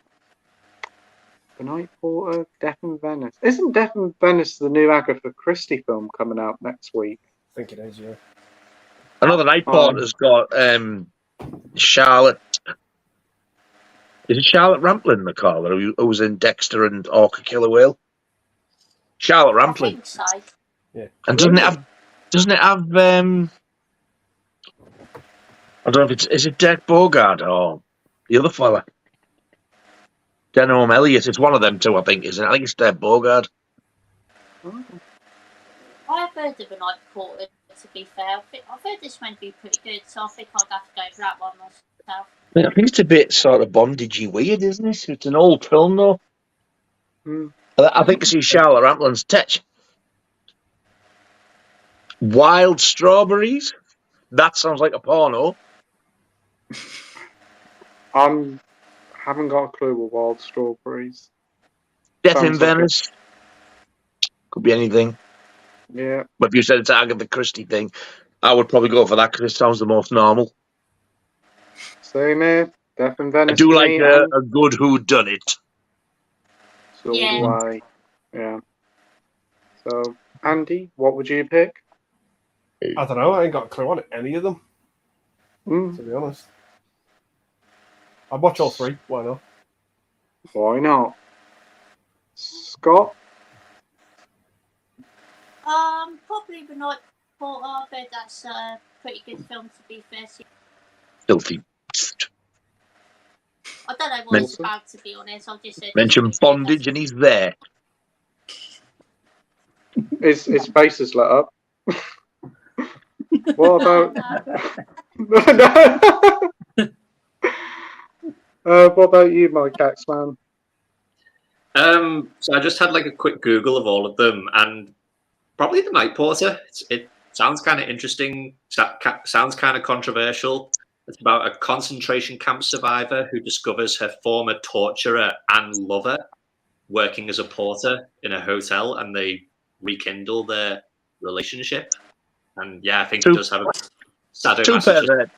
S1: The Night Porter, Death in Venice. Isn't Death in Venice the new Agatha Christie film coming out next week?
S3: I think it is, yeah.
S2: Another Night Porter's got Charlotte. Is it Charlotte Rampling, the caller, who was in Dexter and Orca Killer Whale? Charlotte
S5: I
S2: Rampling.
S5: think so.
S3: Yeah.
S2: And doesn't it have I don't know if is it Dirk Bogarde or the other fella? Denholm Elliott. It's one of them two, I think, isn't it? I think it's Dirk Bogarde.
S5: I've heard of A Night Porter, to be fair. I've heard this one be pretty good, so I think I'd have to go for that one myself.
S2: I think it's a bit sort of bondagey weird, isn't it? It's an old film, though. I think it's Charlotte Ramplin's touch. Wild Strawberries? That sounds like a porno.
S1: Haven't got a clue what Wild Strawberries.
S2: Death
S1: Sounds
S2: in
S1: like
S2: Venice. Could be anything.
S1: Yeah.
S2: But if you said it's an Agatha Christie thing, I would probably go for that because it sounds the most normal.
S1: Same here. Death in Venice.
S2: I do
S1: to
S2: like
S1: me,
S2: a good whodunit.
S1: So do I. Yeah. So, Andy, what would you pick?
S3: I don't know. I ain't got a clue on any of them, to be honest. I'd watch all three. Why not?
S1: Why not? Scott?
S5: Probably The Night Porter. I've heard that's a pretty good film, to be fair.
S2: Filthy.
S5: I don't know what it's about, to be honest. I've just said
S2: Mention bondage and he's there.
S1: His face is lit up. What about... what about you, my Caxman?
S4: So I just had like a quick Google of all of them, and probably The Night Porter. It sounds kind of interesting. Sounds kind of controversial. It's about a concentration camp survivor who discovers her former torturer and lover working as a porter in a hotel, and they rekindle their relationship. And yeah, I think it does have a sadomasochism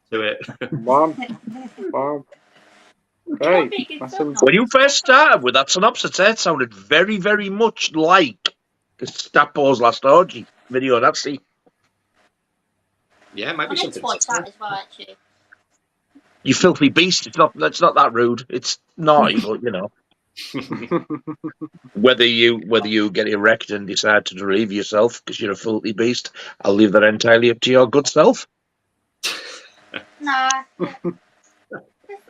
S4: to it.
S1: Wow. Hey,
S2: when you first started with that synopsis, it sounded very, very much like the Stapo's Last Orgy video. That's the.
S4: Yeah, it might be something.
S5: Watch that as well, actually.
S2: You filthy beast! It's not that rude. It's naughty, but you know. whether you get erect and decide to relieve yourself because you're a filthy beast, I'll leave that entirely up to your good self.
S5: Nah.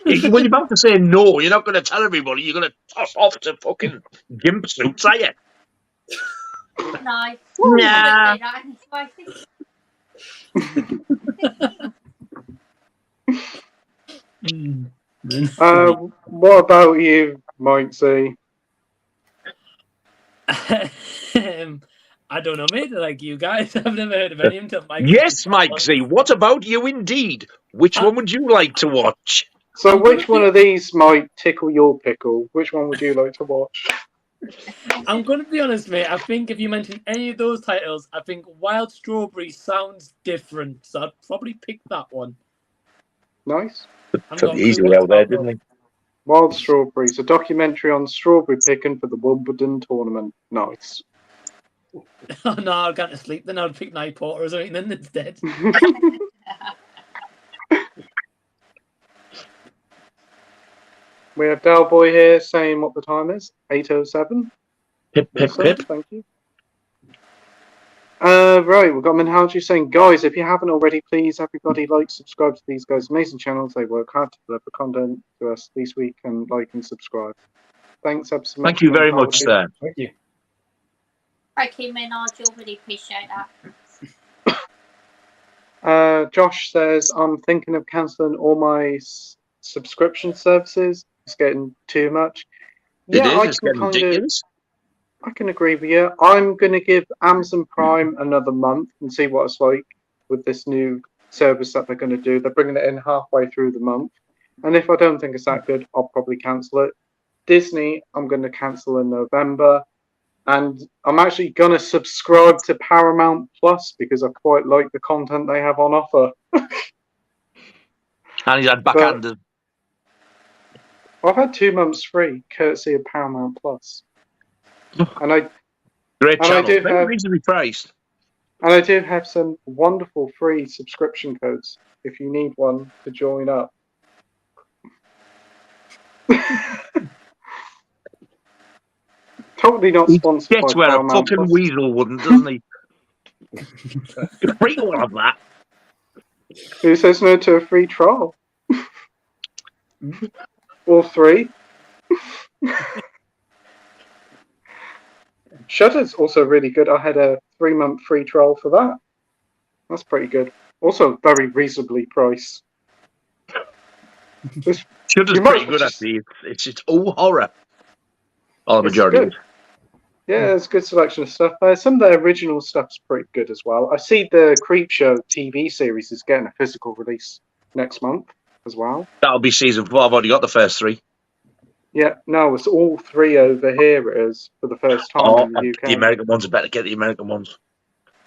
S2: When you're about to say no, you're not going to tell everybody. You're going to toss off to fucking gimp suits, are you?
S5: No.
S2: Nah.
S1: What about you, Mike Z?
S6: I don't know, mate. Like you guys, I've never heard of any until Mike.
S2: Yes, Mike Z. What about you, indeed? Which one would you like to watch?
S1: So, which one of these might tickle your pickle? Which one would you like to watch?
S6: I'm going to be honest, mate. I think if you mention any of those titles, I think Wild Strawberry sounds different, so I'd probably pick that one.
S1: Nice.
S2: Took the easy way out there, didn't he?
S1: Wild Strawberries, a documentary on strawberry picking for the Wimbledon tournament. Nice.
S6: Oh no, I'll go to sleep. Then I'll pick Night Porter or something. Then instead.
S1: We have Dalboy here saying what the time is. 8:07.
S2: Pip, pip, pip.
S1: Thank you. Right, we've got Minhaji saying, guys, if you haven't already, please, everybody, subscribe to these guys' amazing channels. They work hard to deliver content to us this week, and like and subscribe. Thanks ever so much.
S2: Thank you very much, sir.
S3: Thank you.
S5: Thank you, Minhaji. I really appreciate that.
S1: Josh says, I'm thinking of cancelling all my subscription services. It's getting too much. Yeah,
S2: it's getting ridiculous.
S1: I can agree with you. I'm going to give Amazon Prime another month and see what it's like with this new service that they're going to do. They're bringing it in halfway through the month. And if I don't think it's that good, I'll probably cancel it. Disney, I'm going to cancel in November. And I'm actually going to subscribe to Paramount Plus because I quite like the content they have on offer.
S2: And he's had backhanded.
S1: I've had 2 months free, courtesy of Paramount Plus. And
S2: Great channel.
S1: I do
S2: Very reasonably priced.
S1: And I do have some wonderful free subscription codes if you need one to join up. Totally not sponsored by
S2: where
S1: Paramount
S2: a fucking
S1: Plus.
S2: weasel wouldn't, doesn't he? Free all of that.
S1: Who says no to a free trial? Or 3. Shudder's also really good. I had a 3-month free trial for that. That's pretty good. Also very reasonably priced.
S2: Shudder's pretty good, actually. It's all horror. All the majority of it.
S1: Yeah, there's a good selection of stuff there. Some of the original stuff's pretty good as well. I see the Creepshow TV series is getting a physical release next month as well.
S2: That'll be season 4. I've already got the first 3.
S1: Yeah, no, it's all 3 over here. It is for the first time in the UK.
S2: The American ones are better. Get the American ones,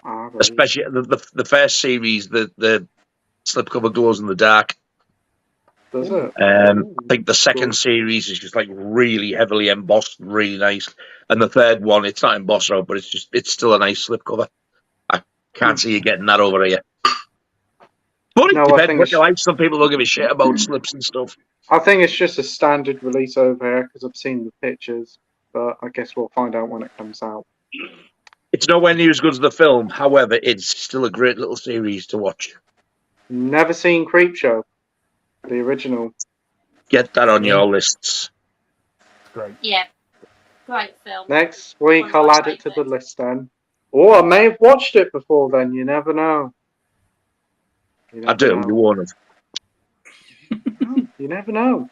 S1: right.
S2: Especially the first series. The slipcover glows in the dark.
S1: Does it?
S2: I think the second series is just like really heavily embossed, really nice, and the third one it's not embossed out, but it's still a nice slipcover. I can't see you getting that over here. But it depends what you like. Some people don't give a shit about slips and stuff.
S1: I think it's just a standard release over here because I've seen the pictures, but I guess we'll find out when it comes out.
S2: It's nowhere near as good as the film. However, it's still a great little series to watch.
S1: Never seen Creepshow, the original.
S2: Get that on your lists.
S3: Great.
S5: Yeah, great film.
S1: Next week I'll add it to the list then. Or I may have watched it before then. You never know.
S2: I do. You won't have.
S1: You never know.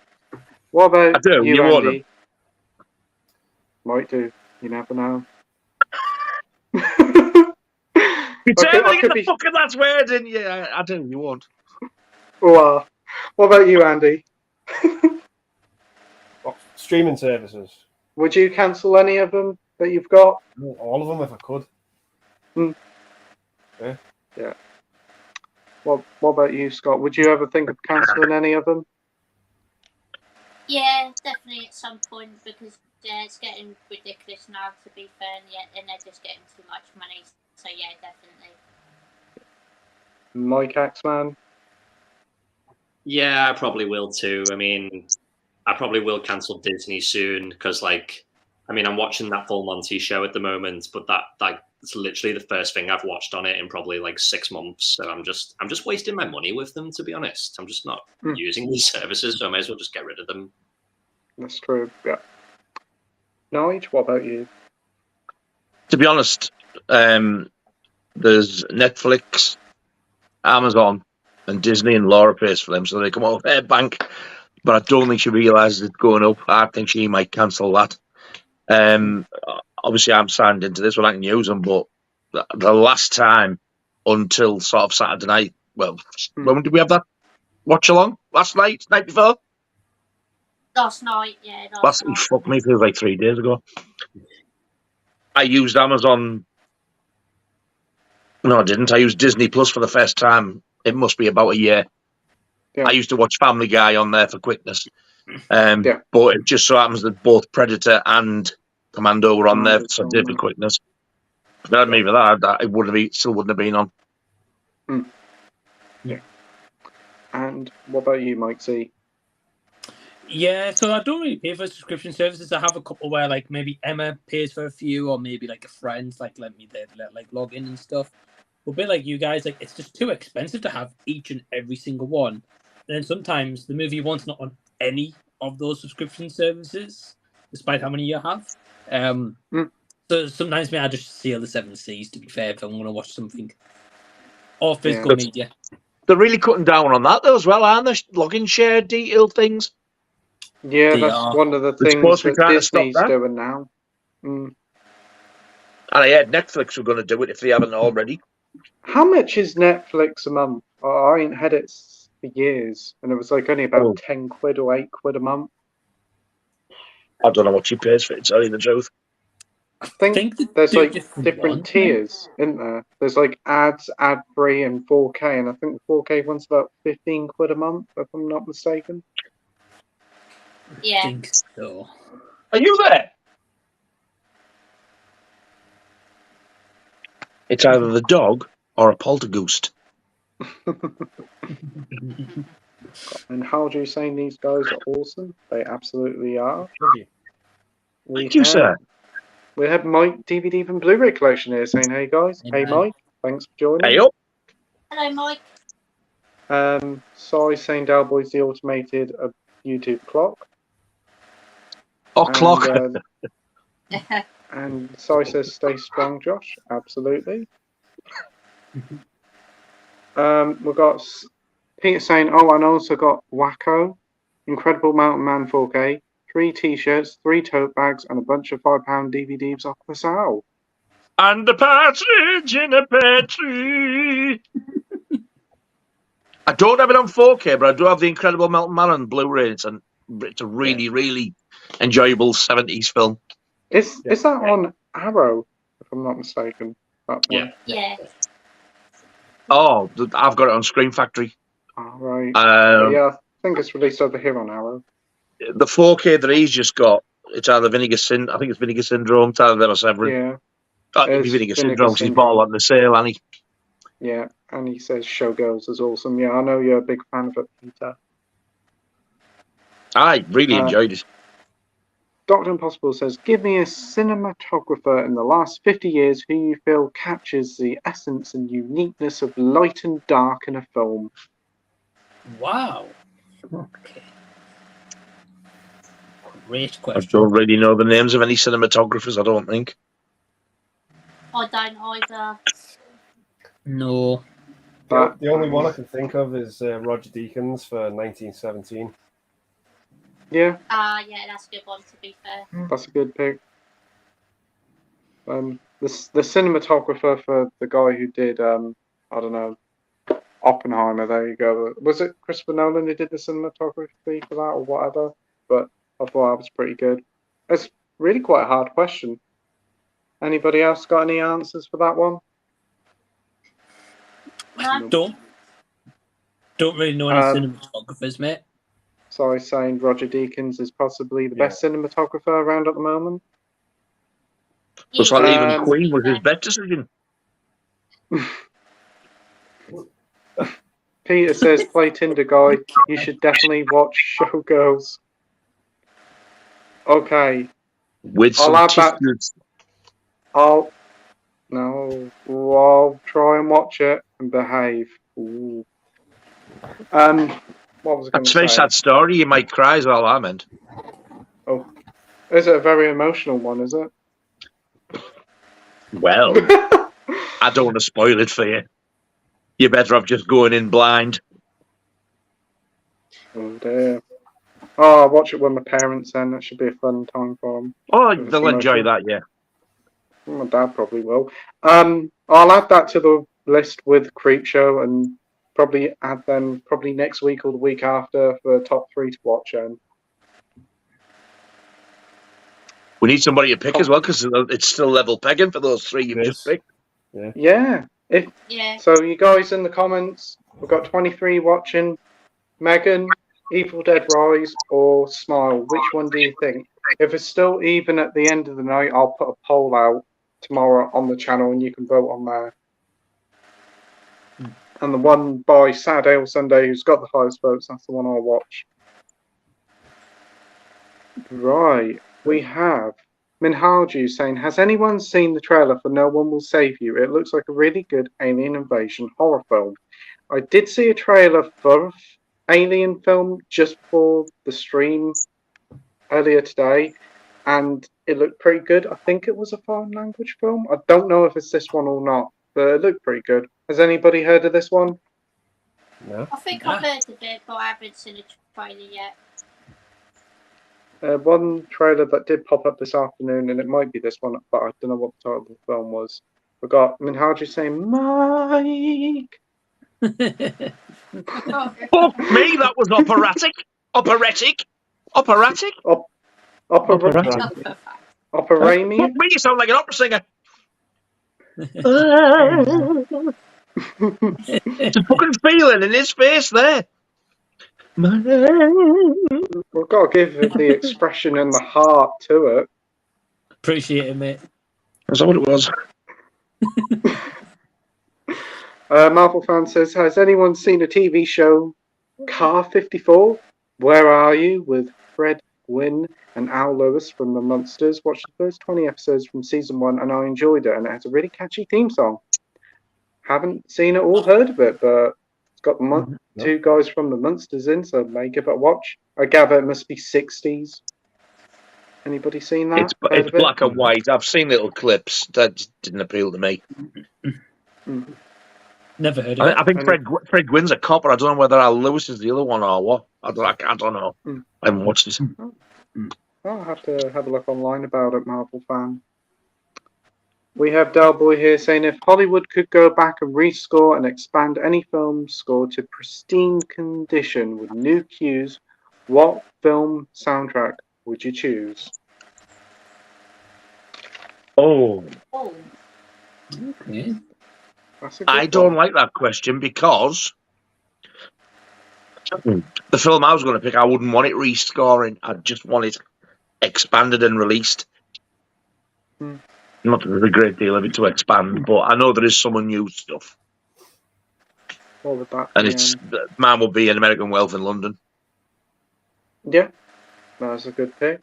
S1: What about you, Andy? Might do. You never know.
S2: You turned me the fucking last word, didn't you? I do. You won't.
S1: Well, what about you, Andy?
S3: Streaming services.
S1: Would you cancel any of them that you've got?
S3: All of them, if I could.
S1: Yeah. What about you, Scott? Would you ever think of cancelling any of them?
S5: Yeah, definitely at some point because it's getting ridiculous now. To be fair, and they're just getting too much money. So yeah, definitely.
S1: Mike Axman.
S4: Yeah, I probably will too. I mean, I probably will cancel Disney soon because, I'm watching that full Monty show at the moment, but it's literally the first thing I've watched on it in probably 6 months. So I'm just wasting my money with them, to be honest. I'm just not using these services, so I may as well just get rid of them.
S1: That's true. Yeah. Nige, what about you?
S2: To be honest, there's Netflix, Amazon, and Disney, and Laura pays for them, so they come out of her bank. But I don't think she realises it's going up. I think she might cancel that. Obviously, I'm signed into this one. I can use them, but the last time until sort of Saturday night. Well, when did we have that watch along? Last night? Night before?
S5: Last night, yeah.
S2: Last night. Fuck me, feels like 3 days ago. I used Amazon. No, I didn't. I used Disney Plus for the first time. It must be about a year. Yeah. I used to watch Family Guy on there for quickness. But it just so happens that both Predator and Commando were on there for different quickness. If it hadn't been for that, it still wouldn't have been on.
S1: Yeah. And what about you, Mike C?
S6: Yeah, so I don't really pay for subscription services. I have a couple where maybe Emma pays for a few, or maybe a friend let me log in and stuff. But a bit like you guys, it's just too expensive to have each and every single one. And then sometimes the movie you want's not on any of those subscription services, despite how many you have. So sometimes I just seal the 7 Cs, to be fair, if I want to watch something. Or physical media.
S2: They're really cutting down on that, though, as well, aren't they? Login share detail things.
S1: Yeah, that's one of the things that Disney's doing now.
S2: And I heard Netflix were going to do it if they haven't already.
S1: How much is Netflix a month? I ain't had it for years, and it was only about 10 quid or 8 quid a month.
S2: I don't know what she pays for it, to tell you the truth.
S1: I think there's different tiers, isn't there? There's ads, ad-free, and 4K, and I think the 4K one's about 15 quid a month, if I'm not mistaken.
S5: Yeah.
S6: I think so.
S2: Are you there? It's either the dog or a poltergeist.
S1: And how do you say these guys are awesome? They absolutely are.
S2: Thank you, sir.
S1: We have Mike DVD and Blu-ray collection here saying, "Hey guys, hey Mike, thanks for joining."
S2: Hey up.
S5: Hello, Mike.
S1: Sorry, saying Dalboy's the automated YouTube clock.
S2: Oh, clock.
S1: And Sorry says, stay strong, Josh. Absolutely. We've got Peter saying, oh, and also got Wacko, Incredible Mountain Man 4K, 3 t-shirts, 3 tote bags, and a bunch of £5 DVDs off the sale.
S2: And a partridge in a pear tree. I don't have it on 4K, but I do have the Incredible Mountain Man on Blu-ray. It's a really, really enjoyable 70s film.
S1: Is that on Arrow, if I'm not mistaken?
S4: Yeah.
S2: Oh, I've got it on Screen Factory.
S1: All right.
S2: Yeah,
S1: I think it's released over here on Arrow.
S2: The 4K that he's just got, it's either Vinegar Syndrome. I think it's Vinegar Syndrome. Tyler Never Severin.
S1: Yeah.
S2: It'd be Vinegar Syndrome because he's bought a lot in the sale, and he.
S1: Yeah, and he says Showgirls is awesome. Yeah, I know you're a big fan of it, Peter.
S2: I really enjoyed it.
S1: Dr. Impossible says, give me a cinematographer in the last 50 years who you feel captures the essence and uniqueness of light and dark in a film.
S6: Wow. Okay. Great question.
S2: I don't really know the names of any cinematographers, I don't think.
S5: I don't either.
S6: No.
S3: The only one I can think of is Roger Deakins for 1917.
S1: Yeah.
S5: Yeah, that's a good one, to be fair.
S1: That's a good pick. The cinematographer for the guy who did, I don't know, Oppenheimer, there you go. Was it Christopher Nolan who did the cinematography for that or whatever? But I thought that was pretty good. It's really quite a hard question. Anybody else got any answers for that one?
S5: No.
S6: Don't really know any cinematographers, mate.
S1: Sorry, saying Roger Deakins is possibly the best cinematographer around at the moment.
S2: Looks like even Queen was his best decision.
S1: Peter says, Playtendoguy, you should definitely watch Showgirls. Okay.
S2: With some tissues.
S1: I'll try and watch it and behave. Ooh. What was I going to say?
S2: That's a very sad story. You might cry is all I meant.
S1: Oh. Is it a very emotional one, is it?
S2: Well, I don't want to spoil it for you. You're better off just going in blind.
S1: Oh, dear. Oh, I'll watch it with my parents then. That should be a fun time for them.
S2: Oh, they'll enjoy that, yeah.
S1: My dad probably will. I'll add that to the list with Creepshow and probably add them next week or the week after for top 3 to watch.
S2: We need somebody to pick as well because it's still level pegging for those 3 you've just picked.
S1: Yeah. So you guys in the comments, we've got 23 watching. Megan, Evil Dead Rise or Smile? Which one do you think? If it's still even at the end of the night, I'll put a poll out tomorrow on the channel and you can vote on there. And the one by Saturday or Sunday who's got the highest votes, that's the one I'll watch. Right. We have Minhaju saying, has anyone seen the trailer for No One Will Save You? It looks like a really good alien invasion horror film. I did see a trailer for alien film just before the stream earlier today, and it looked pretty good. I think it was a foreign language film. I don't know if it's this one or not, but it looked pretty good. Has anybody heard of this one?
S3: No.
S5: I think I've heard of it, but I haven't seen a trailer yet.
S1: One trailer that did pop up this afternoon, and it might be this one, but I don't know what the title of the film was. We got Minhaju saying, Mike!
S2: Fuck me, that was operatic. Operatic.
S1: Operami?
S2: Fuck me, you sound like an opera singer. It's a fucking feeling in his face there.
S1: We've got to give it the expression and the heart to it.
S6: Appreciate it, mate.
S2: That's what it was.
S1: Marvel fan says, has anyone seen a TV show, Car 54? Where Are You? With Fred Gwynn and Al Lewis from The Munsters. Watched the first 20 episodes from season 1 and I enjoyed it, and it has a really catchy theme song. Haven't seen it or heard of it, but got the two guys from the Munsters in, so may give it a watch. I gather it must be 60s. Anybody seen that?
S2: It's black and white. I've seen little clips. That just didn't appeal to me.
S6: Never heard of it.
S2: I think Fred Gwynn's a cop, but I don't know whether Al Lewis is the other one or what. I don't know. I haven't watched it.
S1: I'll have to have a look online about it, Marvel fan. We have Delboy here saying, if Hollywood could go back and rescore and expand any film score to pristine condition with new cues, what film soundtrack would you choose?
S2: Oh.
S6: Okay.
S2: I don't like that question because the film I was going to pick, I wouldn't want it rescoring. I'd just want it expanded and released. Not that there's a great deal of it to expand, but I know there is some unused stuff.
S1: What would that
S2: and
S1: be?
S2: mine would be An American Wealth in London.
S1: Yeah, that's a good pick.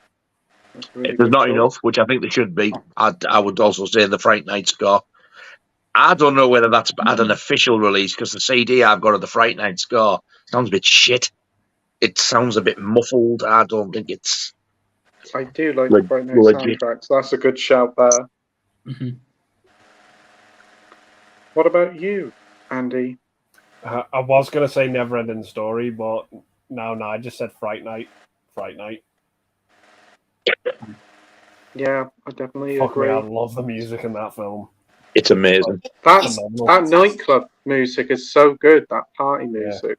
S2: If there's not enough, which I think there should be, I would also say the Fright Night score. I don't know whether that's at an official release, because the CD I've got of the Fright Night score sounds a bit shit. It sounds a bit muffled. I don't think it's...
S1: I do like the Fright Night soundtrack, so that's a good shout there. What about you, Andy?
S3: I was going to say Never Ending Story, but no, I just said Fright Night. Fright Night.
S1: Yeah, I definitely
S3: Fuck
S1: agree.
S3: me, I love the music in that film.
S2: It's amazing.
S1: That nightclub music is so good, that party music.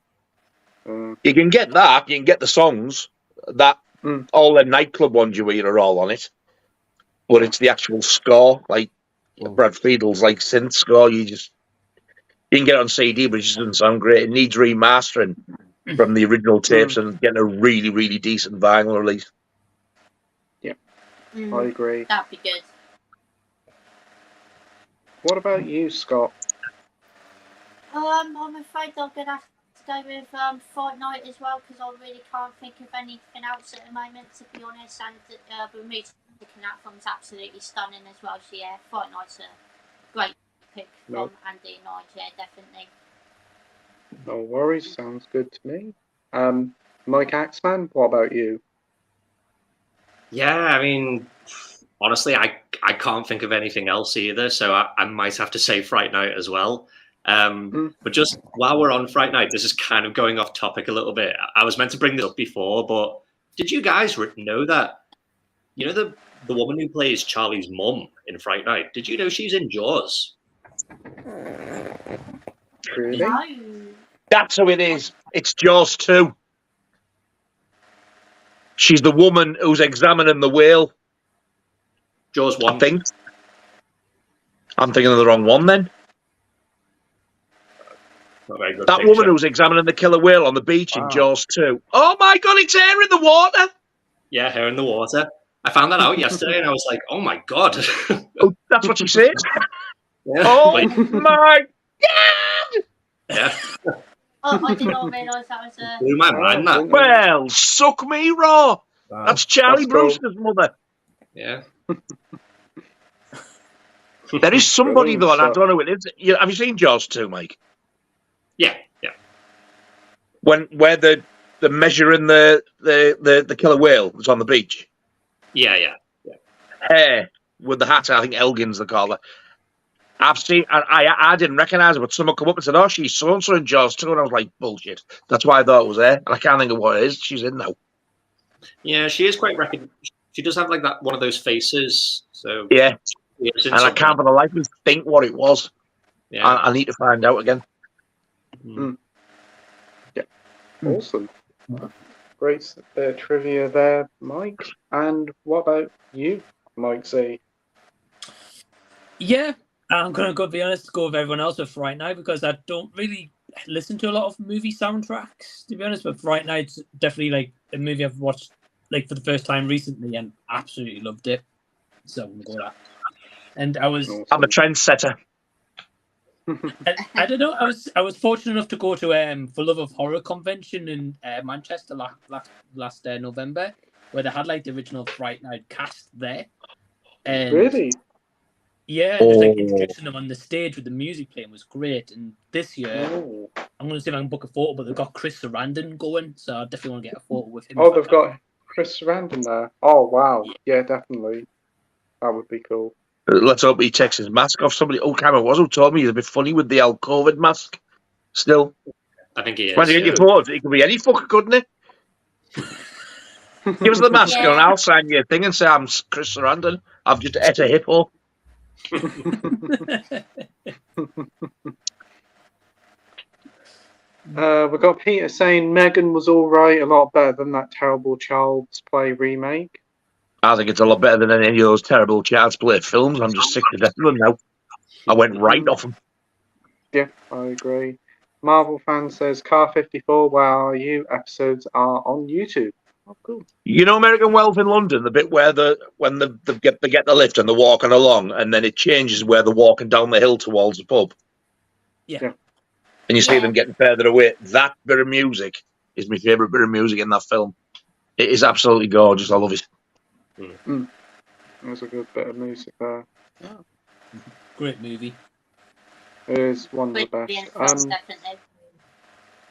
S2: You can get that, you can get the songs, that all the nightclub ones you hear are all on it. But it's the actual score, like Brad Friedel's like synth score, you can get it on CD, but it just doesn't sound great. It needs remastering from the original tapes and getting a really, really decent vinyl release.
S1: Yeah, I agree.
S5: That'd be good.
S1: What about you, Scott?
S5: I'm afraid I'm gonna have to go with Fright Night as well, because I really can't think of anything else at the moment, to be honest. And the music in that film's absolutely stunning as well. So yeah, Fright Night's a great pick from Andy and I. Yeah, definitely.
S1: No worries, sounds good to me. Mike Axman, what about you?
S4: Yeah, I mean, honestly, I can't think of anything else either, so I might have to say Fright Night as well. But just while we're on Fright Night, this is kind of going off topic a little bit. I was meant to bring this up before, but did you guys know that, you know, the woman who plays Charlie's mum in Fright Night, did you know she's in Jaws?
S1: Really?
S5: No.
S2: That's who it is. It's Jaws 2. She's the woman who's examining the whale.
S4: Jaws 1.
S2: I think. I'm thinking of the wrong one then.
S4: Not very good
S2: That
S4: picture.
S2: woman who's examining the killer whale on the beach in Jaws 2. Oh my God, it's her in the water.
S4: Yeah, her in the water. I found that out yesterday and I was like, oh my God.
S2: Oh, that's what she said?
S4: Yeah.
S2: Oh my God.
S4: Yeah.
S5: I did not realise that was a...
S4: Blew my mind, that.
S2: Well, suck me raw. That's Charlie Brewster's mother.
S4: Yeah.
S2: There is somebody, though, and I don't know who it is. Have you seen Jaws 2, Mike?
S4: Yeah.
S2: Where they're measuring the killer whale that's on the beach.
S4: Yeah.
S2: Hair with the hat, I think Elgin's the caller. I've seen, I didn't recognise her, but someone come up and said, oh, she's so-and-so in Jaws 2, and I was like, bullshit. That's why I thought it was her, and I can't think of what it is. She's in now.
S4: Yeah, she is quite she does have like that one of those faces. So
S2: yeah, and I can't for the life of me think what it was.
S4: Yeah,
S2: I need to find out again.
S1: Yeah, awesome. Great trivia there, Mike. And what about you, Mike Z?
S6: Yeah, I'm going to be honest, go with everyone else with Fright Night, because I don't really listen to a lot of movie soundtracks, to be honest, but Fright Night's definitely like a movie I've watched like for the first time recently and absolutely loved it. So I'm going to go with that. And
S2: I'm a trendsetter.
S6: I don't know. I was fortunate enough to go to For Love of Horror convention in Manchester last November, where they had like the original Fright Night cast there. And
S1: really?
S6: Yeah, just like introducing them on the stage with the music playing was great. And this year, I'm going to see if I can book a photo, but they've got Chris Sarandon going, so I definitely want to get a photo with him.
S1: Oh, they've got Chris Sarandon there. Oh, wow. Yeah, definitely. That would be cool.
S2: Let's hope he takes his mask off. Somebody, Cameron was who told me he's a bit funny with the COVID mask. Still.
S4: I think he is.
S2: When you get your photos, it could be any fucker, couldn't it? Give us the mask and I'll sign your thing and say I'm Chris Sarandon. I've just ate a hippo.
S1: We got Peter saying Megan was all right, a lot better than that terrible Child's Play remake.
S2: I think it's a lot better than any of those terrible Child's Play films. I'm just sick to death of them now. I went right off them.
S1: Yeah, I agree. Marvel fan says Car 54, where are you? Episodes are on YouTube. Oh, cool.
S2: You know American Wealth in London, the bit where they get the lift and they're walking along, and then it changes where they're walking down the hill towards the pub.
S6: Yeah.
S2: And you see them getting further away. That bit of music is my favourite bit of music in that film. It is absolutely gorgeous. I love it.
S1: There's a good bit of music there.
S6: Oh. Great movie.
S1: It is one of the best.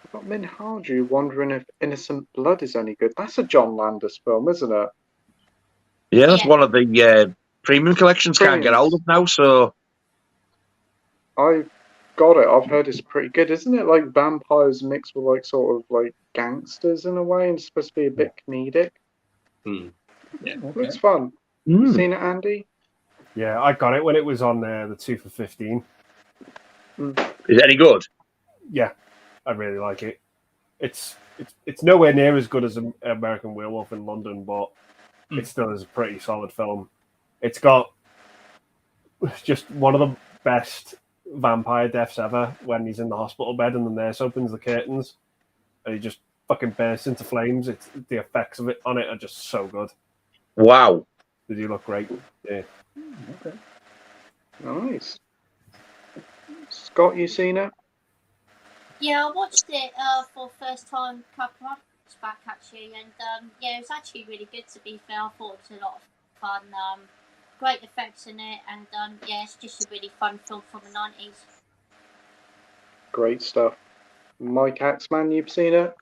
S1: I've got Min Harju wondering if Innocent Blood is any good. That's a John Landis film, isn't it?
S2: Yeah, that's one of the premium collections can't get hold of now, so...
S1: I got it. I've heard it's pretty good. Isn't it like vampires mixed with like sort of like gangsters in a way, and it's supposed to be a bit comedic?
S4: Yeah,
S1: looks fun. Seen it, Andy?
S3: Yeah, I got it when it was on the 2 for 15.
S2: Is it any good?
S3: Yeah, I really like it. It's nowhere near as good as American Werewolf in London, but it still is a pretty solid film. It's got just one of the best vampire deaths ever when he's in the hospital bed and the nurse opens the curtains and he just fucking bursts into flames. The effects of it on it are just so good.
S2: Wow.
S3: They do look great. Yeah.
S1: Okay. Nice. Scott, you seen it?
S5: Yeah, I watched it for the first time a couple months back actually, and yeah, it was actually really good to be fair. I thought it was a lot of fun. Great effects in it, and yeah, it's just a really fun film from the 90s.
S1: Great stuff. Mike Axman, you've seen it?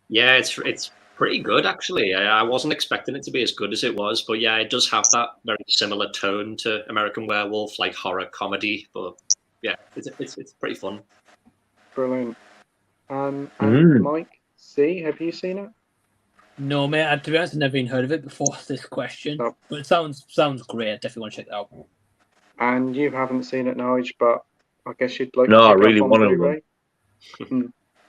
S4: Yeah, it's pretty good actually. I wasn't expecting it to be as good as it was, but yeah, it does have that very similar tone to American Werewolf, like horror comedy. But yeah, it's pretty fun.
S1: Brilliant. And Mike C, have you seen it?
S6: No, mate. To be honest, I've never even heard of it before this question.
S1: No.
S6: But it sounds great. I definitely want to check it out.
S1: And you haven't seen it, Nige, but I guess you'd like
S2: to
S1: pick
S2: I really
S1: up on
S2: want
S1: Blu-ray.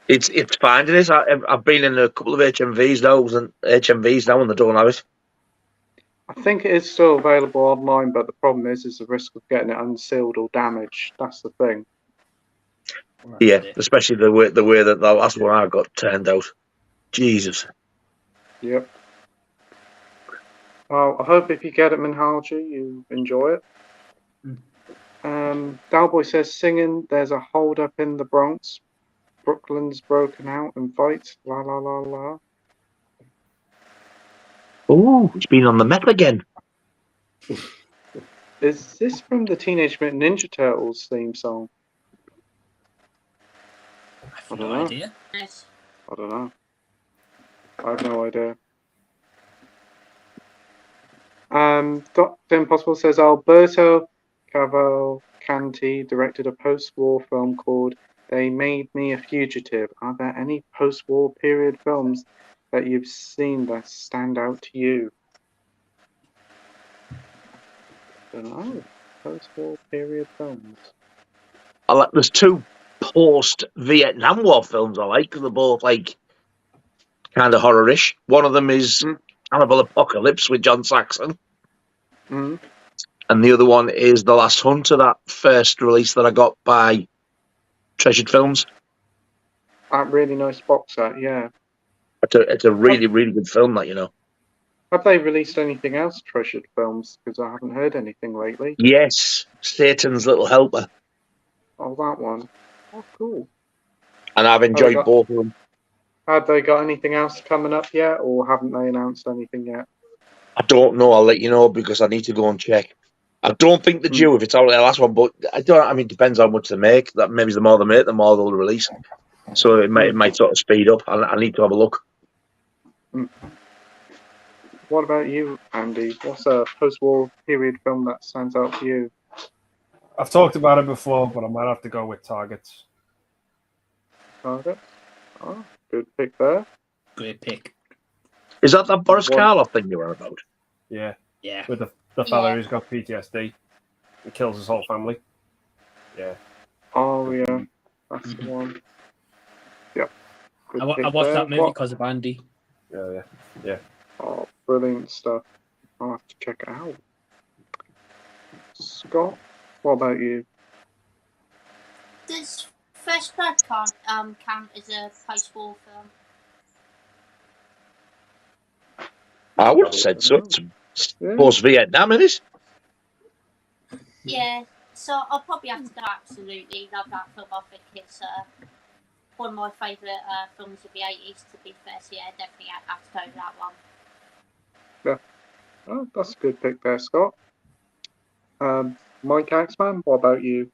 S2: It's finding it. I've been in a couple of HMVs now, and they don't have it.
S1: I think it is still available online, but the problem is the risk of getting it unsealed or damaged. That's the thing.
S2: Yeah, especially the way that the last one I got turned out. Jesus.
S1: Yep. Well, I hope if you get it, Minhaji, you enjoy it. Dalboy says singing. There's a hold up in the Bronx. Brooklyn's broken out and fights. La la la la.
S2: Oh, it's been on the map again.
S1: Is this from the Teenage Mutant Ninja Turtles theme song?
S6: I have no idea.
S1: I don't know. I have no idea. Dr. Impossible says Alberto Cavalcanti directed a post-war film called They Made Me a Fugitive. Are there any post-war period films that you've seen that stand out to you? I don't know. Post-war period films.
S2: There's two post-Vietnam War films I like, because they're both like kind of horror-ish. One of them is Cannibal Apocalypse with John Saxon. And the other one is The Last Hunter, that first release that I got by Treasured Films.
S1: That really nice box set, yeah.
S2: It's a really, really good film, that, you know.
S1: Have they released anything else, Treasured Films? Because I haven't heard anything lately.
S2: Yes, Satan's Little Helper.
S1: Oh, that one. Oh, cool.
S2: And I've enjoyed both of them.
S1: Have they got anything else coming up yet, or haven't they announced anything yet?
S2: I don't know. I'll let you know because I need to go and check. I don't think they're due if it's already the last one, but I don't. I mean, it depends how much they make. That maybe the more they make, the more they'll release. So it might sort of speed up. I need to have a look.
S1: What about you, Andy? What's a post-war period film that stands out for you?
S3: I've talked about it before, but I might have to go with Targets.
S1: Target? Oh, good pick there.
S6: Great pick.
S2: Is that Boris Karloff thing you were about?
S3: Yeah.
S6: Yeah.
S3: With the fella who's got PTSD. He kills his whole family. Yeah.
S1: Oh, yeah. That's the one. Yep.
S6: I watched that movie because of Andy.
S3: Yeah.
S1: Oh, brilliant stuff. I'll have to check it out. Scott, what about you?
S5: Does First Blood count as a post-war film?
S2: I would have said so. It's post-Vietnam, it is.
S5: Yeah, so I'll probably have to go absolutely. Love that film. I think it's one of my favourite films of the 80s, to be fair. So yeah, definitely have to go with that one.
S1: Yeah. Oh, that's a good pick there, Scott. Mike Axman, what about you?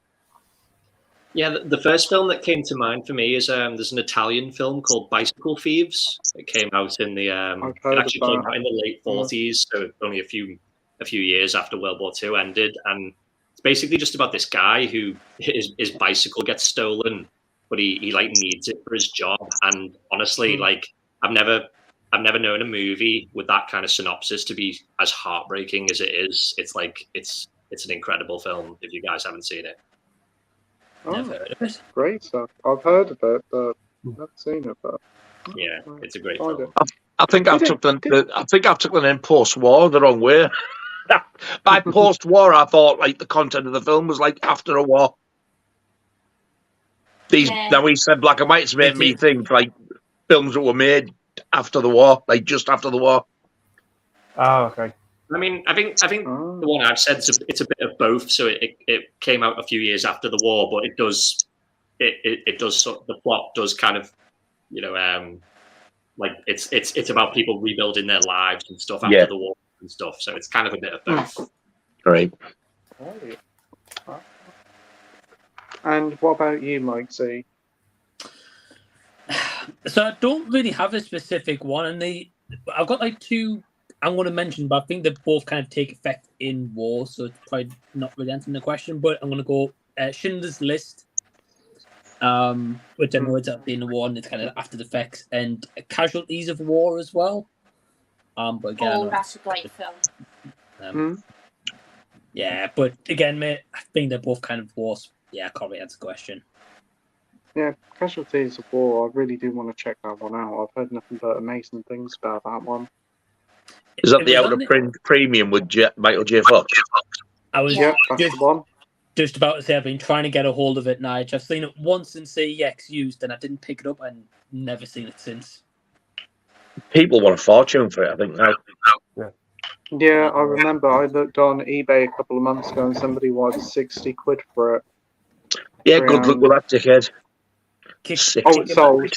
S4: Yeah, the first film that came to mind for me is there's an Italian film called Bicycle Thieves. It came out in the it actually came out in the late 40s, so only a few years after World War II ended, and it's basically just about this guy who his bicycle gets stolen, but he like needs it for his job. And honestly, like I've never known a movie with that kind of synopsis to be as heartbreaking as it is. It's like it's an incredible film if you guys haven't seen it.
S6: Never heard of it.
S1: Great stuff. I've heard of it, but never seen it. But
S4: yeah, it's a great film.
S2: I think I've took the name post-war the wrong way. By post-war, I thought like the content of the film was like after a war. Now we said black and white's made me think like films that were made after the war, like just after the war.
S3: Oh, okay.
S4: I mean, I think the one I've said it's a bit of both. So it came out a few years after the war, but it does the plot does kind of, like it's about people rebuilding their lives and stuff after the war and stuff. So it's kind of a bit of both.
S2: Great.
S1: And what about you, Mike Z?
S6: So I don't really have a specific one, and I've got like two I'm going to mention, but I think they both kind of take effect in war, so it's probably not really answering the question. But I'm going to go Schindler's List, which I know it's in the war and it's kind of after the effects, and Casualties of War as well. But again,
S5: that's a great film.
S6: Yeah, but again, mate, I think they're both kind of wars. Yeah, I can't really answer the question.
S1: Yeah, Casualties of War, I really do want to check that one out. I've heard nothing but amazing things about that one.
S2: Is that the out of print premium with Michael J. Fox?
S6: I was
S1: that's the one.
S6: Just about to say I've been trying to get a hold of it, Nige. I've seen it once in CEX used, and I didn't pick it up, and never seen it since.
S2: People want a fortune for it, I think now.
S1: Yeah, I remember I looked on eBay a couple of months ago, and somebody wanted 60 quid for it.
S2: Yeah, good luck with that, dickhead.
S1: It's sold.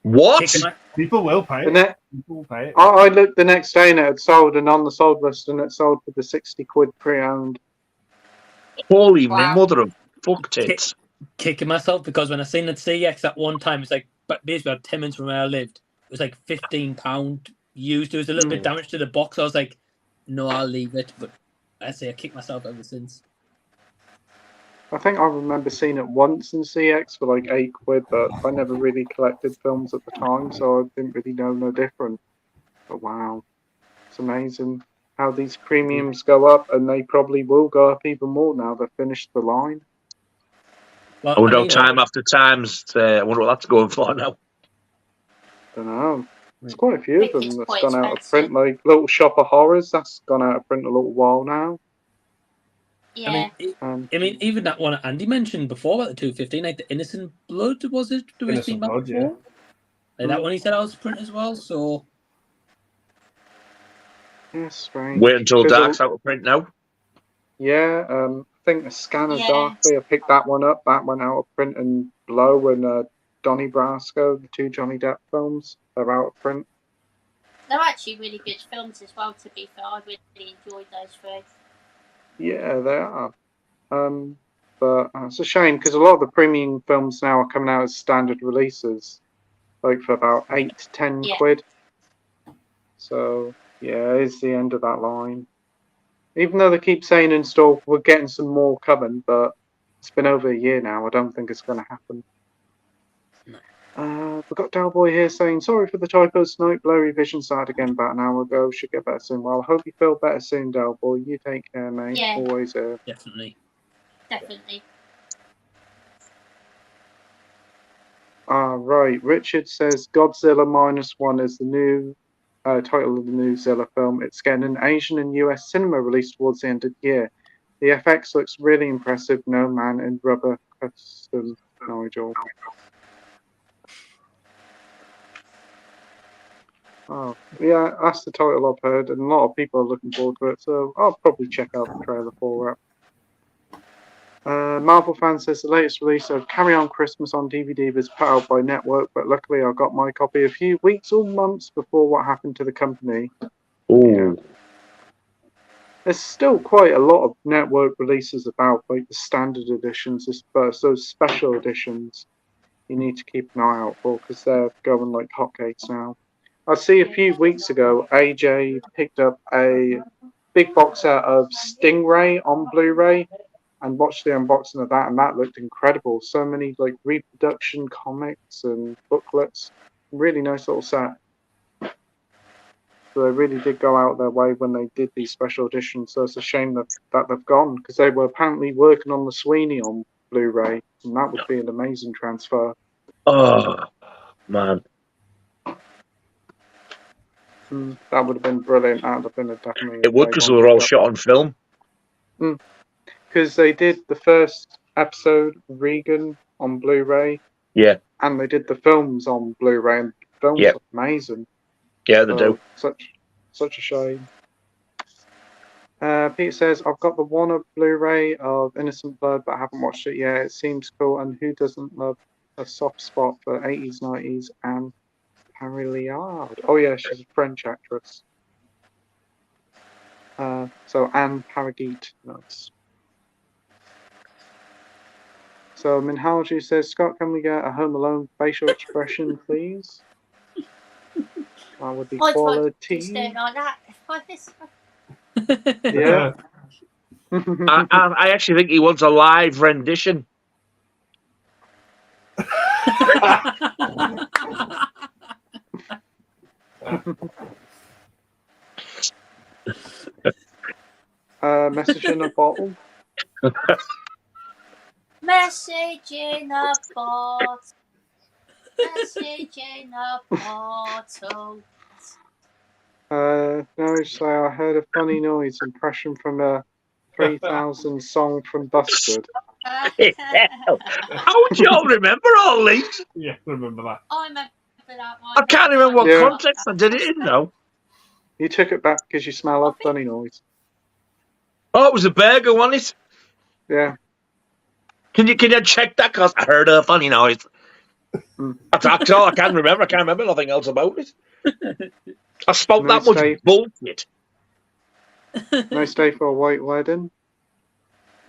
S2: What?
S3: People will pay it. People will pay it.
S1: I looked the next day and it had sold, and on the sold list, and it sold for the 60 quid pre-owned.
S2: Holy mother of fuck tits.
S6: Kicking myself because when I seen it CX at one time, it's like basically about 10 minutes from where I lived. It was like £15 used. There was a little bit damage to the box. I was like, no, I'll leave it. But I say I kicked myself ever since.
S1: I think I remember seeing it once in CX for like 8 quid, but I never really collected films at the time, so I didn't really know no different. But wow, it's amazing how these premiums go up, and they probably will go up even more now they've finished the line.
S2: Well, I wonder how time after times, I wonder what that's going for now.
S1: Don't know. There's quite a few of them that's gone out of print, like Little Shop of Horrors, that's gone out of print a little while now.
S5: Yeah.
S6: I mean, even that one Andy mentioned before about the 215, like the Innocent Blood, was it?
S3: Innocent Blood, yeah.
S6: Like that one he said I was print as well, so.
S1: Yeah, strange.
S2: Wait until Dark's out of print now.
S1: Yeah, I think The Scan of Darkly, I picked that one up. That went out of print, and Blow and Donnie Brasco, the two Johnny Depp films, are out of print.
S5: They're actually really good films as well, to be fair. I really enjoyed those three.
S1: Yeah, they are. But it's a shame because a lot of the premium films now are coming out as standard releases, like for about 8 to 10 quid. So yeah, it's the end of that line. Even though they keep saying in store we're getting some more coming, but it's been over a year now. I don't think it's going to happen. We've got Delboy here saying, sorry for the typos tonight. Blurry vision started again about an hour ago. Should get better soon. Well, I hope you feel better soon, Delboy. You take care, mate.
S5: Yeah.
S1: Always here.
S6: Definitely.
S5: Definitely.
S1: Right. Richard says Godzilla -1 is the new title of the new Zilla film. It's getting an Asian and US cinema release towards the end of the year. The FX looks really impressive. No man in rubber custom, Nigel. Oh, yeah, that's the title I've heard, and a lot of people are looking forward to it, so I'll probably check out the trailer for it. Marvel fan says the latest release of Carry On Christmas on DVD was put out by Network, but luckily I got my copy a few weeks or months before what happened to the company.
S2: Ooh.
S1: Yeah. There's still quite a lot of Network releases about, like the standard editions, but those special editions you need to keep an eye out for because they're going like hotcakes now. I see a few weeks ago, AJ picked up a big box set of Stingray on Blu-ray and watched the unboxing of that, and that looked incredible. So many like reproduction comics and booklets. Really nice little set. So they really did go out their way when they did these special editions. So it's a shame that they've gone because they were apparently working on the Sweeney on Blu-ray, and that would be an amazing transfer.
S2: Oh, man.
S1: That would have been brilliant. That would have been definitely.
S2: It would because they were all shot on film.
S1: Because they did the first episode of Regan on Blu-ray.
S2: Yeah.
S1: And they did the films on Blu-ray, and the films look amazing.
S2: Yeah, they do.
S1: Such a shame. Pete says, I've got the one Blu-ray of Innocent Blood, but I haven't watched it yet. It seems cool, and who doesn't love a soft spot for 80s, 90s, and Pariliard? Oh yeah, she's a French actress. So Anne Paragit, nice. So Minhalju says, Scott, can we get a Home Alone facial expression, please? That would be quality.
S5: Like that.
S1: Yeah.
S2: I actually think he wants a live rendition.
S1: Message in a bottle.
S5: Message in a bottle. Message in a bottle.
S1: No, say I heard a funny noise impression from a 3000 song from Busted.
S2: How would you all remember all these?
S3: Yeah, I remember that.
S5: I remember that one.
S2: I can't remember what context I did it in, though.
S1: You took it back because you smell a funny noise.
S2: Oh, it was a burger, wasn't it?
S1: Yeah.
S2: Can you check that? Because I heard a funny noise. That's all I can remember. I can't remember nothing else about it. I spoke that much bullshit.
S1: Nice day for a white wedding.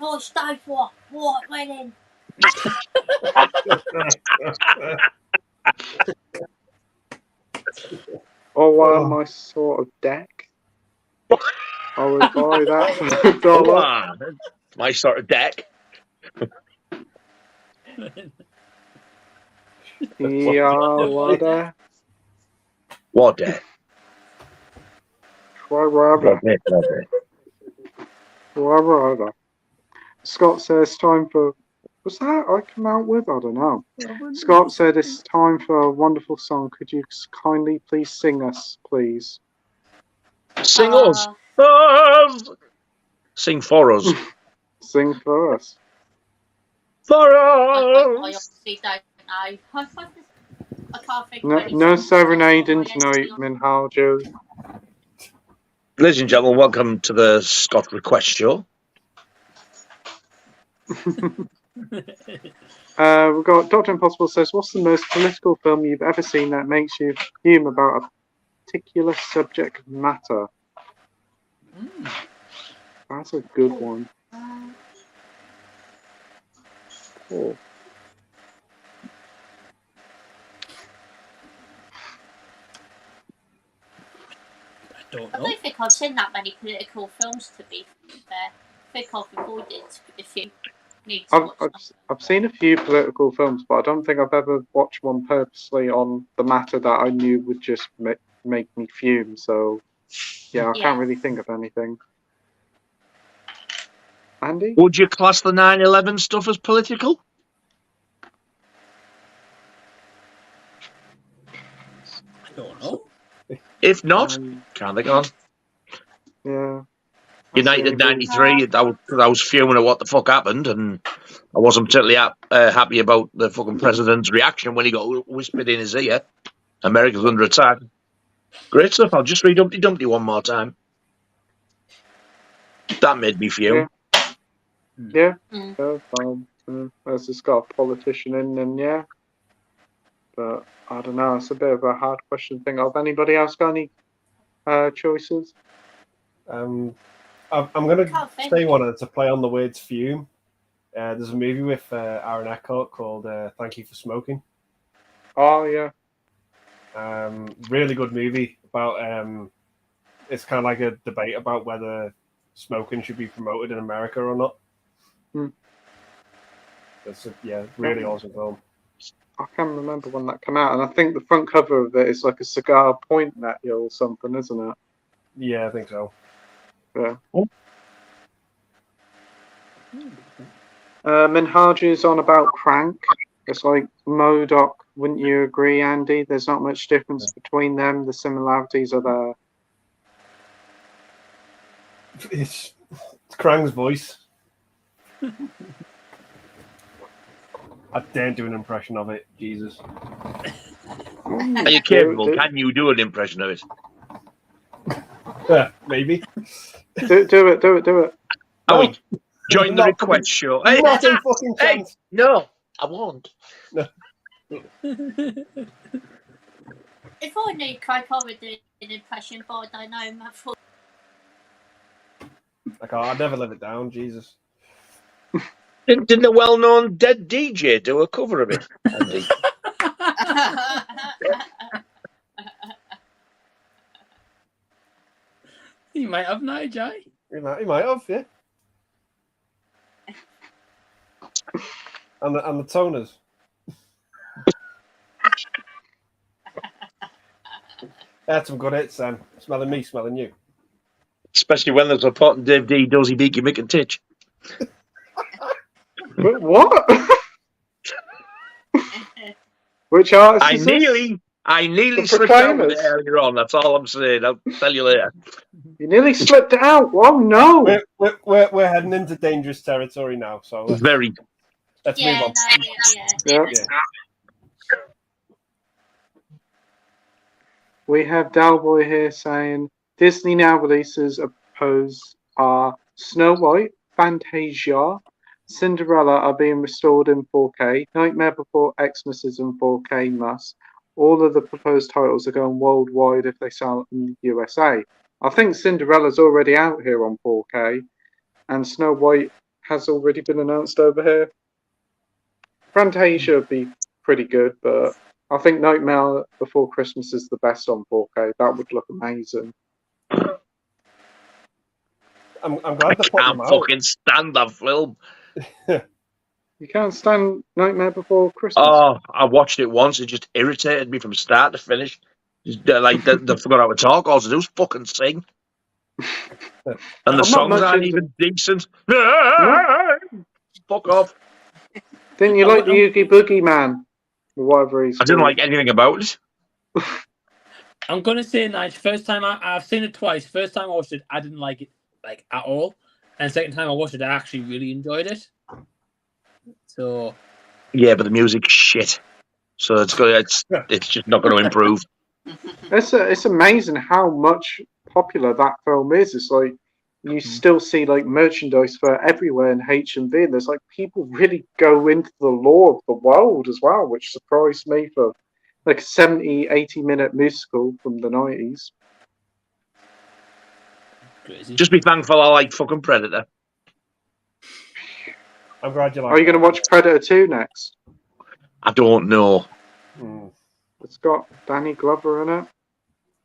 S5: Nice day for a white wedding.
S1: Or my sort of deck. I would buy that for $1.
S2: My sort of deck.
S1: Yeah,
S2: what deck?
S1: Scott says time for. Was that I come out with? I don't know. Scott said it's time for a wonderful song. Could you kindly please sing us, please?
S2: Sing us. Sing for us.
S1: Sing for us.
S2: For
S5: I
S2: us.
S5: honestly don't know. I can't think.
S1: No serenading tonight, Minhalju.
S2: Ladies and gentlemen, welcome to the Scott Request Show.
S1: We've got Dr. Impossible says, what's the most political film you've ever seen that makes you fume about a particular subject matter? That's a good one. Oh.
S5: I don't think I've seen that many political films, to be fair. I think I've avoided if you need to watch
S1: I've seen a few political films, but I don't think I've ever watched one purposely on the matter that I knew would just make me fume. So, yeah, I can't really think of anything. Andy?
S2: Would you class the 9/11 stuff as political?
S6: I don't know.
S2: If not, can't think on.
S1: Yeah.
S2: United 93, I was fuming at what the fuck happened, and I wasn't particularly happy about the fucking president's reaction when he got whispered in his ear. America's under attack. Great stuff. I'll just read Humpty Dumpty one more time. That made me fume.
S1: Yeah. As it's got a politician in, and yeah. But I don't know. It's a bit of a hard question thing. Have anybody else got any choices?
S3: I'm going to say one to play on the words fume. There's a movie with Aaron Eckhart called Thank You for Smoking.
S1: Oh, yeah.
S3: Really good movie about it's kind of like a debate about whether smoking should be promoted in America or not. It's really awesome film.
S1: I can't remember when that came out, and I think the front cover of it is like a cigar pointing at you or something, isn't it?
S3: Yeah, I think so.
S1: Yeah. Minhaj is on about Crank. It's like MODOK. Wouldn't you agree, Andy? There's not much difference between them. The similarities are there.
S3: It's Krang's voice. I daren't do an impression of it. Jesus.
S2: Are you capable? Can you do an impression of it?
S3: Yeah, maybe.
S1: Do it.
S2: Oh, join the request show. Hey,
S3: not a fucking chance.
S2: No, I won't.
S3: No.
S5: If I knew Craig, I would do an impression, but I don't know him.
S3: I'd never live it down, Jesus.
S2: Didn't a well-known dead DJ do a cover of it, Andy?
S6: He might have, Nigel.
S3: He might have, yeah. And the toners. That's some good hits, then. Smelling me, smelling you.
S2: Especially when there's a pot and Dave D, Dozy Beaky, Mick and Titch.
S1: What? Which artist
S2: I
S1: is this?
S2: nearly slipped out with it earlier on. That's all I'm saying. I'll tell you later.
S1: You nearly slipped it out. Oh no!
S3: We're heading into dangerous territory now. So
S2: very.
S3: Let's move on.
S1: Yeah. We have Dalboy here saying Disney now releases are Snow White, Fantasia, Cinderella are being restored in 4K, Nightmare Before Xmas is in 4K must. All of the proposed titles are going worldwide if they sell in the USA. I think Cinderella's already out here on 4K, and Snow White has already been announced over here. Fantasia would be pretty good, but I think Nightmare Before Christmas is the best on 4K. That would look amazing.
S3: I'm glad they put them out.
S2: I can't fucking stand that film.
S1: You can't stand Nightmare Before Christmas?
S2: Oh, I watched it once. It just irritated me from start to finish. Like, they forgot how to talk. All they do is fucking sing. And the songs aren't even decent.
S1: No.
S2: Fuck off.
S1: Didn't you like the Oogie Boogie Man? Or whatever he's
S2: I didn't like anything about it.
S6: I'm going to say, Nige, first time I've seen it twice. First time I watched it, I didn't like it like at all. And second time I watched it, I actually really enjoyed it. So
S2: yeah, but the music's shit. So it's just not going to improve.
S1: It's amazing how much popular that film is. It's like you still see like merchandise for everywhere in H&V, and there's like people really go into the lore of the world as well, which surprised me for like a 70-80 minute musical from the 90s.
S6: Crazy.
S2: Just be thankful I like fucking Predator.
S3: I'm glad you like
S1: Are you going to watch Predator 2 next?
S2: I don't know.
S1: It's got Danny Glover in it.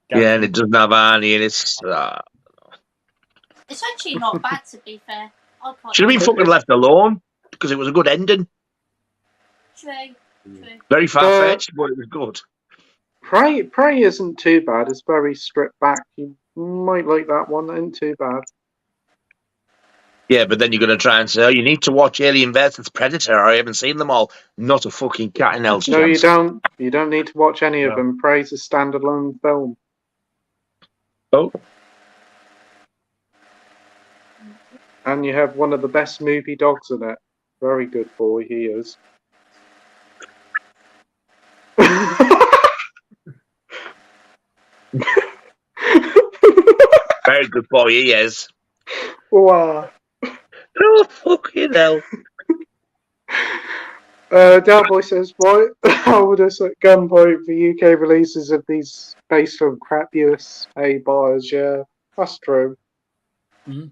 S2: Yeah, and it doesn't have Arnie, and it's
S5: It's actually not bad, to be fair. I quite
S2: should have been
S5: like
S2: fucking left alone because it was a good ending.
S5: it. True.
S2: Very far fetched, but it was good.
S1: Prey isn't too bad. It's very stripped back. You might like that one. It isn't too bad.
S2: Yeah, but then you're going to try and say, oh, you need to watch Alien vs. Predator. I haven't seen them all. Not a fucking cat in hell's
S1: No,
S2: chance.
S1: you don't. You don't need to watch any of
S3: No.
S1: them. Prey's a standalone film.
S2: Oh,
S1: And you have one of the best movie dogs in it. Very good boy, he is.
S2: very good boy he is.
S1: Wow.
S2: Oh, fucking hell.
S1: Delboy says, why? How would us at gunpoint for UK releases of these based on crap USA buyers? Yeah, that's true.
S6: Mhm.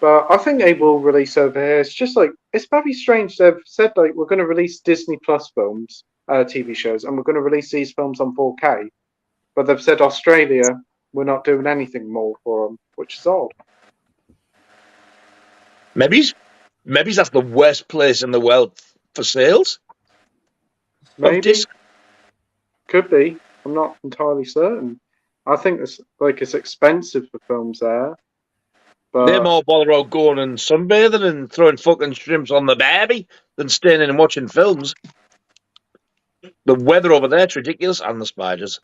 S1: But I think they will release over here. It's just like, it's very strange. They've said, like, we're going to release Disney Plus films, TV shows, and we're going to release these films on 4K. But they've said Australia, we're not doing anything more for them, which is odd.
S2: Maybe that's the worst place in the world for sales.
S1: Maybe.
S2: Of disc.
S1: Could be. I'm not entirely certain. I think it's expensive for films there. But
S2: They're more bothered about going and sunbathing and throwing fucking shrimps on the baby than staying in and watching films. The weather over there's ridiculous, and the spiders.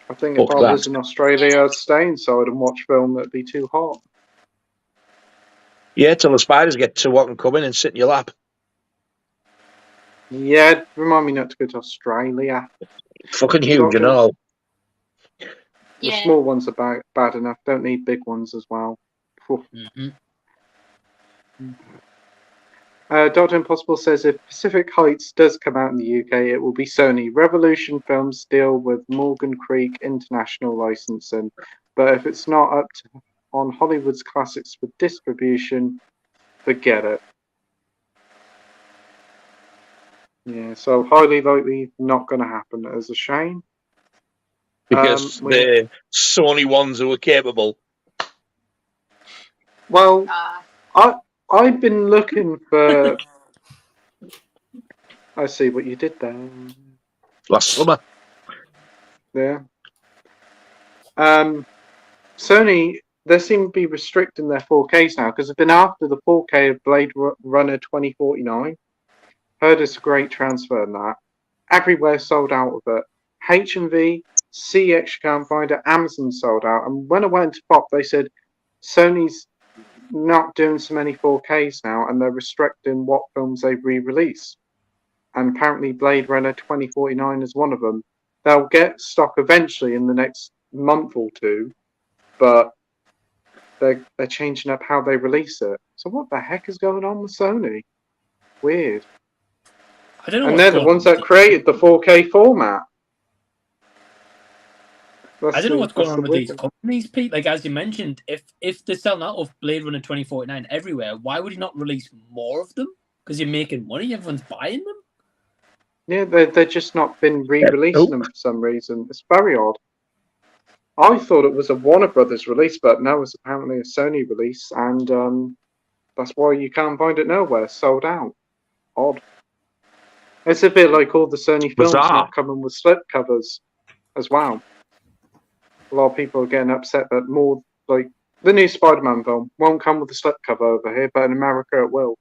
S1: I think
S2: Fuck
S1: if I
S2: that.
S1: was in Australia, I'd stay inside and watch film that'd be too hot.
S2: Yeah, till the spiders get to what and come in and sit in your lap.
S1: Yeah, remind me not to go to Australia.
S2: Fucking huge
S1: Got
S2: and
S1: to.
S2: all.
S1: The
S5: Yeah.
S1: small ones are bad enough. Don't need big ones as well.
S6: Mhm.
S1: Dr. Impossible says if Pacific Heights does come out in the UK, it will be Sony. Revolution Films deal with Morgan Creek International licensing, but if it's not up to on Hollywood's classics for distribution, forget it. Yeah, so highly likely not going to happen. It's a shame.
S2: Because the Sony ones who are capable.
S1: Well, I've been looking for. I see what you did there.
S2: Last summer.
S1: Yeah. Sony, they seem to be restricting their 4Ks now because they've been after the 4K of Blade Runner 2049. Heard it's a great transfer in that. Everywhere sold out of it. HMV, CX you can't find it. Amazon sold out. And when I went to Pop, they said Sony's not doing so many 4Ks now, and they're restricting what films they re-release. And apparently Blade Runner 2049 is one of them. They'll get stock eventually in the next month or two, but they're changing up how they release it. So what the heck is going on with Sony? Weird.
S6: I don't know.
S1: And they're the ones that created the 4K format.
S6: I don't know what's going on with these companies, Pete. Like as you mentioned, if they're selling out of Blade Runner 2049 everywhere, why would you not release more of them? Because you're making money, everyone's buying them.
S1: Yeah, they've just not been re-releasing them for some reason. It's very odd. I thought it was a Warner Brothers release, but no, it's apparently a Sony release, and that's why you can't find it nowhere. Sold out. Odd. It's a bit like all the Sony films
S2: Bizarre.
S1: not coming with slipcovers as well. A lot of people are getting upset that more like the new Spider-Man film won't come with a slipcover over here, but in America it will.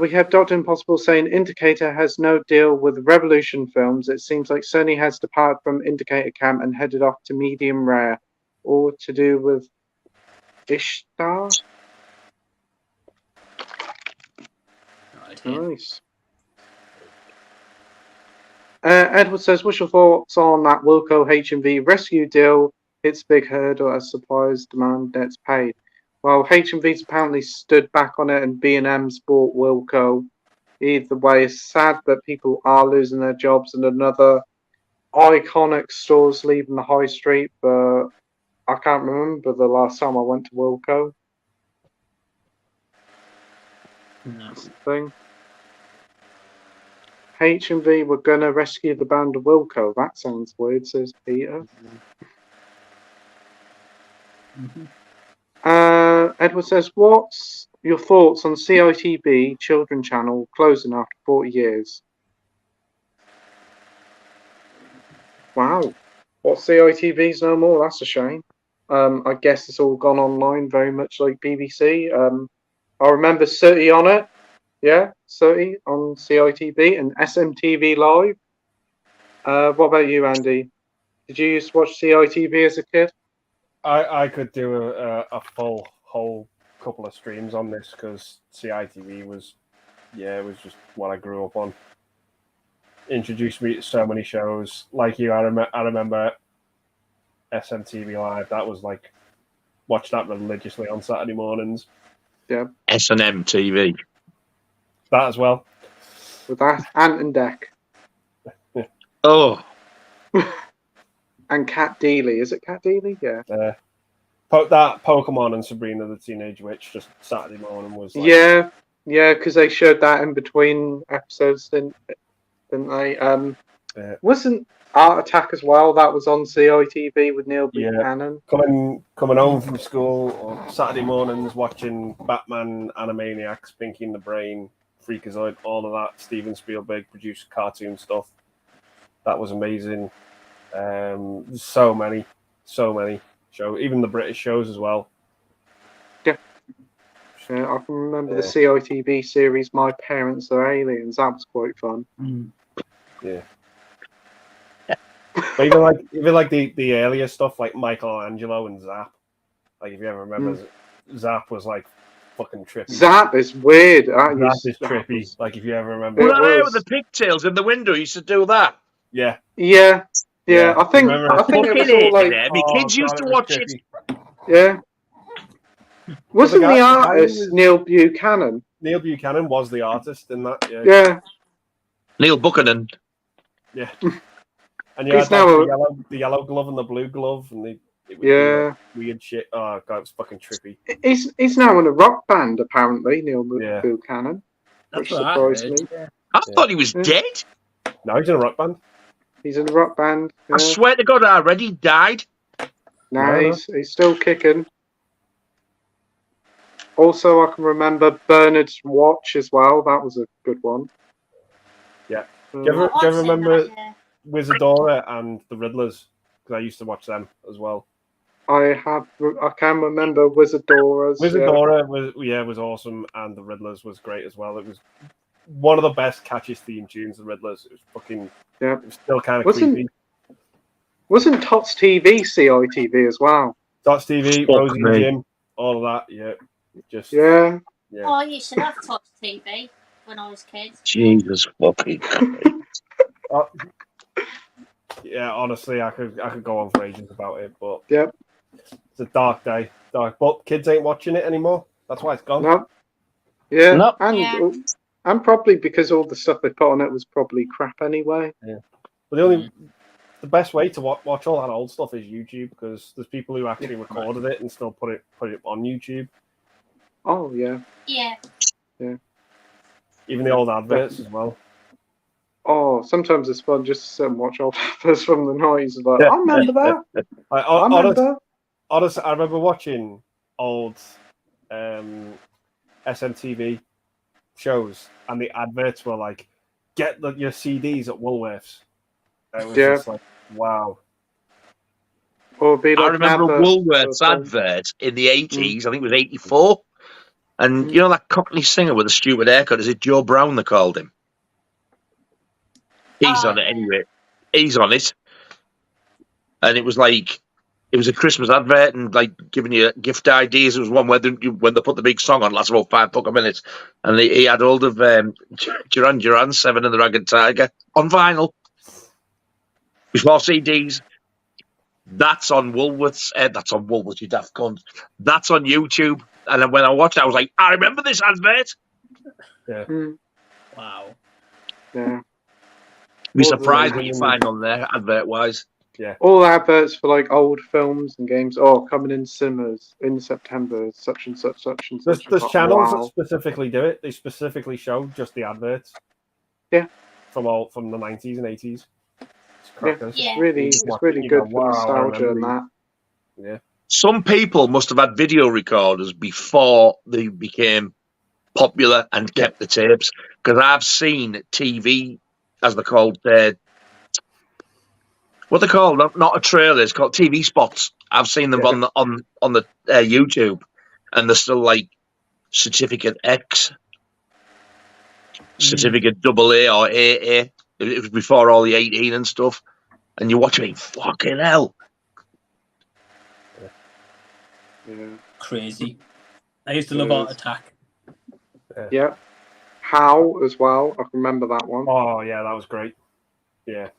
S1: We have Dr. Impossible saying Indicator has no deal with Revolution Films. It seems like Sony has departed from Indicator camp and headed off to medium rare, or to do with Ishtar. Nice. Edward says, what's your thoughts on that Wilco HMV rescue deal? It's big hurdle as suppliers demand nets paid. Well, HMV's apparently stood back on it and B&M's bought Wilco. Either way, it's sad that people are losing their jobs, and another iconic stores leaving the high street, but I can't remember the last time I went to Wilco. That's the thing. H&V were gonna rescue the band of Wilco. That sounds weird, says Peter. Edward says, what's your thoughts on CITV Children Channel closing after 40 years? Wow. What CITV's no more? That's a shame. I guess it's all gone online, very much like BBC. I remember City on it. Yeah, City on CITV and SMTV Live. What about you, Andy? Did you used to watch CITV as a kid?
S3: I could do a full whole couple of streams on this because CITV was just what I grew up on. Introduced me to so many shows. Like you, I remember SMTV Live. That was like, watch that religiously on Saturday mornings.
S1: Yeah.
S2: S&M TV.
S3: That as well.
S1: With that, Ant and Dec.
S2: Oh.
S1: And Cat Deely. Is it Cat Deely? Yeah.
S3: That Pokemon and Sabrina the Teenage Witch just Saturday morning was like...
S1: Yeah, because they showed that in between episodes, didn't they? Wasn't Art Attack as well? That was on CITV with Neil Buchanan.
S3: Coming home from school on Saturday mornings, watching Batman, Animaniacs, Pinky and the Brain, Freakazoid, all of that. Steven Spielberg produced cartoon stuff. That was amazing. So many shows, even the British shows as well.
S1: Yeah, I can remember the CITV series My Parents Are Aliens. That was quite fun.
S3: Yeah. But even like the earlier stuff like Michelangelo and Zap. Like if you ever remember, Zap was like fucking trippy.
S1: Zap is weird.
S3: Zap is trippy. Like if you ever remember.
S2: Well, there with the pigtails in the window, you used to do that.
S3: Yeah.
S1: I think it was all like
S2: my kids used to watch it.
S1: Yeah. Wasn't the artist Neil Buchanan?
S3: Neil Buchanan was the artist in that.
S1: Yeah.
S2: Neil Buchanan.
S3: Yeah. And you had the yellow glove and the blue glove, and it was weird shit. Oh god, it was fucking trippy.
S1: He's now in a rock band apparently, Neil Buchanan.
S6: That's
S1: which surprised me.
S2: I thought he was dead.
S3: No, he's in a rock band.
S1: He's in a rock band.
S2: I swear to God, I already died.
S1: No, he's still kicking. Also, I can remember Bernard's Watch as well. That was a good one.
S3: Yeah. Do you ever remember Wizardora and the Riddlers? Because I used to watch them as well.
S1: I can remember Wizardora's.
S3: Wizardora was awesome, and the Riddlers was great as well. It was one of the best catchiest theme tunes. The Riddlers. It was fucking. Yeah. It was still kind of creepy.
S1: Wasn't Tots TV CITV as well?
S3: Tots TV, Rosie and Jim, all of that. Yeah.
S1: Yeah.
S5: Oh, I used to have Tots TV when I was a kid.
S2: Jesus fucking.
S3: Yeah, honestly, I could go on for ages about it, but it's a dark day. But kids ain't watching it anymore. That's why it's gone.
S1: No. Yeah. No. And probably because all the stuff they put on it was probably crap anyway.
S3: Yeah. But the best way to watch all that old stuff is YouTube, because there's people who actually recorded it and still put it on YouTube.
S1: Oh yeah.
S5: Yeah.
S1: Yeah.
S3: Even the old adverts as well.
S1: Oh, sometimes it's fun just to sit and watch old adverts from the 90s. Like, I remember that. I remember that.
S3: Honestly, I remember watching old SMTV shows, and the adverts were like, "Get your CDs at Woolworths." It was just like, wow.
S1: Or be like
S2: I remember Woolworths advert in the 80s. I think it was 84. And you know that Cockney singer with a stupid haircut? Is it Joe Brown they called him? He's on it anyway. He's on it. And it was like, it was a Christmas advert and like giving you gift ideas. It was one where when they put the big song on, lasts about 5 fucking minutes. And he had hold of Duran Duran, Seven and the Ragged Tiger on vinyl. Before CDs. That's on Woolworths. That's on Woolworths, you daft cunt. That's on YouTube. And then when I watched it, I was like, I remember this advert.
S3: Yeah.
S6: Wow.
S1: Yeah.
S2: Be
S1: All the-
S2: surprised what you find on there, advert-wise.
S1: All adverts for like old films and games. Oh, coming in cinemas in September, such and such, such and such.
S3: There's
S1: Like,
S3: channels that
S1: wow.
S3: specifically do it. They specifically show just the adverts.
S1: Yeah.
S3: From the 90s and 80s. It's crackers.
S5: Yeah.
S1: It's really good for nostalgia and that.
S3: Yeah.
S2: Some people must have had video recorders before they became popular and kept the tapes, because I've seen TV, as they're called, what they're called, not a trailer, it's called TV spots. I've seen them on the YouTube, and they're still like certificate X, certificate AA or AA. It was before all the 18 and stuff, and you watch it, fucking hell.
S1: Yeah.
S6: Crazy. I used to love Art Attack.
S1: Yeah. How as well. I can remember that one.
S3: Oh yeah, that was great. Yeah.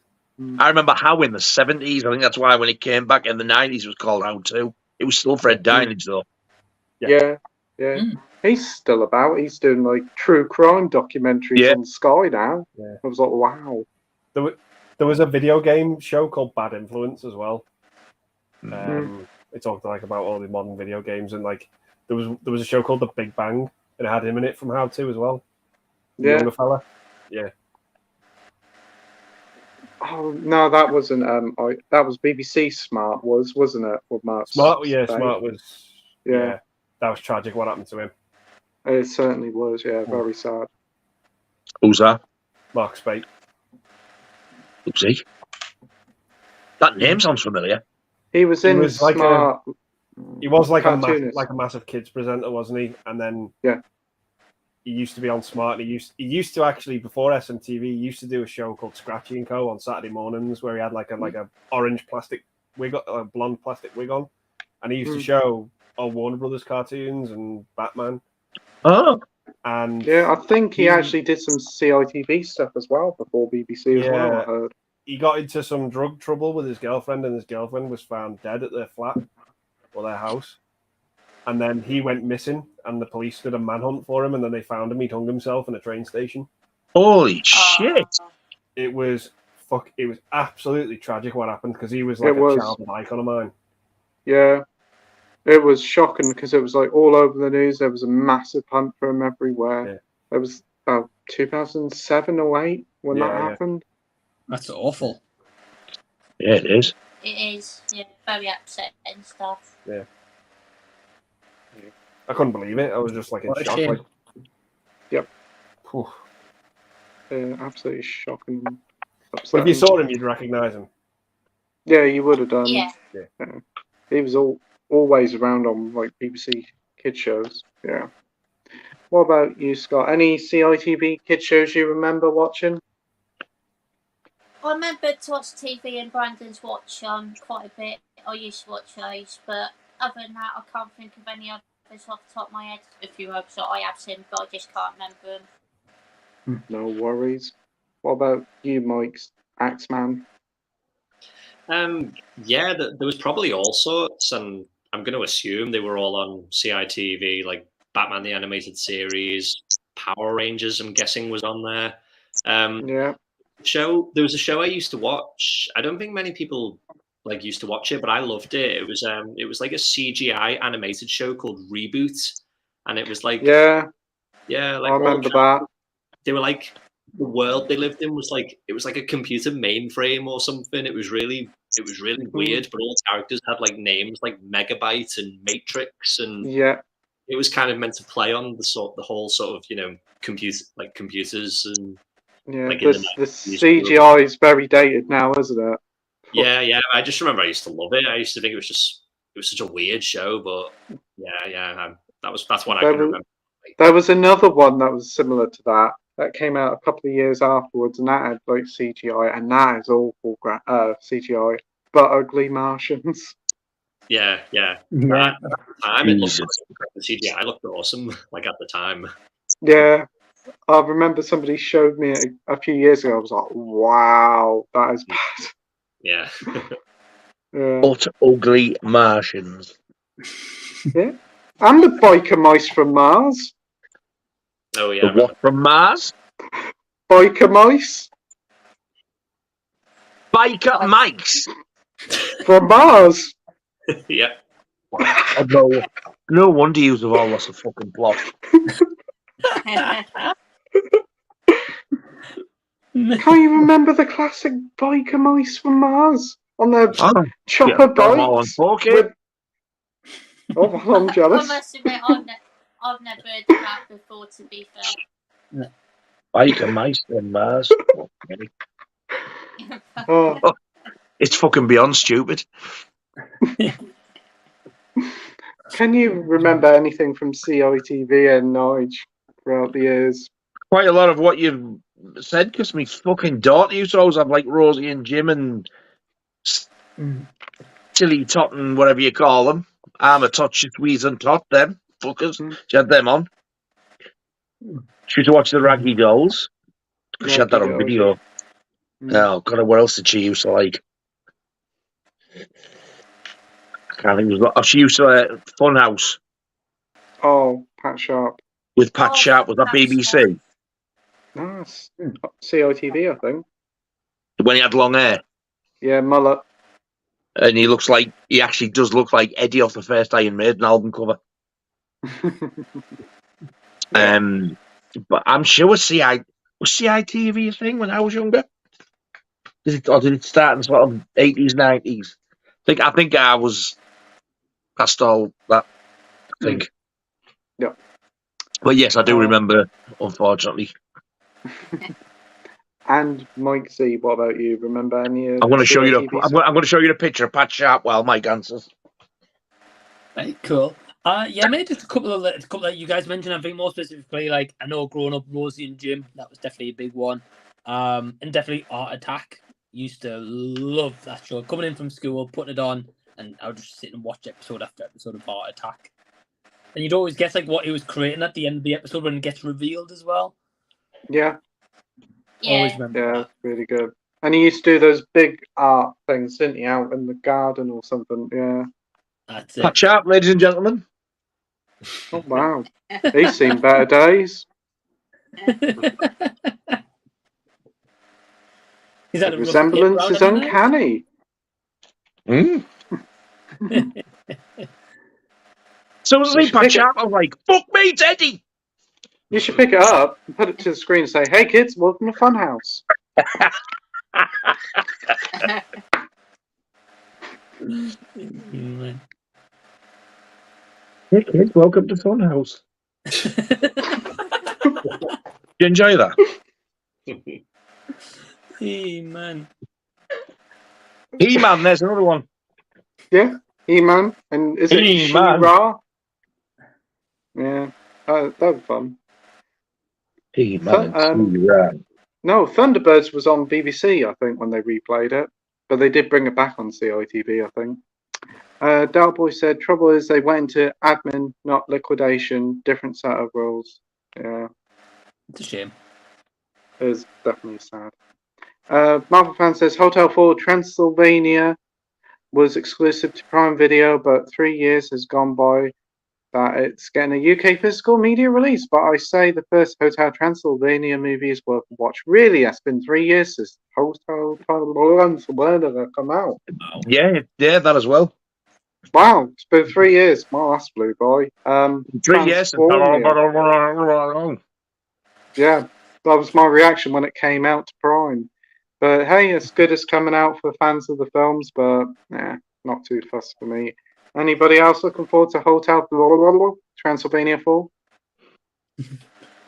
S2: I remember How in the 70s. I think that's why when it came back in the 90s, it was called How too. It was still Fred Dinage though.
S1: Yeah. He's still about. He's doing like true crime documentaries on Sky now.
S3: Yeah.
S1: I was like, wow.
S3: There was a video game show called Bad Influence as well. It talked like about all the modern video games, and like there was a show called The Big Bang, and it had him in it from How To as well. The younger fella. Yeah.
S1: Oh no, that wasn't. That was BBC Smart, wasn't it? With Mark
S3: Smart,
S1: Spade.
S3: Smart was. Yeah, that was tragic. What happened to him?
S1: It certainly was. Yeah, very sad.
S2: Who's that?
S3: Mark Spade.
S2: Who's he? That name sounds familiar.
S1: He was in Smart.
S3: He was like
S1: cartoonist.
S3: a massive kids presenter, wasn't he? And then he used to be on Smart. And he used to actually, before SMTV, he used to do a show called Scratchy and Co on Saturday mornings, where he had like a orange plastic wig, a blonde plastic wig on, and he used to show all Warner Brothers cartoons and Batman.
S2: Oh,
S3: and
S1: I think he actually did some CITV stuff as well before BBC as well. I heard
S3: he got into some drug trouble with his girlfriend, and his girlfriend was found dead at their flat or their house. And then he went missing, and the police did a manhunt for him, and then they found him. He'd hung himself in a train station.
S2: Holy shit!
S3: It was absolutely tragic what happened, because he was like a childhood icon of mine.
S1: Yeah, it was shocking because it was like all over the news. There was a massive hunt for him everywhere. Yeah. It was about 2007 or 8 when that happened.
S6: That's awful.
S2: Yeah, it is.
S5: It is. Yeah, very upsetting stuff.
S3: Yeah. I couldn't believe it. I was just like in shock. Like,
S1: yep. Absolutely shocking.
S3: But if you saw him, you'd recognise him.
S1: Yeah, you would have done.
S5: Yeah.
S1: He was always around on like BBC kids shows. Yeah. What about you, Scott? Any CITV kids shows you remember watching?
S5: I remember to watch TV and Brandon's watch quite a bit. I used to watch those, but other than that, I can't think of any others off the top of my head. A few others that I have seen, but I just can't remember them.
S1: No worries. What about you, Mike's Axeman?
S4: Yeah, there was probably all sorts, and I'm going to assume they were all on CITV, like Batman the Animated Series, Power Rangers, I'm guessing was on there. There was a show I used to watch. I don't think many people like used to watch it, but I loved it. It was like a CGI animated show called Reboot, and it was like like
S1: I remember that.
S4: They were like, the world they lived in was like, it was like a computer mainframe or something. It was really weird, but all the characters had like names like Megabyte and Matrix, and it was kind of meant to play on the whole sort of, you know, computers and like
S1: the CGI is very dated now, isn't it?
S4: Yeah. I just remember I used to love it. I used to think it was such a weird show, but that's one I can remember.
S1: There was another one that was similar to that came out a couple of years afterwards, and that had like CGI, and that is awful CGI, but ugly Martians.
S4: Yeah. At the time, it looked the CGI looked awesome. Like at the time. Yeah.
S1: I remember somebody showed me it a few years ago. I was like, "Wow, that is bad."
S4: Yeah.
S2: But ugly Martians.
S1: Yeah, and the biker mice from Mars.
S4: Oh yeah.
S2: The what from Mars?
S1: Biker mice.
S2: biker mice.
S1: From Mars.
S4: Yeah.
S2: No wonder you have all lost the fucking plot.
S1: Can't you remember the classic biker mice from Mars on their
S2: Oh,
S1: chopper
S2: all on
S1: bikes?
S2: 4K.
S1: Oh, well, I'm
S5: I
S1: jealous.
S5: must admit, I've never heard of that before, to be fair.
S2: Biker mice from Mars.
S1: Oh,
S2: It's fucking beyond stupid.
S1: can you remember anything from CITV and Norwich throughout the years?
S2: Quite a lot of what you've said, because my fucking daughter used to always have like Rosie and Jim and Chili Tot and whatever you call them. I'm a Tot, she's Wheeze and Tot, them fuckers. She had them on. She used to watch the Raggy Dolls, because she had that on
S1: Raggy
S2: video. Oh, God, what else did she used to like? I can't think. She used to Funhouse
S1: Oh, Pat Sharp.
S2: with Pat
S5: Oh,
S2: Sharp. Was that
S5: Pat
S2: BBC?
S1: Nice. CITV, I think.
S2: When he had long hair.
S1: Yeah, mullet.
S2: And he actually does look like Eddie off the first Iron Maiden album cover. But I'm sure was CITV a thing when I was younger? Did it start in sort of 80s, 90s? I think I was past all that, I think.
S1: Yeah.
S2: But yes, I do remember, unfortunately.
S1: And Mike Z, what about you? Remember any of
S2: I'm going to show you.
S1: CITV
S2: I'm going to show you the picture of Pat Sharp while Mike answers.
S6: Very cool. Yeah, maybe just a couple that you guys mentioned. I think more specifically, like I know growing up, Rosie and Jim, that was definitely a big one. And definitely Art Attack. Used to love that show. Coming in from school, putting it on, and I would just sit and watch episode after episode of Art Attack. And you'd always guess like what he was creating at the end of the episode when it gets revealed as well.
S1: Yeah.
S6: Always remember
S1: Yeah,
S6: that.
S1: it's really good. And he used to do those big art things, didn't he, out in the garden or something? Yeah.
S6: That's
S2: Pat
S6: it.
S2: Sharp, ladies and gentlemen.
S1: Oh, wow. He's seen better days.
S6: He's had
S1: The
S6: a rough
S1: resemblance
S6: kid
S1: is
S6: round, hasn't
S1: uncanny.
S2: So as I see Pat Sharp, I was like, fuck me, it's Eddie.
S1: You should pick it up and put it to the screen and say, hey, kids, welcome to Funhouse.
S6: he?
S2: Hey kids, welcome to Funhouse. You enjoy that?
S6: He-Man.
S2: He-Man, there's another one.
S1: Yeah, He-Man. And is it
S2: He-Man.
S1: She-Ra? Yeah, that was fun.
S2: He-Man.
S1: No, Thunderbirds was on BBC, I think, when they replayed it. But they did bring it back on CITV, I think. Dalboy said, trouble is they went into admin, not liquidation, different set of rules. Yeah.
S6: It's a shame.
S1: It is definitely sad. Marvel Fan says, Hotel 4 Transylvania was exclusive to Prime Video, but 3 years has gone by that it's getting a UK physical media release. But I say the first Hotel Transylvania movie is worth a watch. Really, it's been 3 years since Hotel Transylvania come out.
S2: Yeah, that as well.
S1: Wow, it's been 3 years. Wow, that's blue boy.
S2: 3 years.
S1: Yeah, that was my reaction when it came out to Prime. But hey, it's good as coming out for fans of the films, but not too fussed for me. Anybody else looking forward to Hotel Transylvania 4?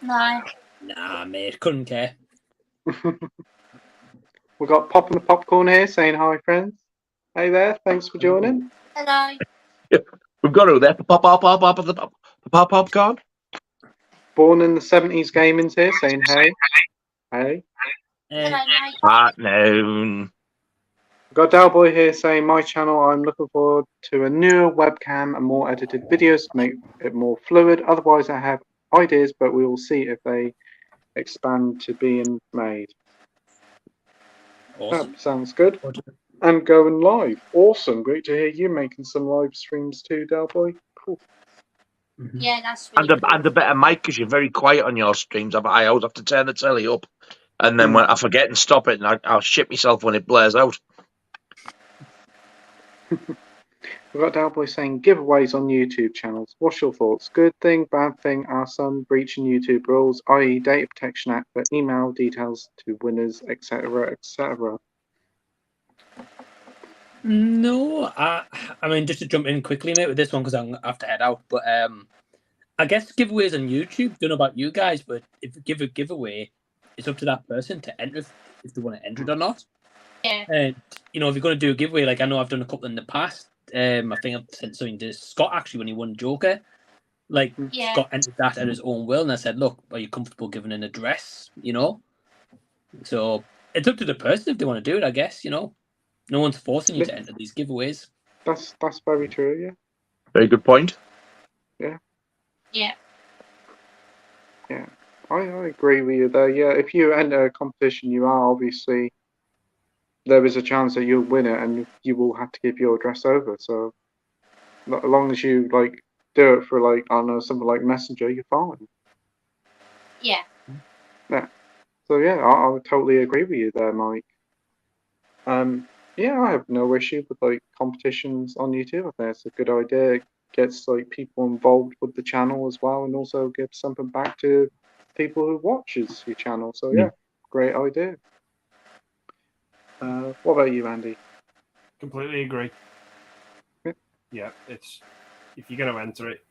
S5: No.
S6: Nah, mate, couldn't care.
S1: We've got Pop and the Popcorn here saying hi, friends. Hey there, thanks for joining.
S5: Hello.
S2: We've got her there. Popcorn.
S1: Born in the 70s Gaming's here saying hey. Hey.
S5: Hello, mate.
S2: No.
S1: We've got Dalboy here saying my channel, I'm looking forward to a newer webcam and more edited videos to make it more fluid. Otherwise, I have ideas, but we will see if they expand to being made.
S6: Awesome.
S1: That sounds good. And going live. Awesome. Great to hear you making some live streams too, Dalboy. Cool.
S5: Yeah, that's really cool.
S2: And a better mic because you're very quiet on your streams. I always have to turn the telly up and then when I forget and stop it, and I'll shit myself when it blares out.
S1: We've got Dalboy saying giveaways on YouTube channels. What's your thoughts? Good thing, bad thing? Are some breaching YouTube rules, i.e., Data Protection Act for email details to winners, etc., etc.?
S6: No, I mean, just to jump in quickly, mate, with this one because I'm gonna have to head out. But I guess giveaways on YouTube. Don't know about you guys, but if you give a giveaway, it's up to that person to enter if they want to enter it or not.
S5: Yeah.
S6: And if you're going to do a giveaway, like I know I've done a couple in the past. I think I've sent something to Scott actually when he won Joker. Like Scott entered that at his own will, and I said, "Look, are you comfortable giving an address?" So it's up to the person if they want to do it. I guess no one's forcing you to enter these giveaways.
S1: That's very true. Yeah.
S2: Very good point.
S1: Yeah.
S5: Yeah.
S1: Yeah. I agree with you there. Yeah. If you enter a competition, you are obviously there is a chance that you'll win it, and you will have to give your address over. So, as long as you do it for I don't know, something like Messenger, you're fine.
S5: Yeah.
S1: Yeah. So yeah, I would totally agree with you there, Mike. Yeah, I have no issue with competitions on YouTube. I think it's a good idea. It gets people involved with the channel as well, and also gives something back to people who watches your channel. So yeah, great idea. What about you, Andy?
S3: Completely agree.
S1: Yeah.
S3: Yeah, it's if you're going to enter it,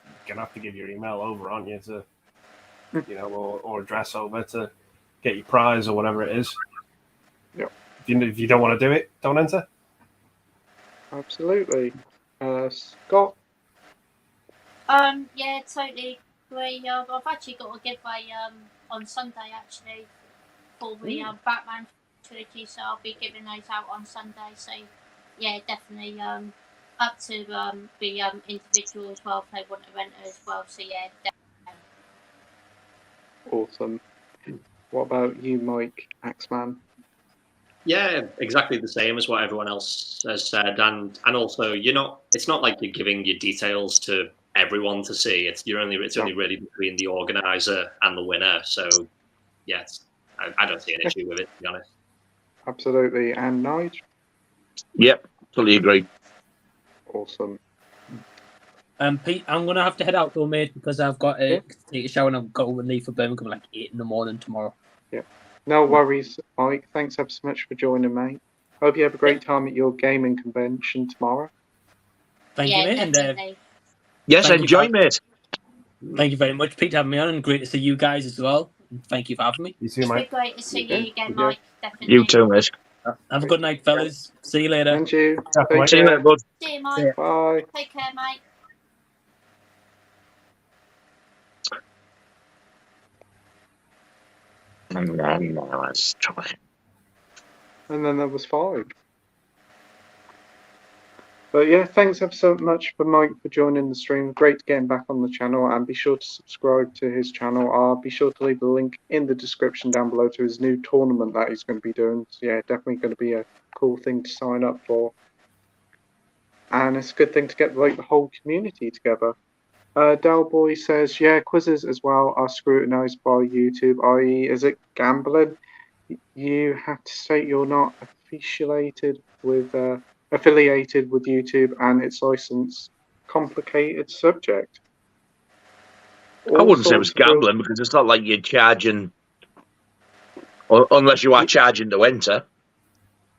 S3: you're going to have to give your email over, aren't you, to or address over to get your prize or whatever it is.
S1: Yeah.
S3: If you don't want to do it, don't enter.
S1: Absolutely. Scott?
S5: Yeah, totally agree. I've actually got a giveaway on Sunday actually for the Batman trilogy, so I'll be giving those out on Sunday. So yeah, definitely up to the individual as well if they want to enter as well. So yeah, definitely.
S1: Awesome. What about you, Mike Axeman?
S4: Yeah, exactly the same as what everyone else has said, and also it's not like you're giving your details to everyone to see. It's only really between the organizer and the winner. So yeah, I don't see an issue with it, to be honest.
S1: Absolutely. And Nige?
S2: Yep, totally agree.
S1: Awesome.
S6: Pete, I'm gonna have to head out though, mate, because I've got to take a shower and I've got to leave for Birmingham 8 in the morning tomorrow.
S1: Yeah. No worries, Mike. Thanks ever so much for joining, mate. Hope you have a great time at your gaming convention tomorrow.
S6: Thank you, mate.
S5: Definitely.
S2: Yes, enjoy, mate.
S6: Thank you very much, Pete, for having me on, and great to see you guys as well. Thank you for having me.
S3: You too, mate.
S5: It's great to see you again, Mike. Definitely.
S2: You too, mate.
S6: Have a good night, fellas. See you later.
S1: And you.
S2: See you later, bud.
S5: See you, Mike.
S1: Bye.
S5: Take care, mate.
S2: And then let's try.
S1: And then there was 5. But yeah, thanks ever so much for Mike for joining the stream. Great to get him back on the channel, and be sure to subscribe to his channel. I'll be sure to leave the link in the description down below to his new tournament that he's going to be doing. So yeah, definitely going to be a cool thing to sign up for. And it's a good thing to get the whole community together. Dalboy says, yeah, quizzes as well are scrutinized by YouTube, i.e. is it gambling? You have to state you're not affiliated with YouTube and its license. Complicated subject.
S2: I wouldn't say it was gambling because it's not like you're charging, unless you are charging to enter.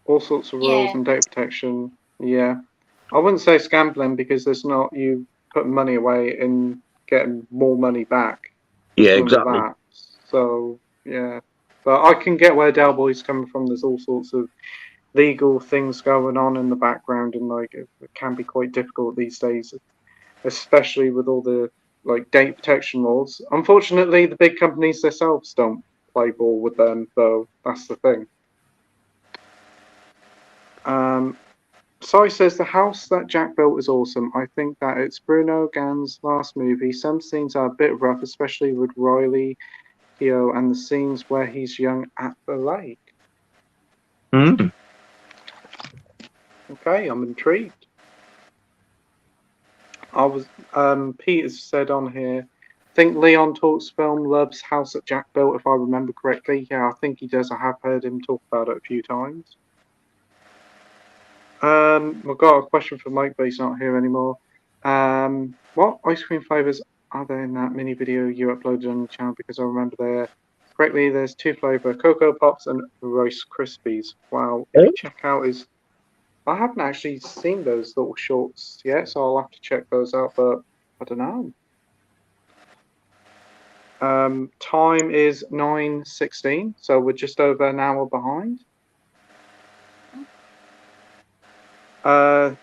S1: All sorts of rules and data protection. Yeah. I wouldn't say it's gambling because there's not you putting money away and getting more money back.
S2: Yeah, exactly.
S1: That. So, yeah. But I can get where Dalboy's coming from. There's all sorts of legal things going on in the background, and it can be quite difficult these days, especially with all the data protection laws. Unfortunately, the big companies themselves don't play ball with them, though. That's the thing. Sai says the house that Jack built is awesome. I think that it's Bruno Gann's last movie. Some scenes are a bit rough, especially with Riley Keough and the scenes where he's young at the lake. Okay, I'm intrigued. Peter said on here, think Leon Talks Film loves House that Jack built, if I remember correctly. Yeah, I think he does. I have heard him talk about it a few times. We've got a question for Mike, but he's not here anymore. What ice cream flavors are there in that mini video you uploaded on the channel? Because I remember there correctly, there's 2 flavors, Cocoa Pops and Rice Krispies. Wow. If you check out his... I haven't actually seen those little shorts yet, so I'll have to check those out, but I don't know. Time is 9:16, so we're just over an hour behind.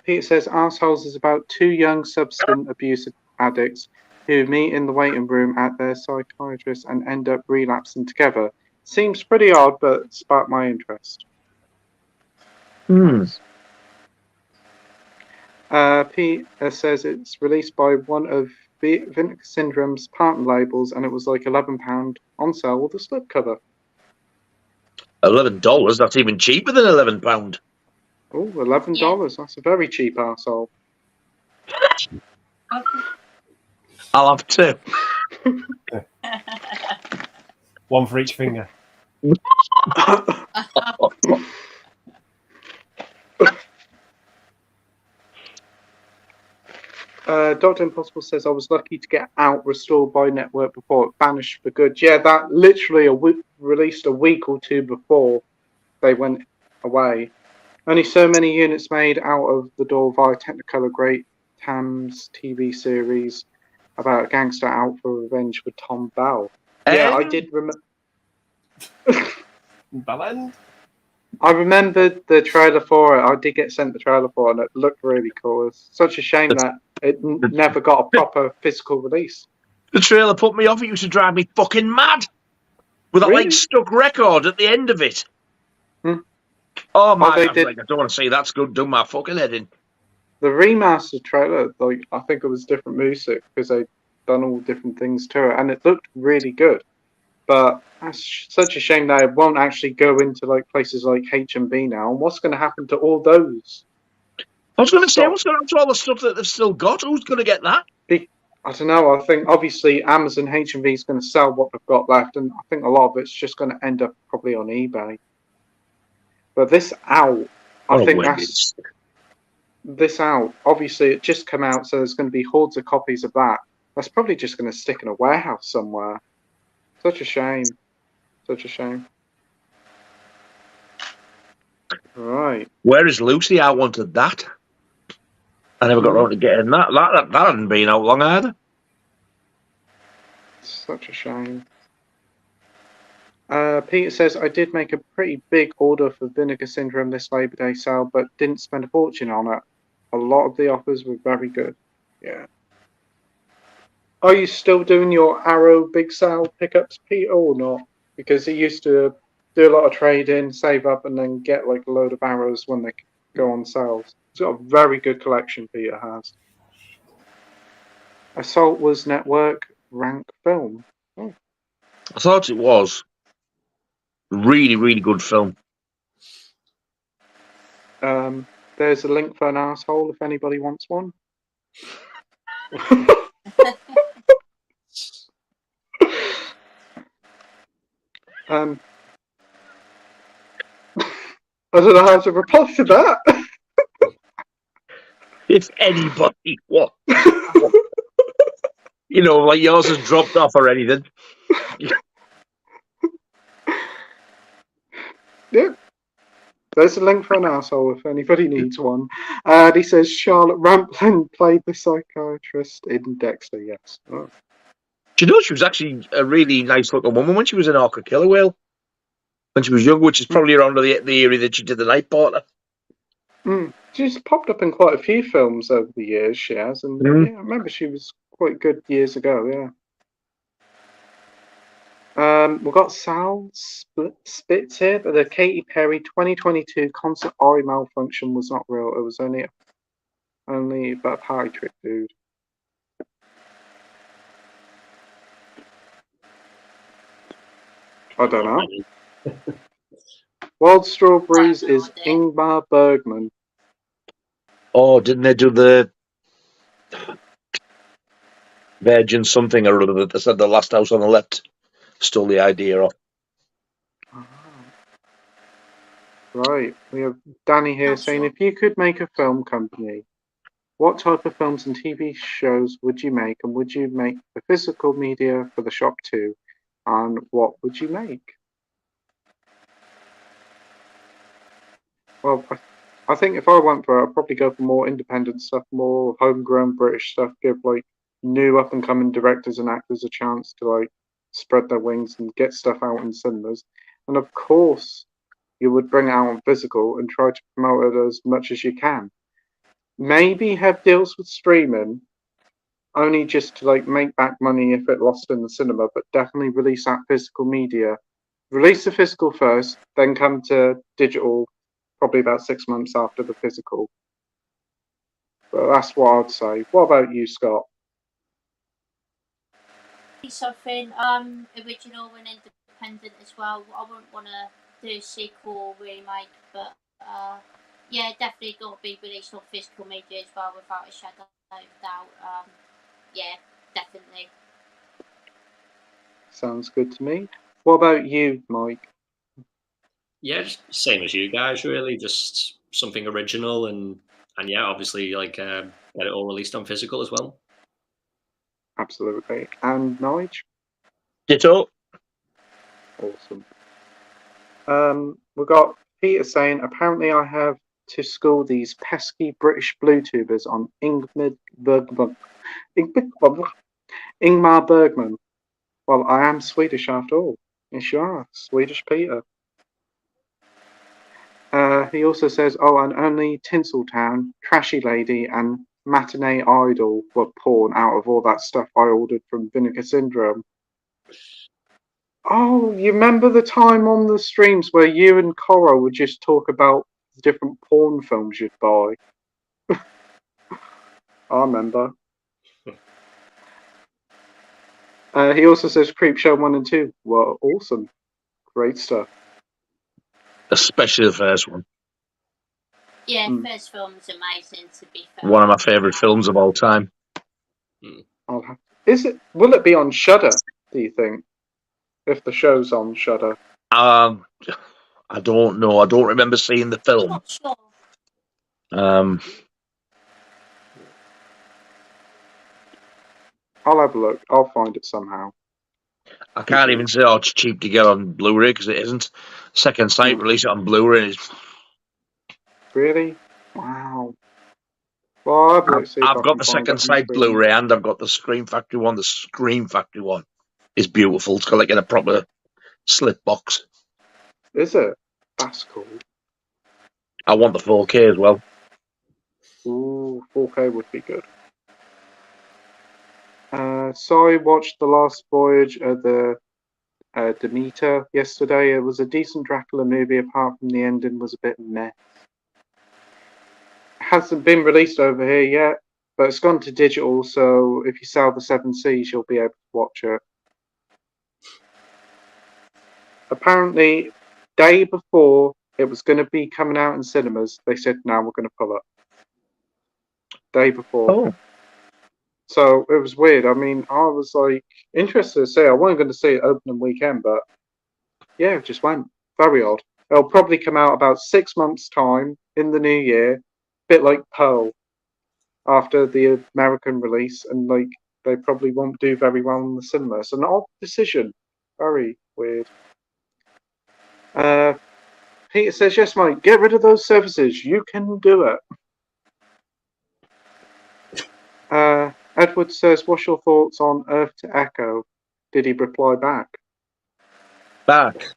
S1: Peter says, Arseholes is about 2 young substance abuse addicts who meet in the waiting room at their psychiatrist and end up relapsing together. Seems pretty odd, but sparked my interest. Peter says it's released by one of Vinegar Syndrome's partner labels, and it was like £11 on sale with a slipcover.
S2: $11? That's even cheaper than £11.
S1: Oh, $11. Yeah. That's a very cheap arsehole.
S2: I'll have 2.
S3: One for each finger.
S1: Dr. Impossible says, I was lucky to get Out restored by Network before it vanished for good. Yeah, that literally released a week or 2 before they went away. Only so many units made out of the door via Technicolor. Great Tam's TV series about a gangster out for revenge for Tom Bell. Yeah, I did remember.
S3: Bellend?
S1: I remembered the trailer for it. I did get sent the trailer for it, and it looked really cool. It's such a shame that it never got a proper physical release.
S2: The trailer put me off. It used to drive me fucking mad. With that like stuck record at the end of it. Oh my God, I don't want to see that's good. Do my fucking head in.
S1: The remastered trailer, like I think it was different music because they'd done all different things to it, and it looked really good. But that's such a shame that it won't actually go into like places like HMV now. And what's going to happen to all those?
S2: I was going to say, what's going to happen to all the stuff that they've still got? Who's going to get that?
S1: I don't know. I think obviously Amazon HMV is going to sell what they've got left, and I think a lot of it's just going to end up probably on eBay. But this Out, I think that's this Out. Obviously, it just come out, so there's going to be hordes of copies of that. That's probably just going to stick in a warehouse somewhere. Such a shame. Such a shame. Right.
S2: Where is Lucy? I wanted that. I never got around to getting that. That hadn't been out long either.
S1: Such a shame. Peter says, I did make a pretty big order for Vinegar Syndrome this Labor Day sale, but didn't spend a fortune on it. A lot of the offers were very good. Yeah. Are you still doing your Arrow big sale pickups, Peter, or not? Because he used to do a lot of trading, save up, and then get like a load of arrows when they go on sales. He's got a very good collection, Peter has. Assault was Network rank film. Oh.
S2: I thought it was. Really, really good film.
S1: There's a link for an arsehole if anybody wants one. I don't know how to reply to that.
S2: If anybody wants, you know, like yours has dropped off or anything.
S1: Yeah. There's a link for an arsehole if anybody needs one. He says Charlotte Rampling played the psychiatrist in Dexter, yes. Oh.
S2: Do you know she was actually a really nice looking woman when she was in Orca Killer Whale? When she was young, which is probably around the area that she did the Night Porter.
S1: She's popped up in quite a few films over the years, she has. And yeah, I remember she was quite good years ago, yeah. We've got Sal Spitz here, but the Katy Perry 2022 concert eye malfunction was not real. It was only about a party trick, dude. I don't know. Wild Strawberries is Ingmar Bergman.
S2: Oh, didn't they do the... Virgin something or other that they said the last house on the left stole the idea off.
S1: Right, we have Danny here saying, if you could make a film company, what type of films and TV shows would you make, and would you make the physical media for the shop too? And what would you make? Well, I think if I went for it, I'd probably go for more independent stuff, more homegrown British stuff, give like new up and coming directors and actors a chance to like spread their wings and get stuff out in cinemas. And of course, you would bring it out on physical and try to promote it as much as you can. Maybe have deals with streaming, only just to like make back money if it lost in the cinema, but definitely release that physical media. Release the physical first, then come to digital probably about 6 months after the physical. But that's what I'd say. What about you, Scott?
S5: Something original and independent as well. I wouldn't want to do a sequel or remake, but yeah, definitely got to be released on physical media as well, without a shadow of doubt. Yeah, definitely.
S1: Sounds good to me. What about you, Mike?
S4: Yeah, just same as you guys, really. Just something original, and yeah, obviously, like get it all released on physical as well.
S1: Absolutely. And Nige?
S2: Ditto.
S1: Awesome. We've got Peter saying, apparently I have to school these pesky British Bluetubers on Ingmar Bergman. Well, I am Swedish after all. Yes, you are. Swedish Peter. He also says, oh, and only Tinseltown, Trashy Lady, and Matinee Idol were porn out of all that stuff I ordered from Vinegar Syndrome. Oh, you remember the time on the streams where you and Coro would just talk about the different porn films you'd buy? I remember. He also says Creepshow 1 and 2 were awesome. Great stuff.
S2: Especially the first one.
S5: Yeah, first film's amazing, to be fair.
S2: One of my favourite films of all time.
S1: Will it be on Shudder, do you think? If the show's on Shudder?
S2: I don't know. I don't remember seeing the film.
S5: Not sure.
S1: I'll have a look. I'll find it somehow.
S2: I can't even say it's cheap to get on Blu-ray because it isn't. Second Sight release it on Blu-ray.
S1: Really? Wow. Well,
S2: I've got the Second Sight Blu-ray and I've got the Scream Factory one. The Scream Factory one is beautiful. It's got like in a proper slip box.
S1: Is it? That's cool.
S2: I want the 4K as well.
S1: Ooh, 4K would be good. So I watched The Last Voyage of the Demeter yesterday. It was a decent Dracula movie, apart from the ending was a bit meh. Hasn't been released over here yet, but it's gone to digital, so if you sell the 7 Seas, you'll be able to watch it. Apparently, day before it was going to be coming out in cinemas, they said, "Now we're going to pull it." Day before.
S2: Oh.
S1: So it was weird. I mean, I was like interested to see. I wasn't going to see it opening weekend, but yeah, it just went. Very odd. It'll probably come out about 6 months' time in the new year, bit like Pearl after the American release, and like they probably won't do very well in the cinema. It's an odd decision. Very weird. Peter says, yes, Mike, get rid of those services. You can do it. Edward says, what's your thoughts on Earth to Echo? Did he reply back?
S2: Back.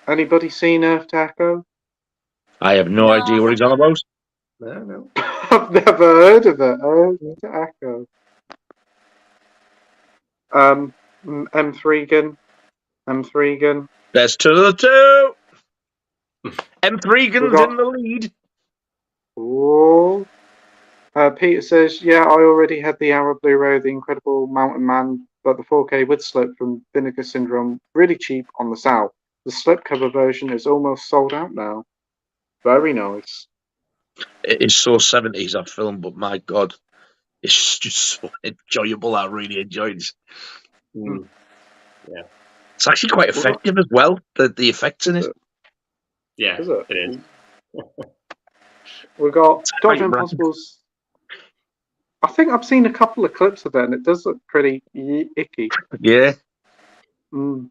S1: Anybody seen Earth to Echo?
S2: I have no idea what he's on about.
S4: No.
S1: I've never heard of it. Earth to Echo. M3gan.
S2: Best to the two. M3gan's in the lead.
S1: Oh. Peter says, yeah, I already had the Arrow Blu-ray of The Incredible Mountain Man, but the 4K with slip from Vinegar Syndrome really cheap on the South. The slipcover version is almost sold out now. Very nice.
S2: It is so 70s, that film, but my God, it's just so enjoyable. I really enjoyed it.
S4: Mm. Yeah.
S2: It's actually quite effective as well, the effects in it.
S4: Yeah,
S1: Is it?
S4: it is.
S1: We've got
S2: quite
S1: Dr. Impossible's. I think I've seen a couple of clips of it, and it does look pretty icky.
S2: Yeah.
S1: Mm.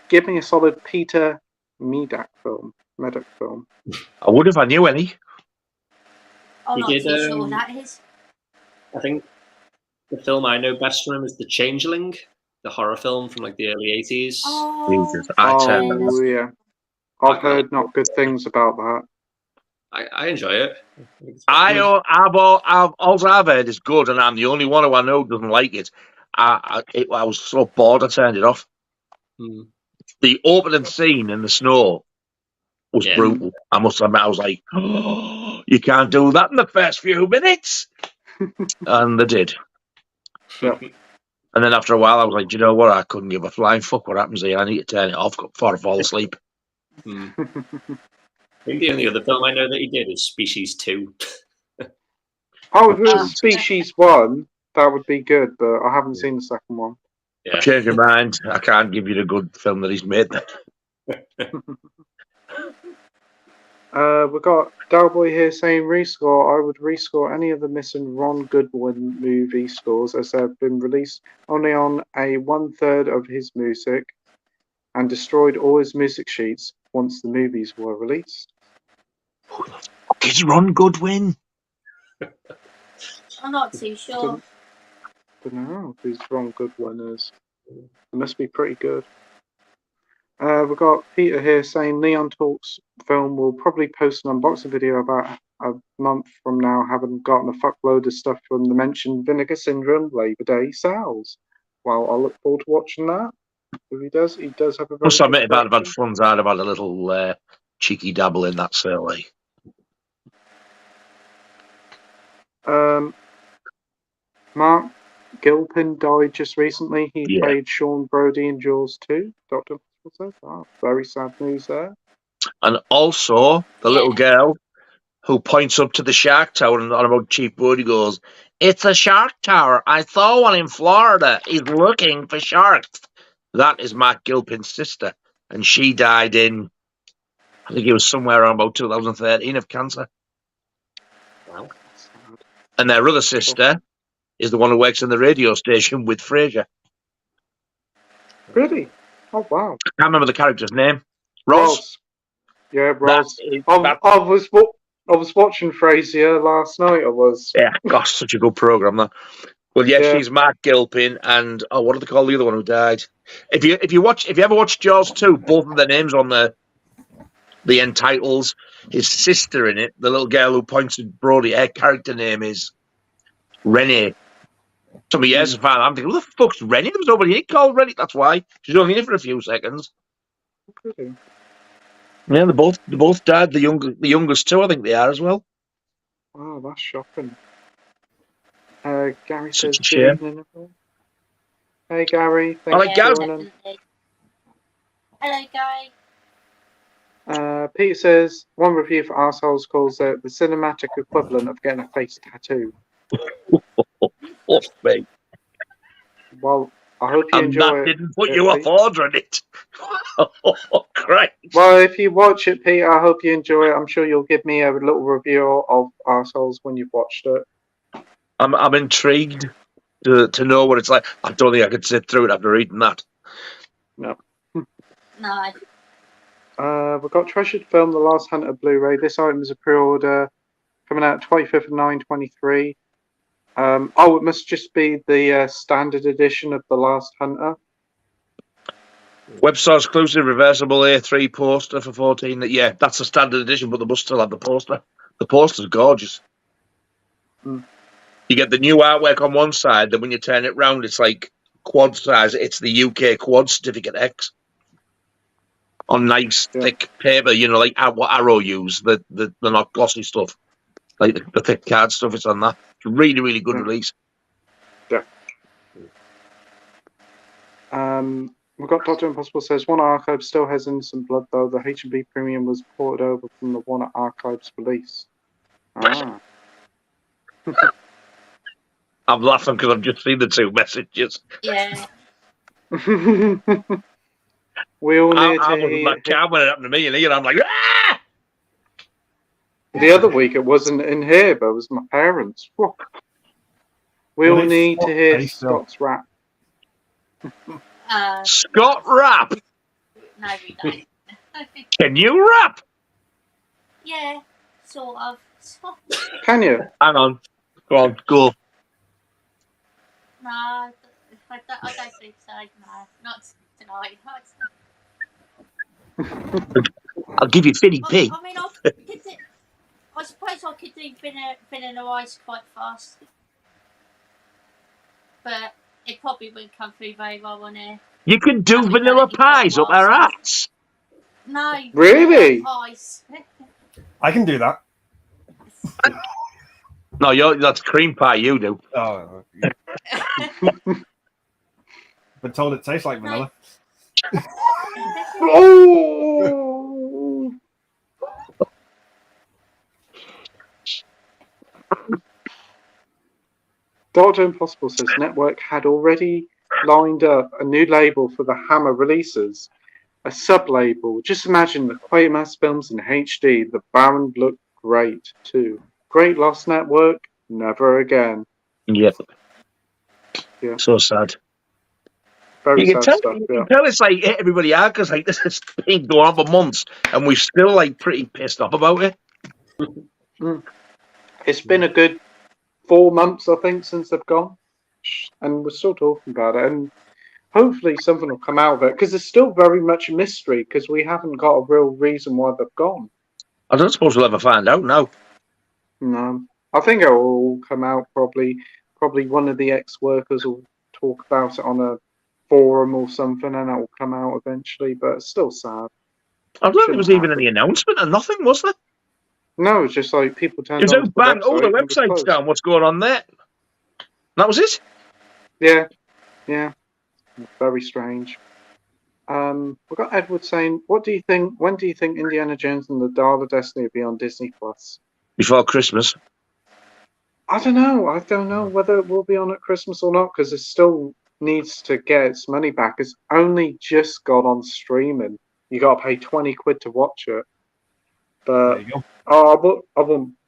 S1: Give me a solid Peter Medak film. Medak film.
S2: I would if I knew any.
S5: I'm
S4: He
S5: not
S4: did,
S5: too sure what that is.
S4: I think the film I know best from him is The Changeling, the horror film from like the early 80s.
S5: Oh,
S2: Jesus, I turned
S5: yeah,
S2: that
S1: Oh
S2: off.
S1: yeah, I've heard not good things about that.
S4: I enjoy it.
S2: All I've heard is good, and I'm the only one who I know doesn't like it. I was so bored, I turned it off.
S4: Mm.
S2: The opening scene in the snow was
S4: Yeah.
S2: brutal. I must admit, I was like, oh, you can't do that in the first few minutes. And they did.
S1: Yeah.
S2: And then after a while, I was like, do you know what? I couldn't give a flying fuck what happens here. I need to turn it off before I fall asleep.
S4: Mm. I think the only other film I know that he did is Species 2.
S1: Oh, if it was Species 1, that would be good, but I haven't seen the second one.
S4: Yeah.
S2: I've changed my mind. I can't give you the good film that he's made.
S1: We've got Dalboy here saying rescore. I would rescore any of the missing Ron Goodwin movie scores as they've been released only on a 1/3 of his music and destroyed all his music sheets once the movies were released.
S2: Who the fuck is Ron Goodwin?
S5: I'm not too sure.
S1: Don't know who's Ron Goodwin is. It must be pretty good. We've got Peter here saying Neon Talks film will probably post an unboxing video about a month from now, having gotten a fuckload of stuff from the mentioned Vinegar Syndrome Labor Day sales. Well, I'll look forward to watching that. If he does have a very
S2: Must admit, if I'd
S1: good
S2: have had funds, I'd have had a little cheeky dabble in that sale.
S1: Mark Gilpin died just recently. He
S2: Yeah.
S1: played Sean Brody in Jaws 2. Dr. says, oh, very sad news there.
S2: And also, the little girl who points up to the shark tower and on about cheap wood, he goes, "It's a shark tower. I saw one in Florida. He's looking for sharks." That is Mark Gilpin's sister. And she died in, I think it was somewhere around about 2013 of cancer.
S4: Wow.
S2: And their other sister is the one who works in the radio station with Fraser.
S1: Really? Oh, wow.
S2: I can't remember the character's name. Ross?
S1: Yeah, Ross.
S2: That-
S1: I was watching Frasier last night. I was.
S2: Yeah, gosh, such a good program that. Well, yeah, she's Mark Gilpin, and what do they call the other one who died? If you ever watch Jaws 2, both of their names on the end titles. His sister in it, the little girl who points at Brody, her character name is Renee. Some years ago, I'm thinking, who the fuck's Rennie? There was nobody in called Rennie. That's why she's only in it for a few seconds.
S1: Really?
S2: Yeah, they both died. The youngest too, I think they are as well.
S1: Oh, that's shocking. Gary says,
S2: Such a
S1: "Good
S2: shame."
S1: evening, everyone." Hey, Gary.
S2: I like Gary.
S5: Hello, Gary.
S1: Peter says, one review for Arseholes calls it the cinematic equivalent of getting a face tattoo.
S2: Oh, mate.
S1: Well, I hope you enjoy it.
S2: Didn't put you off ordering it. Oh, Christ.
S1: Well, if you watch it, Peter, I hope you enjoy it. I'm sure you'll give me a little review of Arseholes when you've watched it.
S2: I'm intrigued to know what it's like. I don't think I could sit through it after reading that.
S1: No.
S5: No.
S1: We've got Treasured Film, The Last Hunter Blu-ray. This item is a pre-order coming out 25th of 9/23. It must just be the standard edition of The Last Hunter.
S2: Website exclusive reversible A3 poster for 14. Yeah, that's a standard edition, but they must still have the poster. The poster's gorgeous.
S1: Mm.
S2: You get the new artwork on one side, then when you turn it round, it's like quad size. It's the UK Quad Certificate X on nice thick paper. You know, like what Arrow use. They're not glossy stuff, like the thick card stuff. It's on that. It's a really, really good release.
S1: Yeah. We've got Dr. Impossible says One Archive still has Innocent Blood though. The H&B Premium was ported over from the One Archive's release. Ah.
S2: I'm laughing because I've just seen the 2 messages.
S5: Yeah.
S1: We all
S2: I
S1: need to
S2: wasn't
S1: hear.
S2: that calm when it happened to me, and here I'm like, ah!
S1: The other week it wasn't in here, but it was my parents. Whoa. We all need to hear Scott's rap.
S2: Scott rap.
S5: No, we don't.
S2: Can you rap?
S5: Yeah, sort of.
S1: Can you?
S2: Hang on. Go on, go.
S5: No, I don't think so. No, not tonight.
S2: I'll give you 50p.
S5: I mean, I suppose I could do vanilla ice quite fast, but it probably wouldn't come through very well on air.
S2: You can do vanilla pies up our ass.
S5: No.
S1: Really?
S5: Ice.
S3: I can do that.
S2: No, that's cream pie you do.
S3: Oh, been told it tastes like vanilla.
S1: Oh! Dr. Impossible says Network had already lined up a new label for the Hammer releases. A sub-label. Just imagine the Quaymas films in HD. The Baron looked great too. Great Lost Network. Never again.
S2: Yep.
S1: Yeah.
S2: So sad.
S1: Very
S2: You can
S1: sad
S2: tell.
S1: stuff.
S2: You
S1: Yeah.
S2: can tell it's like hit everybody out because like this has been going on for months, and we're still like pretty pissed off about it.
S1: It's been a good 4 months, I think, since they've gone, and we're still talking about it. And hopefully, something will come out of it because it's still very much a mystery because we haven't got a real reason why they've gone.
S2: I don't suppose we'll ever find out now.
S1: No, I think it will all come out probably. Probably one of the ex-workers will talk about it on a forum or something, and it will come out eventually. But it's still sad.
S2: I don't think there was even any announcement or nothing, was there?
S1: No, it's just like people turned
S2: It
S1: on
S2: was
S1: the
S2: bang,
S1: website.
S2: oh, the
S1: and it was
S2: website's
S1: closed.
S2: down. What's going on there? That was it?
S1: Yeah. Very strange. We've got Edward saying, "What do you think? When do you think Indiana Jones and the Dial of Destiny will be on Disney Plus?"
S2: Before Christmas.
S1: I don't know. I don't know whether it will be on at Christmas or not because it still needs to get its money back. It's only just got on streaming. You got to pay 20 quid to watch it. But
S3: There you go.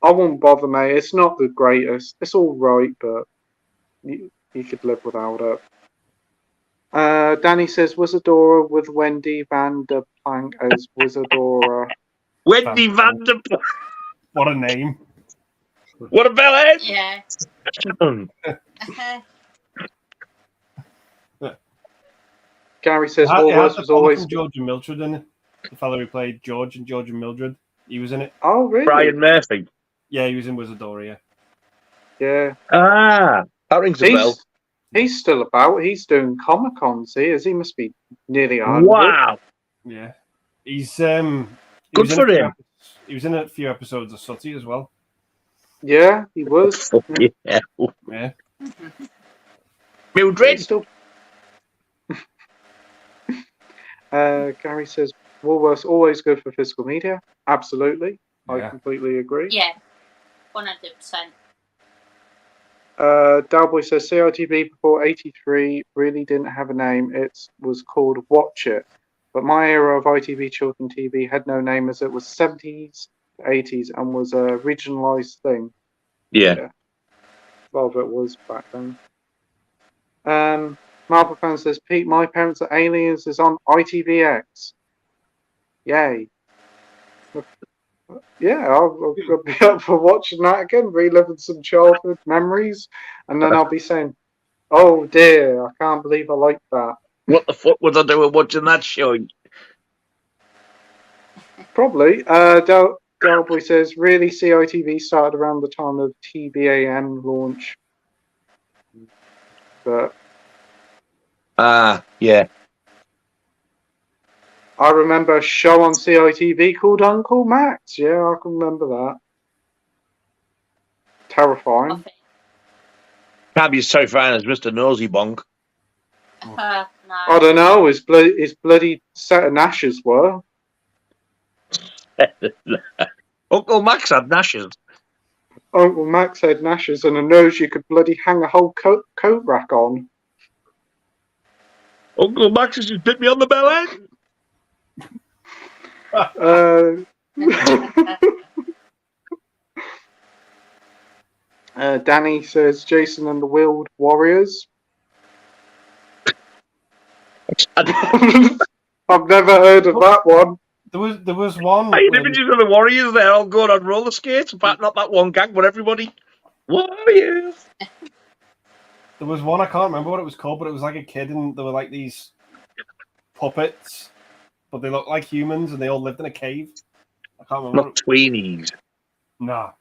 S1: I won't bother, mate. It's not the greatest. It's all right, but you could live without it. Danny says Wizardora with Wendy Van der Plank as Wizardora.
S2: Wendy Van der Plank.
S3: What a name.
S2: What a bellhead!
S5: Yeah.
S1: Gary says
S3: It had
S1: Woolworths
S3: the
S1: was
S3: fella
S1: always
S3: from George and Mildred in it. The fellow who played George and George and Mildred. He was in it.
S1: Oh, really?
S2: Brian Murphy.
S3: Yeah, he was in Wizardoria.
S1: Yeah.
S2: Ah, that rings a bell.
S1: He's still about. He's doing Comic Cons. He must be nearly 100.
S2: Wow.
S3: Yeah. He's good
S2: for him.
S3: He was in a few episodes of Sooty as well.
S1: Yeah, he was.
S2: Yeah.
S3: Yeah.
S2: Mildred.
S1: Still... Gary says Woolworths always good for physical media. Absolutely.
S3: Yeah.
S1: I completely agree.
S5: Yeah. 100%.
S1: Dalboy says CITV before 83 really didn't have a name. It was called Watch It. But my era of ITV children TV had no name as it was 70s, 80s and was a regionalised thing.
S2: Yeah.
S1: A lot of it was back then. Marvel fan says, Pete, My Parents Are Aliens is on ITVX. Yay. Yeah, I'll be up for watching that again, reliving some childhood memories, and then I'll be saying, oh dear, I can't believe I liked that.
S2: What the fuck was I doing watching that show?
S1: Probably. Delboy says, really, CITV started around the time of TBAM launch. But
S2: yeah.
S1: I remember a show on CITV called Uncle Max. Yeah, I can remember that. Terrifying.
S2: Can't be as terrifying as Mr. Nosy Bonk.
S5: No.
S1: I don't know. His bloody set of Nashes were.
S2: Uncle Max had Nashes.
S1: Uncle Max had gnashes and a nose you could bloody hang a whole coat rack on.
S2: Uncle Max has just bit me on the belly.
S1: Danny says Jason and the Wheeled Warriors. I've never heard of that one.
S3: There was one.
S2: Hey, images of the Warriors there all going on roller skates, but not that one gang, but everybody. Warriors.
S3: There was one, I can't remember what it was called, but it was like a kid and there were like these puppets, but they looked like humans and they all lived in a cave. I can't remember.
S2: Not tweenies.
S3: No.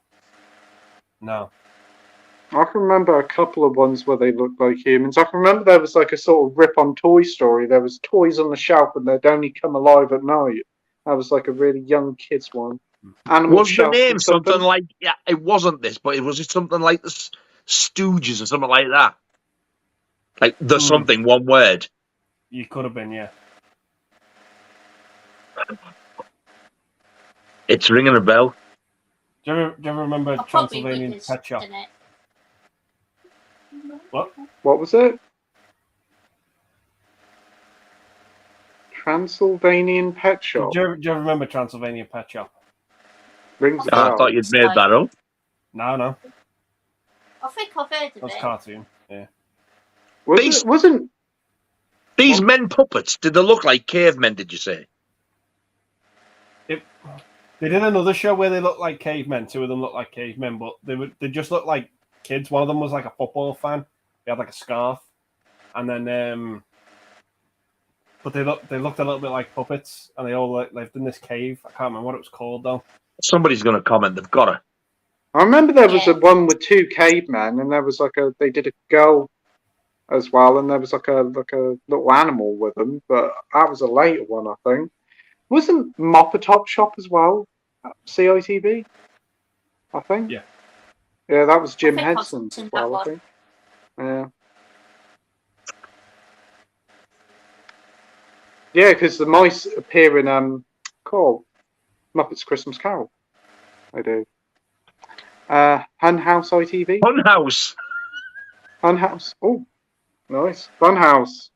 S1: I can remember a couple of ones where they looked like humans. I can remember there was like a sort of rip on Toy Story. There was toys on the shelf and they'd only come alive at night. That was like a really young kids one. Animal
S2: Was the
S1: Shelf
S2: name
S1: or
S2: something like, yeah, it wasn't this, but was it something like the Stooges or something like that? Like the something, one word.
S3: You could have been, yeah.
S2: It's ringing a bell.
S3: Do you ever remember Transylvanian Pet Shop? What
S1: was it? Transylvanian Pet Shop.
S3: Do you ever remember Transylvanian Pet Shop?
S1: Rings a
S2: I
S1: bell.
S2: thought you'd made that up.
S3: No.
S5: I think I've heard of it.
S3: That's cartoon. Yeah.
S1: Wasn't
S2: these men puppets? Did they look like cavemen? Did you say?
S3: They did another show where they looked like cavemen. Two of them looked like cavemen, but they just looked like kids. One of them was like a football fan. He had like a scarf, and then but they looked a little bit like puppets, and they all lived in this cave. I can't remember what it was called though.
S2: Somebody's going to comment. They've got it.
S1: I remember there was a one with two cavemen, and there was like they did a girl as well, and there was like a little animal with them. But that was a later one, I think. Wasn't Mop a Top Shop as well? CITV, I think.
S3: Yeah.
S1: Yeah, that was Jim
S5: I
S1: Henson as well, I think. Yeah. Yeah, because the mice appear in Muppets Christmas Carol. I do. Funhouse ITV.
S2: Funhouse.
S1: Funhouse. Oh, nice. Funhouse.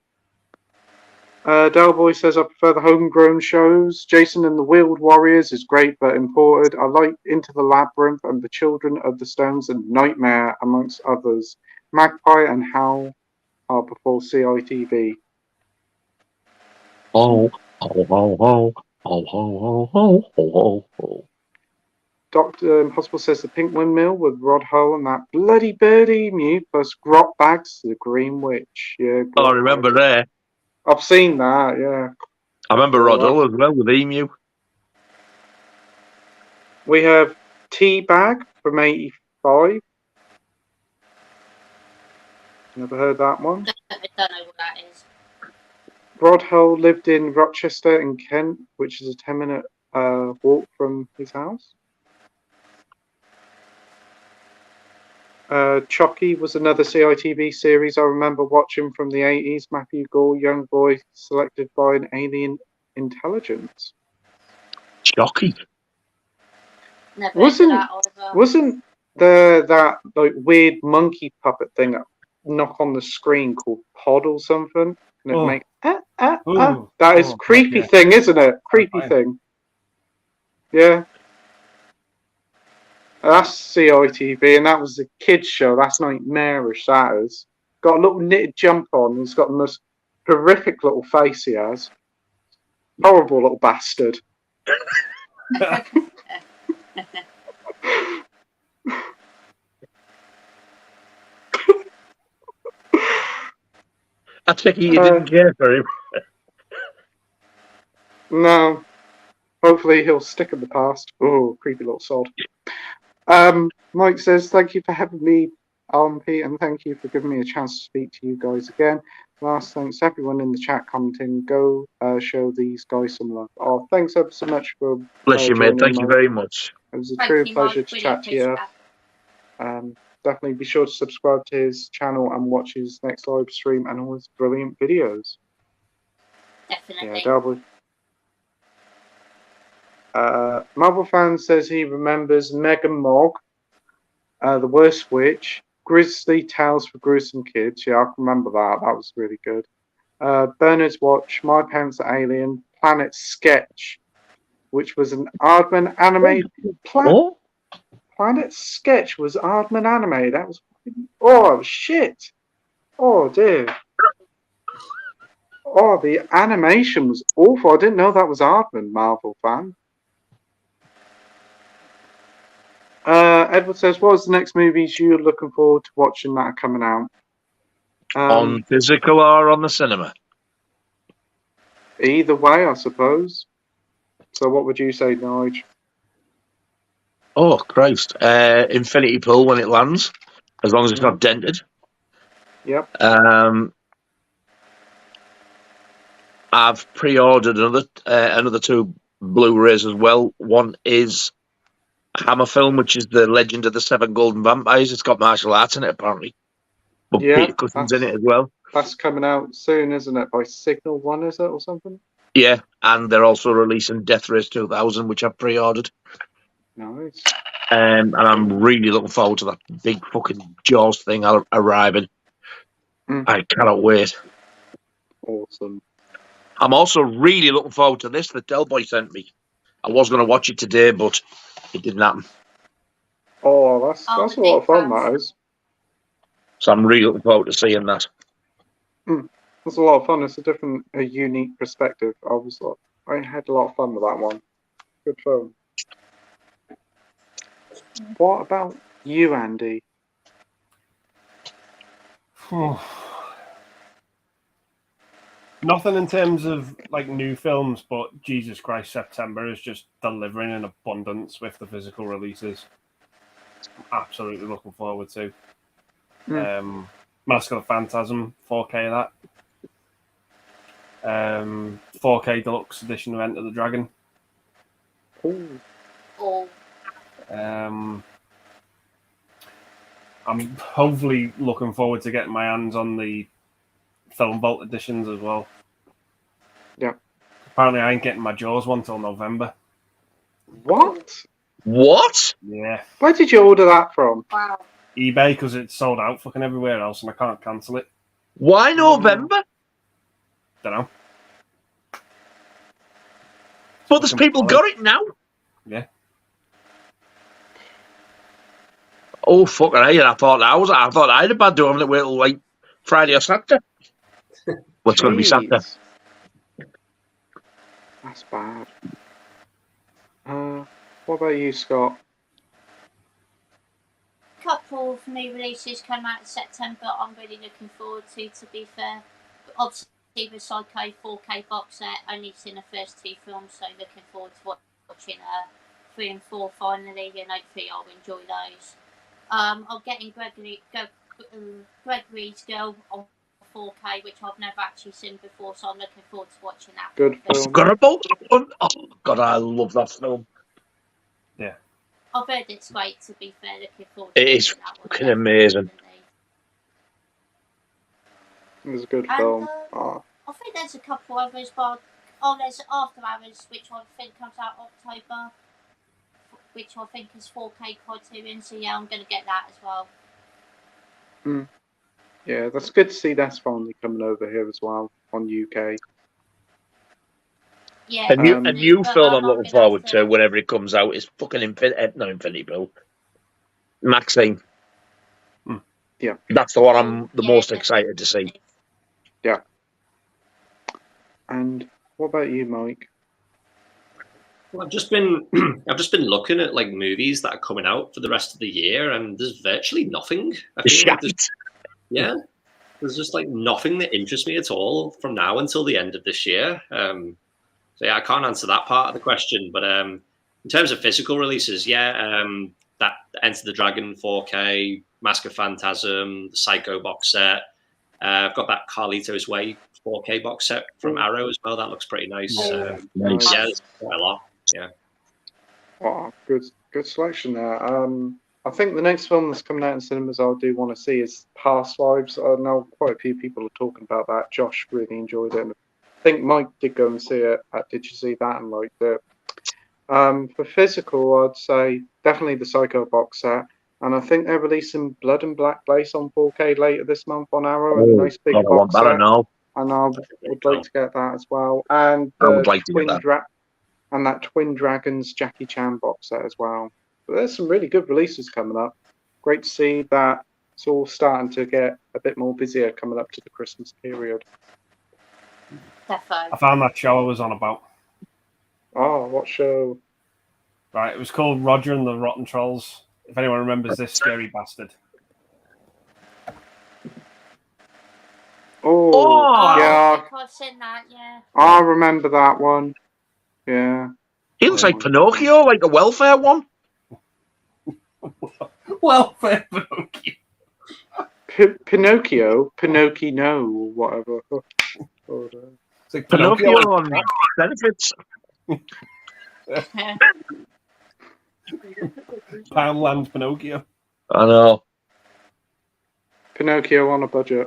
S1: Delboy says I prefer the homegrown shows. Jason and the Wheeled Warriors is great but imported. I like Into the Labyrinth and The Children of the Stones and Nightmare, amongst others. Magpie and Howl are before CITV.
S2: Oh.
S1: Dr. Impossible says the Pink Windmill with Rod Hull and that bloody birdie mute plus Grot Bags, the Green Witch. Yeah.
S2: I remember there.
S1: I've seen that, yeah.
S2: I remember Rod Hull as well with Emu.
S1: We have Teabag from 85. Never heard that one.
S5: I don't know what that is.
S1: Rod Hull lived in Rochester in Kent, which is a 10-minute walk from his house. Chucky was another CITV series I remember watching from the 80s. Matthew Gore, young boy selected by an alien intelligence.
S2: Chucky.
S1: Wasn't there that like weird monkey puppet thing knock on the screen called Pod or something? And it make that is creepy thing, isn't it? Creepy thing. Yeah. That's CITV, and that was a kids show. That's nightmarish. That is. Got a little knitted jump on. He's got the most horrific little face he has. Horrible little bastard.
S2: I think you didn't care for him.
S1: No. Hopefully he'll stick in the past. Oh, creepy little sod. Mike says, thank you for having me, Pete, and thank you for giving me a chance to speak to you guys again. Last, thanks everyone in the chat commenting. Go show these guys some love. Oh, thanks ever so much for
S2: bless you, mate. Thank you very much.
S1: It was a true pleasure to chat to you. Definitely be sure to subscribe to his channel and watch his next live stream and all his brilliant videos.
S5: Definitely.
S1: Yeah, Marvel fan says he remembers Mega Mog. The Worst Witch, Grizzly Tales for Gruesome Kids. Yeah, I can remember that. That was really good. Bernard's Watch, My Parents Are Alien, Planet Sketch, which was an Aardman anime.
S2: Oh,
S1: Planet Sketch was Aardman anime. That was oh shit. Oh dear. Oh, the animation was awful. I didn't know that was Aardman, Marvel fan. Edward says, what was the next movies you're looking forward to watching that are coming out?
S2: on physical or on the cinema?
S1: Either way, I suppose. So what would you say, Nige?
S2: Oh, Christ. Infinity Pool when it lands, as long as it's not dented.
S1: Yep.
S2: I've pre-ordered another 2 Blu-rays as well. One is Hammer Film, which is The Legend of the 7 Golden Vampires. It's got martial arts in it, apparently. But
S1: Yeah,
S2: Peter Cushing's in it as well.
S1: That's coming out soon, isn't it? By Signal One, is it, or something?
S2: Yeah, and they're also releasing Death Race 2000, which I've pre-ordered.
S1: Nice.
S2: And I'm really looking forward to that big fucking Jaws thing arriving. I cannot wait.
S1: Awesome.
S2: I'm also really looking forward to this that Delboy sent me. I was going to watch it today, but it didn't happen.
S1: Oh, that's a lot of fun, that is.
S2: So I'm really looking forward to seeing that.
S1: That's a lot of fun. It's a unique perspective. I had a lot of fun with that one. Good film. What about you, Andy?
S3: Nothing in terms of like new films, but Jesus Christ, September is just delivering in abundance with the physical releases. Absolutely looking forward to. Mask of the Phantasm, 4K of that. 4K Deluxe Edition of Enter the Dragon. I'm hopefully looking forward to getting my hands on the Film Vault editions as well.
S1: Yeah.
S3: Apparently, I ain't getting my Jaws one till November.
S1: What?
S2: What?
S3: Yeah.
S1: Where did you order that from?
S5: Wow.
S3: eBay, because it's sold out fucking everywhere else and I can't cancel it.
S2: Why November?
S3: Don't know.
S2: But there's people got it now.
S3: Yeah.
S2: Oh, fucking hell. I thought I had a bad do. I'm going to wait till like Friday or Saturday. What's going to be Saturday?
S1: That's bad. What about you, Scott?
S5: A couple of new releases come out in September I'm really looking forward to be fair. Obviously, the Psycho 4K box set, only seen the first 2 films, so looking forward to watching 3 and 4 finally, and hopefully I'll enjoy those. I'm getting Gregory's Girl on 4K, which I've never actually seen before, so I'm looking forward to watching that.
S1: Good
S2: I
S1: film.
S2: forgot about that one. Oh, God, I love that film.
S3: Yeah.
S5: I've heard it's great, to be fair. Looking forward to
S2: It is
S5: that one.
S2: fucking amazing.
S1: It was a good film.
S5: I think there's a couple others, but there's After Hours, which I think comes out October, which I think is 4K Criterion. So yeah, I'm going to get that as well.
S1: Yeah, that's good to see that's finally coming over here as well on UK.
S5: Yeah,
S2: A new film I'm looking forward to whenever it comes out is fucking Infinity Pool. Maxine.
S1: Yeah.
S2: That's the one I'm the most excited to see.
S1: Yeah. And what about you, Mike?
S4: Well, I've just been looking at like movies that are coming out for the rest of the year, and there's virtually nothing. I feel like there's just like nothing that interests me at all from now until the end of this year. So yeah, I can't answer that part of the question. But in terms of physical releases, that Enter the Dragon 4K, Mask of Phantasm, the Psycho box set. I've got that Carlito's Way 4K box set from Arrow as well. That looks pretty nice.
S2: Nice.
S4: Yeah, there's quite a lot. Yeah.
S1: Oh, good selection there. I think the next film that's coming out in cinemas I do want to see is Past Lives. I know quite a few people are talking about that. Josh really enjoyed it. And I think Mike did go and see it. Did you see that and liked it? For physical, I'd say definitely the Psycho box set. And I think they're releasing Blood and Black Lace on 4K later this month on Arrow, and a
S2: Oh,
S1: nice big
S2: God, I want
S1: box
S2: that. I
S1: set.
S2: know.
S1: And I would like to get that as well. And
S2: I would
S1: the
S2: like to get that.
S1: And that Twin Dragons Jackie Chan box set as well. But there's some really good releases coming up. Great to see that it's all starting to get a bit more busier coming up to the Christmas period.
S5: Defo.
S3: I found that show I was on about.
S1: Oh, what show?
S3: Right, it was called Roger and the Rotten Trolls. If anyone remembers this scary bastard.
S1: Oh, yeah.
S5: I've seen that, yeah.
S1: I remember that one. Yeah.
S2: He looks like Pinocchio, like a welfare one.
S3: Welfare Pinocchio.
S1: Pinocchio, or whatever.
S3: It's like
S2: Pinocchio on benefits.
S3: Poundland Pinocchio.
S2: I know.
S1: Pinocchio on a budget.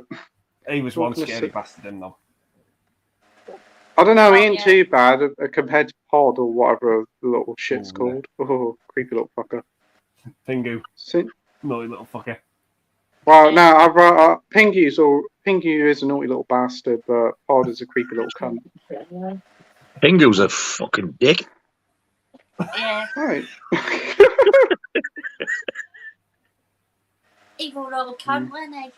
S3: He was one scary bastard, didn't he?
S1: I don't know, he ain't too bad compared to Pod or whatever the little shit's called. Oh, creepy little fucker.
S3: Pingu. Naughty little fucker.
S1: Well, no, Pingu is a naughty little bastard, but Pod is a creepy little cunt.
S2: Pingu's a fucking dick.
S5: Yeah.
S1: Right.
S5: Evil little cunt, wasn't he?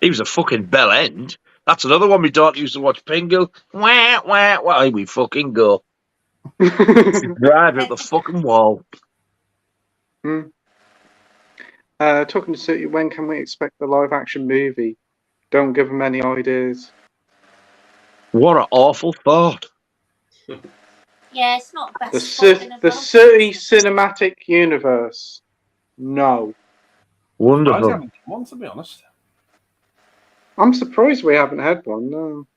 S2: He was a fucking bell end. That's another one my daughter used to watch. Pingu. Wah, wah, wah. We fucking go. Drive at the fucking wall.
S1: Talking to City, when can we expect the live action movie? Don't give them any ideas.
S2: What an awful thought.
S5: Yeah, it's not best.
S1: The City Cinematic Universe. No.
S2: Wonderful.
S3: I haven't one, to be honest.
S1: I'm surprised we haven't had one, no.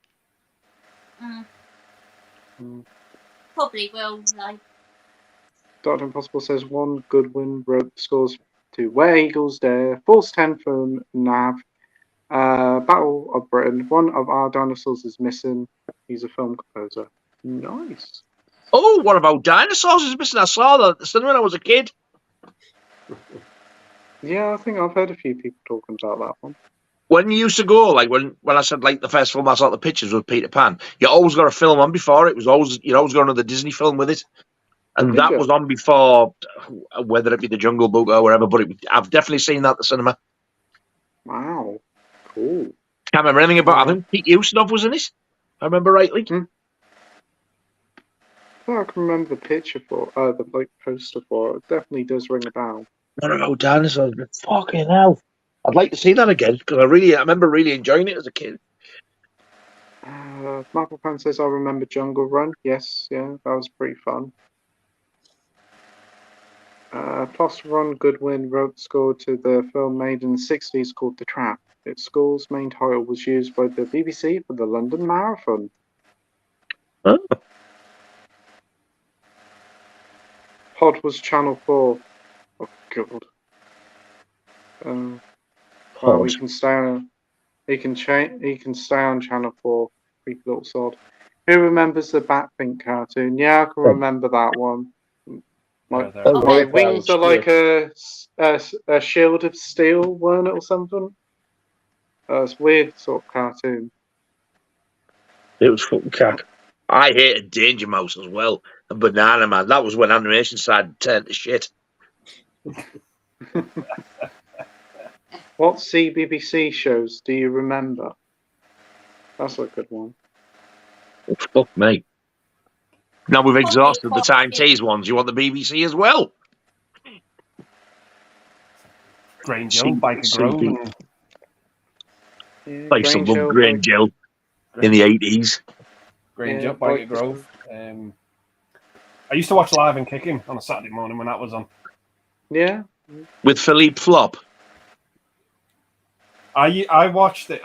S5: Probably will, like.
S1: Dr. Impossible says 1 Goodwin wrote scores to Where Eagles Dare, Force 10 from Nav, Battle of Britain, one of our dinosaurs is missing. He's a film composer. Nice.
S2: Oh, what about Dinosaurs is missing? I saw that at the cinema when I was a kid.
S1: Yeah, I think I've heard a few people talking about that one.
S2: When you used to go, like when I said like the first film I saw the pictures with Peter Pan, you always got a film on before it. You'd always go on to the Disney film with it. And that was on before, whether it be the Jungle Book or wherever, but I've definitely seen that at the cinema.
S1: Wow. Cool.
S2: Can't remember anything about it. I think Pete Ustinov was in it, if I remember rightly.
S1: I can remember the picture for the poster for it. It definitely does ring a bell.
S2: What about Dinosaurs? Fucking hell. I'd like to see that again, because I remember really enjoying it as a kid.
S1: Marble Pan says, I remember Jungle Run. Yes, yeah, that was pretty fun. Plus, Ron Goodwin wrote score to the film made in the 60s called The Trap. Its score's main title was used by the BBC for the London Marathon.
S2: Oh.
S1: Pod was Channel 4. Oh, God. Well, he can stay on. He can stay on Channel 4. Creepy little sod. Who remembers the Batpink cartoon? Yeah, I can remember that one. My wings are like a shield of steel, weren't it, or something? It's weird sort of cartoon.
S2: It was fucking cack. I hated Danger Mouse as well. And Banana Man. That was when animation started to turn to shit.
S1: What CBBC shows do you remember? That's a good one.
S2: Oh, fuck me. Now we've exhausted the Time Tease ones. You want the BBC as well?
S3: Grange Hill, Biker Grove.
S2: Play some Grange Hill in the 80s.
S3: Grange Hill, Biker Grove. I used to watch Live and Kicking on a Saturday morning when that was on.
S1: Yeah.
S2: With Philippe Flop.
S3: I watched it.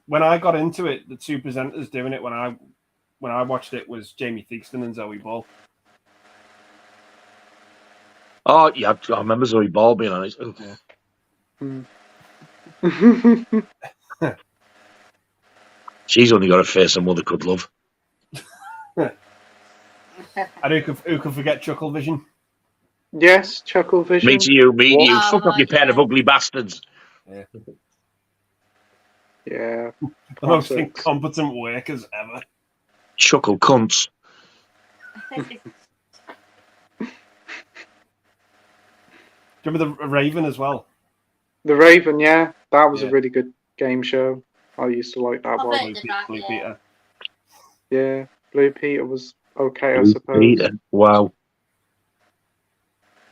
S3: When I got into it, the two presenters doing it when I watched it was Jamie Theakston and Zoe Ball.
S2: Oh, yeah, I remember Zoe Ball being on it. Yeah. She's only got a face a mother could love.
S3: And who could forget Chuckle Vision?
S1: Yes, Chuckle Vision.
S2: Me to you, me to
S1: What?
S2: you. Fuck off, you pair of ugly bastards.
S1: Yeah.
S3: The most
S1: classics.
S3: incompetent workers ever.
S2: Chuckle cunts.
S3: Do you remember the Raven as well?
S1: The Raven, yeah, that was a
S3: Yeah.
S1: really good game show. I used to like that
S5: I
S1: one.
S5: bet that,
S3: Blue
S5: yeah.
S3: Peter.
S1: Yeah, Blue Peter was okay, I
S2: Blue
S1: suppose.
S2: Peter. Wow.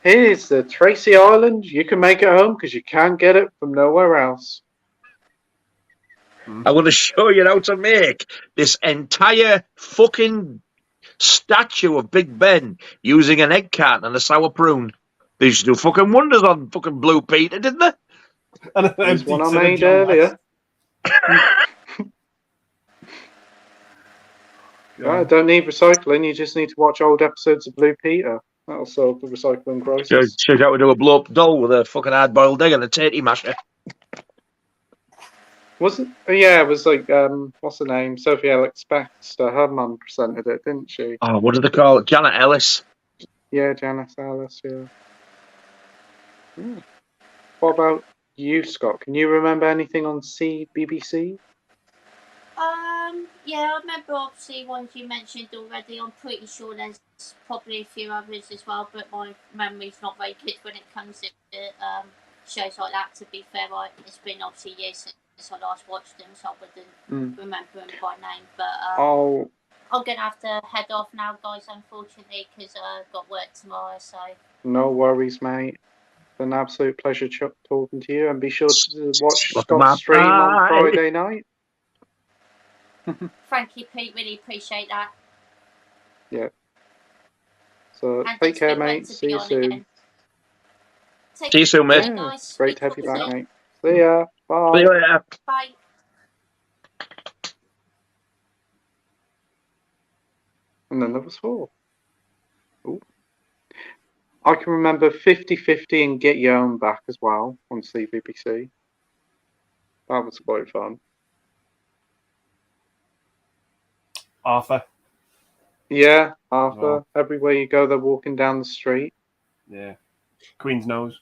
S1: Here's the Tracy Island. You can make it home because you can't get it from nowhere else.
S2: I'm going to show you how to make this entire fucking statue of Big Ben using an egg carton and a sour prune. They used to do fucking wonders on fucking Blue Peter, didn't they?
S3: And an
S1: There's
S3: empty
S1: one I
S3: tin of
S1: made
S3: John
S1: earlier.
S3: West.
S1: I don't need recycling. You just need to watch old episodes of Blue Peter. That'll solve the recycling crisis.
S2: Shows how to do a blow up doll with a fucking hard boiled egg and a tatty masher.
S1: Wasn't? Oh, yeah, it was like what's her name? Sophie Alex Baxter. Her mum presented it, didn't she?
S2: Oh, what do they call it? Janet Ellis.
S1: Yeah, Janice Alice. Yeah. What about you, Scott? Can you remember anything on BBC?
S5: Yeah, I remember obviously ones you mentioned already. I'm pretty sure there's probably a few others as well, but my memory's not very good when it comes to shows like that. To be fair, it's been obviously years since I last watched them, so I wouldn't remember them by name. But I'm gonna have to head off now, guys, unfortunately, because I've got work tomorrow. So
S1: no worries, mate. It's an absolute pleasure talking to you, and be sure to watch
S2: Look at my
S1: Scott's stream on
S2: eye.
S1: Friday night.
S5: thank you, Pete. Really appreciate that.
S1: Yeah. So
S5: And
S1: take
S5: it's
S1: care,
S5: been great
S1: mate.
S5: to
S1: See
S5: be
S1: you
S5: on
S1: soon.
S5: again.
S2: See you soon, mate.
S5: care, guys.
S1: Great to have
S5: Speak
S1: you back,
S5: soon.
S1: mate. See ya. Bye.
S2: See you later.
S5: Bye.
S1: And then there was 4. Ooh. I can remember 50-50 and Get Your Own Back as well on CBBC. That was quite fun.
S3: Arthur.
S1: Yeah, Arthur.
S3: Wow.
S1: Everywhere you go, they're walking down the street.
S3: Yeah. Queen's Nose.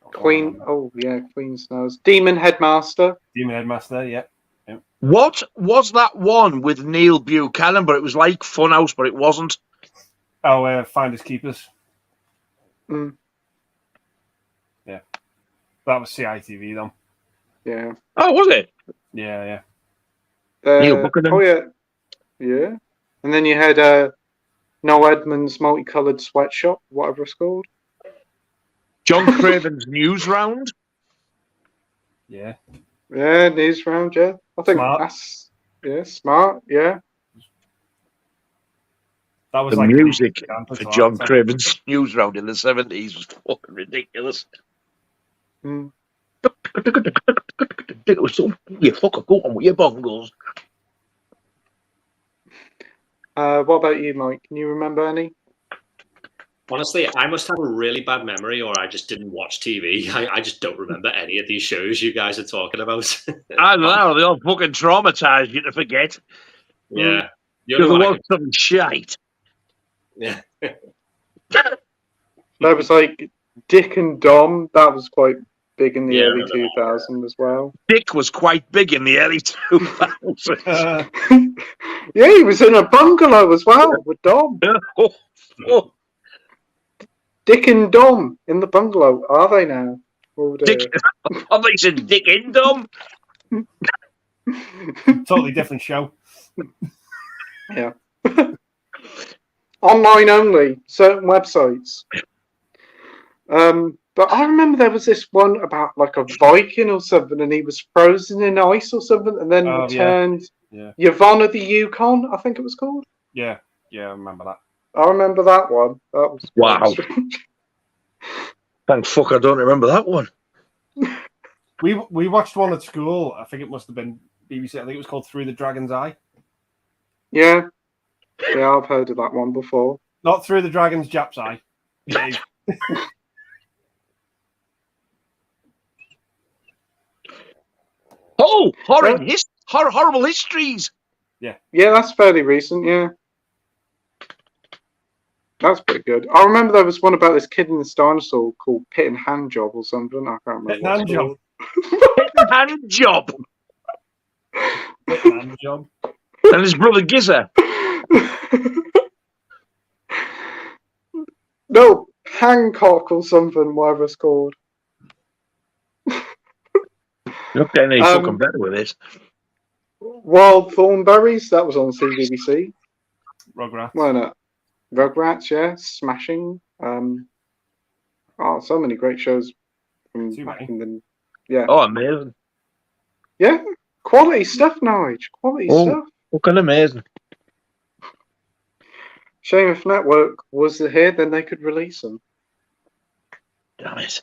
S1: Queen. Oh, yeah, Queen's Nose. Demon Headmaster.
S3: Demon Headmaster, yeah.
S2: What was that one with Neil Buchanan? But it was like Funhouse, but it wasn't.
S3: Oh, Finders Keepers.
S1: Mm.
S3: Yeah. That was CITV, though.
S1: Yeah.
S2: Oh, was it?
S3: Yeah.
S2: Neil Buchanan.
S1: Oh, yeah. Yeah. And then you had Noel Edmonds' Multicoloured Sweatshop, whatever it's called.
S2: John Craven's News Round.
S3: Yeah.
S1: Yeah, News Round, yeah. I think
S3: Smart.
S1: that's, yeah, smart, yeah.
S3: That was
S2: The
S3: like
S2: music
S3: campus
S2: for
S3: or
S2: John
S3: something.
S2: Craven's News Round in the 70s was fucking ridiculous.
S1: Mm.
S2: It was so, you fucker, go on with your bongles.
S1: What about you, Mike? Can you remember any?
S4: Honestly, I must have a really bad memory, or I just didn't watch TV. I just don't remember any of these shows you guys are talking about.
S2: I don't know, they all fucking traumatised you to forget.
S4: Yeah. The
S2: Because
S4: only
S2: there
S4: one I
S2: was some shite.
S4: Yeah.
S1: There was like Dick and Dom. That was quite big in the
S4: Yeah, I
S1: early
S4: remember that,
S1: 2000s as well.
S2: Dick was quite big in the early 2000s.
S1: Yeah, he was in a bungalow as well with Dom.
S2: Oh,
S1: Dick and Dom in the bungalow. Are they now? Oh, dear.
S2: Dick, I thought you said Dick in Dom.
S3: Totally different show.
S1: Yeah. Online only, certain websites. But I remember there was this one about like a Viking or something, and he was frozen in ice or something, and then returned.
S3: Yeah.
S1: Yvonne of the Yukon, I think it was called.
S3: Yeah, I remember that.
S1: I remember that one. That was
S2: Wow. Thank fuck I don't remember that one.
S3: We watched one at school. I think it must have been BBC. I think it was called Through the Dragon's Eye.
S1: Yeah. Yeah, I've heard of that one before.
S3: Not Through the Dragon's Jap's Eye. Dave.
S2: Oh, horrible histories.
S1: Yeah, that's fairly recent, yeah. That's pretty good. I remember there was one about this kid in this dinosaur called Pit and Hand Job or something. I can't remember.
S3: Pit and Hand Job.
S2: Pit and Hand Job.
S3: Pit and Hand Job.
S2: And his brother Gizzer.
S1: No, Hancock or something, whatever it's called.
S2: You're not getting any fucking better with this.
S1: Wild Thornberries, that was on CBBC.
S3: Rugrats.
S1: Why not? Rugrats, yeah. Smashing. So many great shows from
S3: Too
S1: back
S3: many.
S1: in the... Yeah.
S2: Oh, amazing.
S1: Yeah. Quality stuff, Nige. Quality stuff.
S2: Fucking amazing.
S1: Shame if Network was here, then they could release them.
S2: Damn it.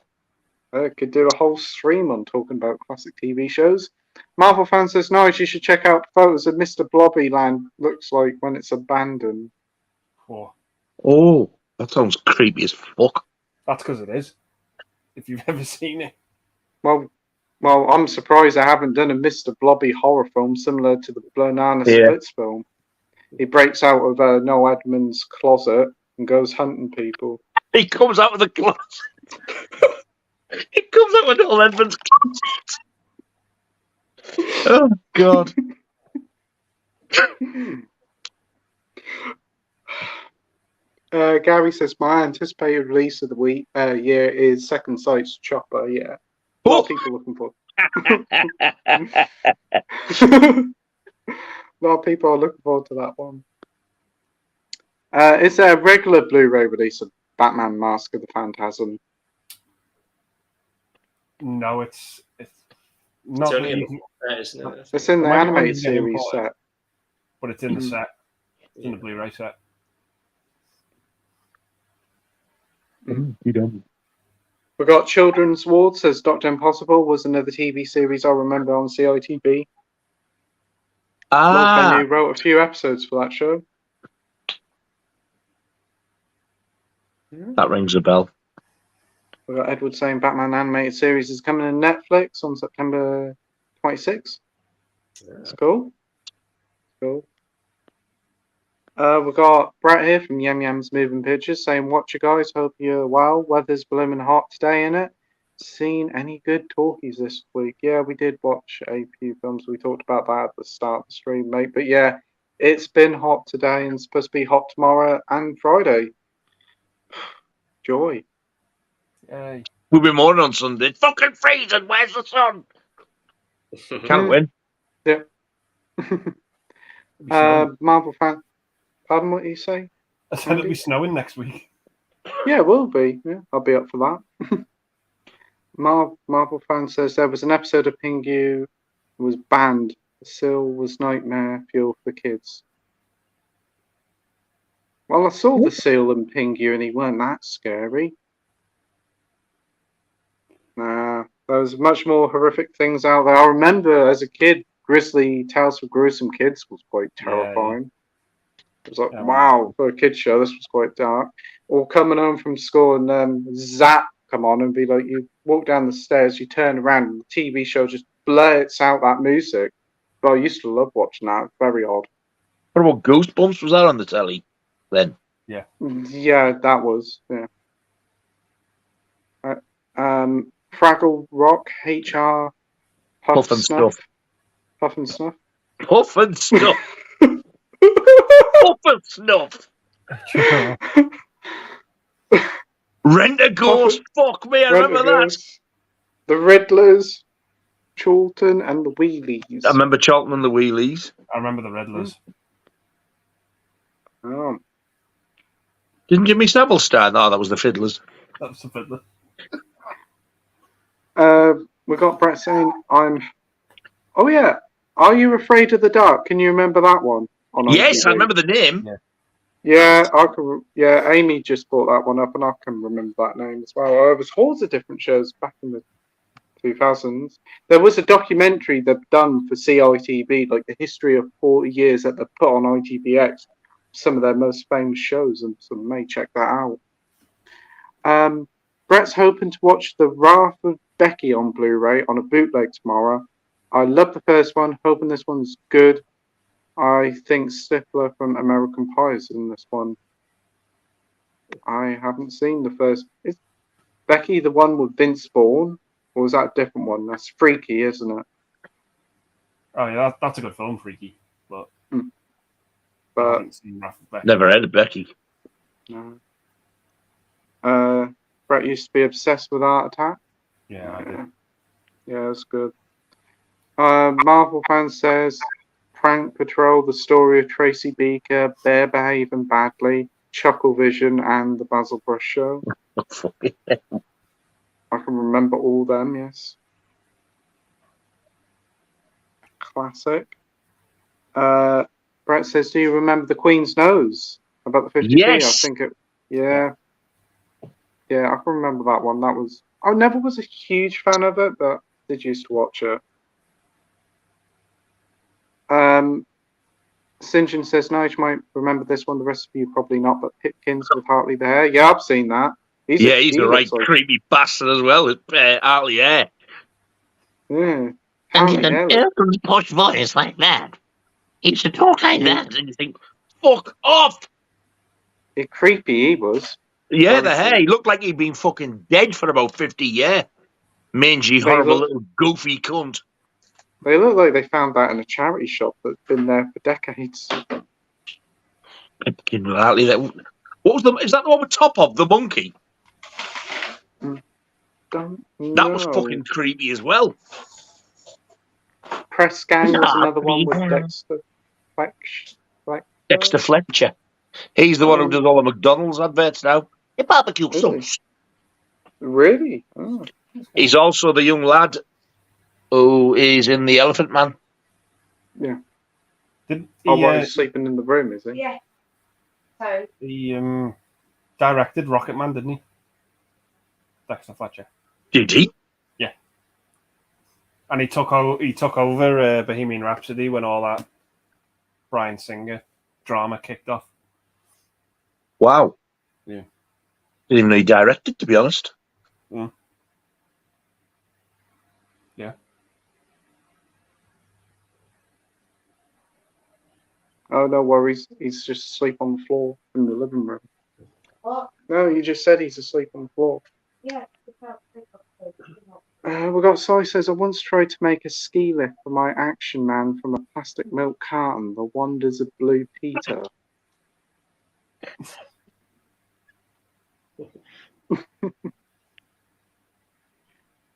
S1: They could do a whole stream on talking about classic TV shows. Marvel fan says, Nige, you should check out photos of Mr. Blobbyland looks like when it's abandoned.
S2: Oh, that sounds creepy as fuck.
S3: That's because it is. If you've ever seen it.
S1: Well, I'm surprised I haven't done a Mr. Blobby horror film similar to the Banana Splits film. He breaks out of Noel Edmonds' closet and goes hunting people.
S2: He comes out of the closet. He comes out with Noel Edmonds' closet. Oh, God.
S1: Gary says, my anticipated release of the year is Second Sight's Chopper. Yeah. A lot of people looking for A lot of people are looking forward to that one. Is there a regular Blu-ray release of Batman Mask of the Phantasm?
S3: No, it's not.
S4: It's only in the set, isn't it?
S1: It's in the animated series set.
S3: But it's in the set. It's in the Blu-ray set.
S1: We got Children's Ward says Dr. Impossible was another TV series I remember on CITV. Lord Benny wrote a few episodes for that show.
S2: That rings a bell.
S1: We got Edward saying Batman animated series is coming to Netflix on September 26th. That's cool. Cool. We've got Brett here from Yam Yam's Moving Pictures saying, watch you guys, hope you're well. Weather's blooming hot today, innit? Seen any good talkies this week? Yeah, we did watch a few films. We talked about that at the start of the stream, mate. But yeah, it's been hot today and it's supposed to be hot tomorrow and Friday. Joy.
S3: Yay.
S2: We'll be more on Sunday. It's fucking freezing. Where's the sun? Can't win.
S1: Yeah. Marvel fan. Pardon, what you say?
S3: I said it'll be snowing next week.
S1: Yeah, it will be. Yeah, I'll be up for that. Marvel fan says there was an episode of Pingu was banned. The seal was nightmare fuel for kids. Well, I saw the seal and Pingu and he weren't that scary. Nah, there was much more horrific things out there. I remember as a kid, Grizzly Tales for Gruesome Kids was quite terrifying. Yeah. It was like, wow, for a kid's show, this was quite dark. Or coming home from school and Zap come on and be like, you walk down the stairs, you turn around, and the TV show just blurts out that music. But I used to love watching that. Very odd.
S2: What about Goosebumps? Was that on the telly then?
S3: Yeah.
S1: Yeah, that was. Yeah. Fraggle Rock, HR,
S2: Puff and Snuff.
S1: Puff and Snuff.
S2: Puff and Snuff. Puff and Snuff. Rent a Ghost. Fuck me, I remember that.
S1: The Riddlers, Charlton, and the Wheelies.
S2: I remember Charlton and the Wheelies.
S3: I remember the Riddlers.
S1: Oh.
S2: Didn't Jimmy Savile star? No, that was the Fiddlers.
S3: That was the Fiddler.
S1: We got Brett saying, Oh, yeah. Are You Afraid of the Dark? Can you remember that one?
S2: Yes, I remember the name.
S1: Yeah, I can. Yeah, Amy just brought that one up, and I can remember that name as well. There was hordes of different shows back in the 2000s. There was a documentary they've done for CITV, like the history of 40 years that they put on ITVX, some of their most famous shows, and so may check that out. Brett's hoping to watch The Wrath of Becky on Blu-ray on a bootleg tomorrow. I love the first one, hoping this one's good. I think Stifler from American Pie is in this one. I haven't seen the first. Is Becky the one with Vince Vaughn, or is that a different one? That's Freaky, isn't it?
S3: Oh yeah, that's a good film, Freaky. But I haven't seen Wrath of Becky.
S2: Never heard of Becky.
S1: No. Brett used to be obsessed with Art Attack.
S3: Yeah, I did.
S1: Yeah, it's good. Marvel fan says Prank Patrol, the story of Tracy Beaker, Bear Behaving Badly, Chuckle Vision, and the Basil Brush Show. I can remember all them, yes. Classic. Brett says, do you remember the Queen's Nose? About the 50p?
S2: Yes.
S1: I think it. Yeah. Yeah, I can remember that one. That was. I never was a huge fan of it, but did used to watch it. St. John says, Nige might remember this one. The rest of you probably not, but Pipkins with Hartley the Hare. Yeah, I've seen that.
S2: He's a right creepy bastard as well. Hartley Hare.
S1: Yeah.
S2: And in an elegant posh voice like that. He used to talk like that, and you think, fuck off!
S1: Yeah, creepy he was.
S2: Yeah, the hair. He looked like he'd been fucking dead for about 50 years. Mangy, horrible little goofy cunt.
S1: They look like they found that in a charity shop that's been there for decades.
S2: Pipkin Hartley. What was is that the one with Top of the monkey?
S1: Don't know.
S2: That was fucking creepy as well.
S1: Press Gang was another one with Dexter Fletcher.
S2: Dexter Fletcher. He's the one who does all the McDonald's adverts now. Your barbecue sauce.
S1: Really? Oh.
S2: He's also the young who is in The Elephant Man.
S1: Yeah. He's sleeping in the room, is he?
S7: Yeah. So
S3: he directed Rocket Man, didn't he? Dexter Fletcher.
S2: Did he?
S3: Yeah. And he took over Bohemian Rhapsody when all that Bryan Singer drama kicked off.
S2: Wow.
S3: Yeah.
S2: Didn't even know he directed, to be honest.
S3: Mm. Yeah.
S1: Oh, no worries. He's just asleep on the floor in the living room.
S7: what?
S1: No, you just said he's asleep on the floor.
S7: Yeah.
S1: We got Soy says, I once tried to make a ski lift for my action man from a plastic milk carton, The Wonders of Blue Peter.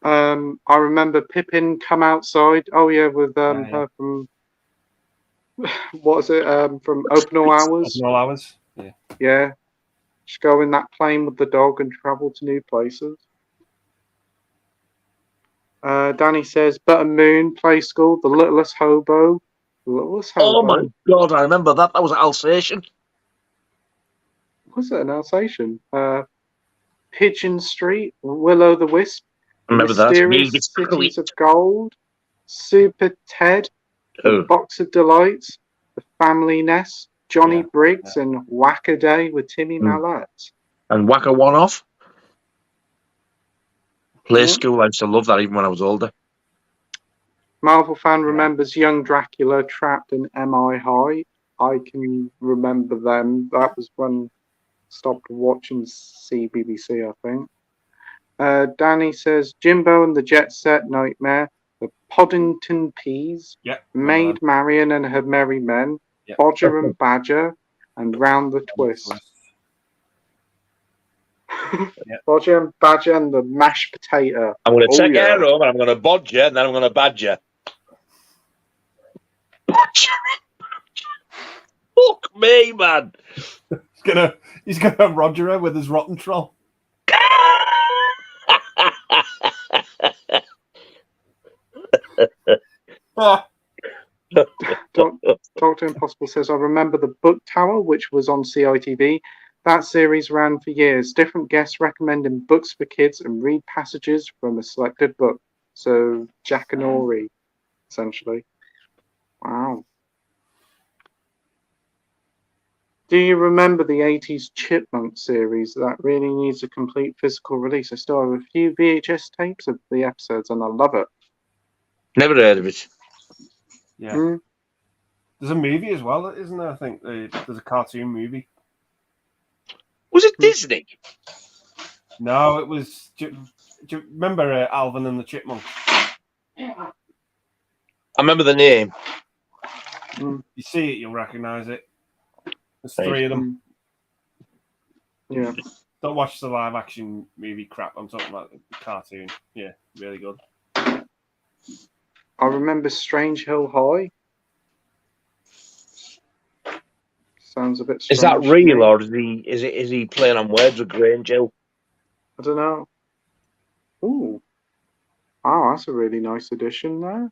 S1: I remember Pippin Come Outside. Oh yeah, with her from what is it? From Open All Hours.
S3: Open All Hours. Yeah.
S1: Yeah. Just go in that plane with the dog and travel to new places. Danny says, Butter Moon, Play School, The Littlest Hobo. The Littlest Hobo.
S2: Oh my god, I remember that. That was Alsatian.
S1: Was it an Alsatian? Pigeon Street, Willow the Wisp,
S2: Remember
S1: Mysterious
S2: that?
S1: Cities of Gold, Super Ted, The Box of Delights, The Family Nest, Johnny Briggs, and Whack-A-Day with Timmy Mallette.
S2: And Whack a One Off. Play School, I used to love that even when I was older.
S1: Marvel fan remembers young Dracula trapped in MI High. I can remember them. That was when I stopped watching CBBC, I think. Danny says Jimbo and the Jet Set Nightmare, The Poddington Peas, Maid Marian and Her Merry Men, Bodger and Badger, and Round the Twist. Bodger and Badger and the Mashed Potato.
S2: I'm going to take her home and I'm going to bodge you and then I'm going to badger. Fuck me, man.
S3: He's gonna Roger her with his rotten troll.
S1: Dr. Impossible says, I remember the Book Tower, which was on CITV. That series ran for years. Different guests recommending books for kids and read passages from a selected book. So, Jack and Ori, essentially. Wow. Do you remember the 80s Chipmunk series that really needs a complete physical release? I still have a few VHS tapes of the episodes and I love it.
S2: Never heard of it.
S3: Yeah. There's a movie as well, isn't there? I think there's a cartoon movie.
S2: Was it Disney?
S3: No, it was. Do you remember Alvin and the Chipmunks?
S2: I remember the name.
S3: You see it, you'll recognise it. There's
S2: Right.
S3: 3 of them.
S1: Yeah.
S3: Don't watch the live action movie crap. I'm talking about the cartoon. Yeah, really good.
S1: I remember Strange Hill High. Sounds a bit strange.
S2: Is that
S1: to
S2: real,
S1: me.
S2: or is he playing on words with Grange Hill?
S1: I don't know. Ooh. Wow, that's a really nice addition there.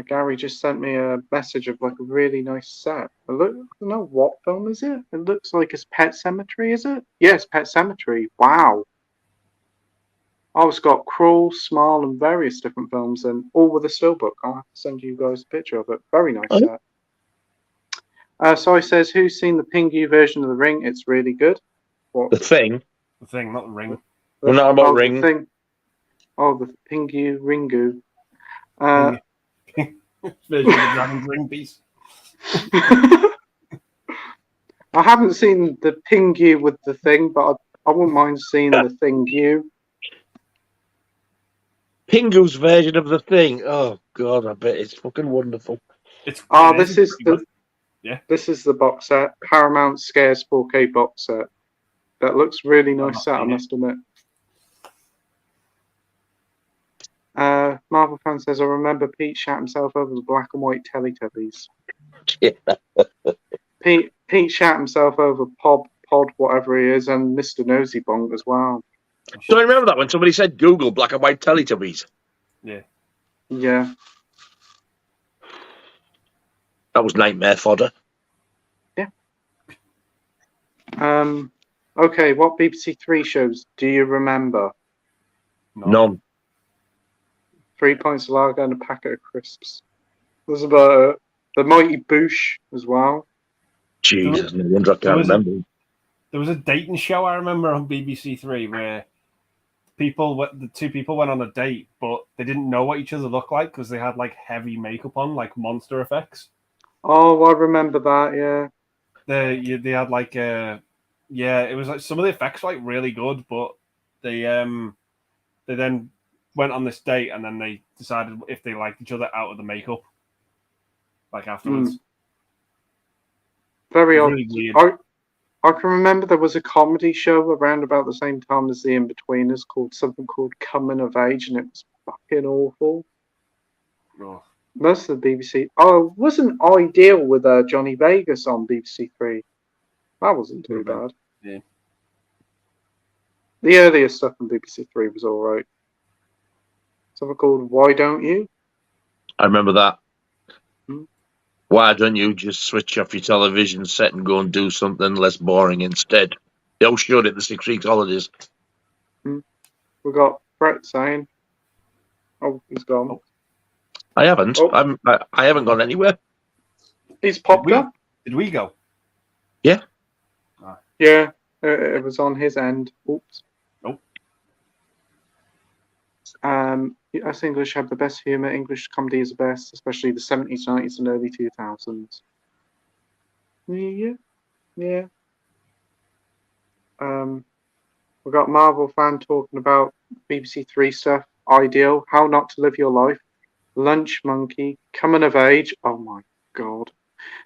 S1: Gary just sent me a message of like a really nice set. I don't know what film is it. It looks like it's Pet Sematary, is it? Yes, Pet Sematary. Wow. Oh, it's got Crawl, Smile, and various different films, and all with a steelbook. I'll have to send you guys a picture of it. Very nice set. Sorry says, who's seen the Pingu version of The Ring? It's really good. What?
S2: The Thing?
S3: The Thing, not The Ring.
S2: We're not about Ring.
S1: The Thing. Oh, the Pingu Ringu.
S3: Version of the Dragon's Ring piece.
S1: I haven't seen the Pingu with The Thing, but I wouldn't mind seeing the Thingu.
S2: Pingu's version of The Thing. Oh, God, I bet it's fucking wonderful.
S1: This is the box set. Paramount Scares 4K box set. That looks really nice set, I must admit. Marvel fan says, I remember Pete shat himself over the black and white Teletubbies.
S2: Yeah.
S1: Pete shat himself over Pod, whatever he is, and Mr. Nosy Bong as well.
S2: Do I remember that when somebody said Google black and white Teletubbies?
S3: Yeah.
S1: Yeah.
S2: That was nightmare fodder.
S1: Yeah. Okay, what BBC Three shows do you remember?
S2: None.
S1: 3 points of lager and a packet of crisps. There's about the Mighty Boosh as well.
S2: Jesus, no wonder I can't remember.
S3: There was a dating show I remember on BBC Three where the 2 people went on a date, but they didn't know what each other looked like because they had like heavy makeup on, like monster effects.
S1: Oh, I remember that. Yeah.
S3: They had like it was like some of the effects were like really good, but they then went on this date and then they decided if they liked each other out of the makeup, like afterwards.
S1: Very odd.
S3: Really weird.
S1: I can remember there was a comedy show around about the same time as The In-Betweeners called Coming of Age, and it was fucking awful.
S3: Oh.
S1: Most of the BBC. Oh, it wasn't Ideal with Johnny Vegas on BBC Three. That wasn't too bad.
S3: Yeah.
S1: The earlier stuff on BBC Three was all right. Something called Why Don't You?
S2: I remember that. Why don't you just switch off your television set and go and do something less boring instead? They all showed it the 6 weeks holidays.
S1: We got Brett saying, "Oh, he's gone."
S2: I haven't. I haven't gone anywhere.
S1: He's popped up.
S3: Did we go?
S2: Yeah.
S1: Yeah, it was on his end. Oops.
S3: Nope.
S1: US English have the best humour. English comedy is the best, especially the 70s, 90s, and early 2000s. Yeah. We got Marvel fan talking about BBC Three stuff. Ideal, How Not to Live Your Life, Lunch Monkey, Coming of Age. Oh my god.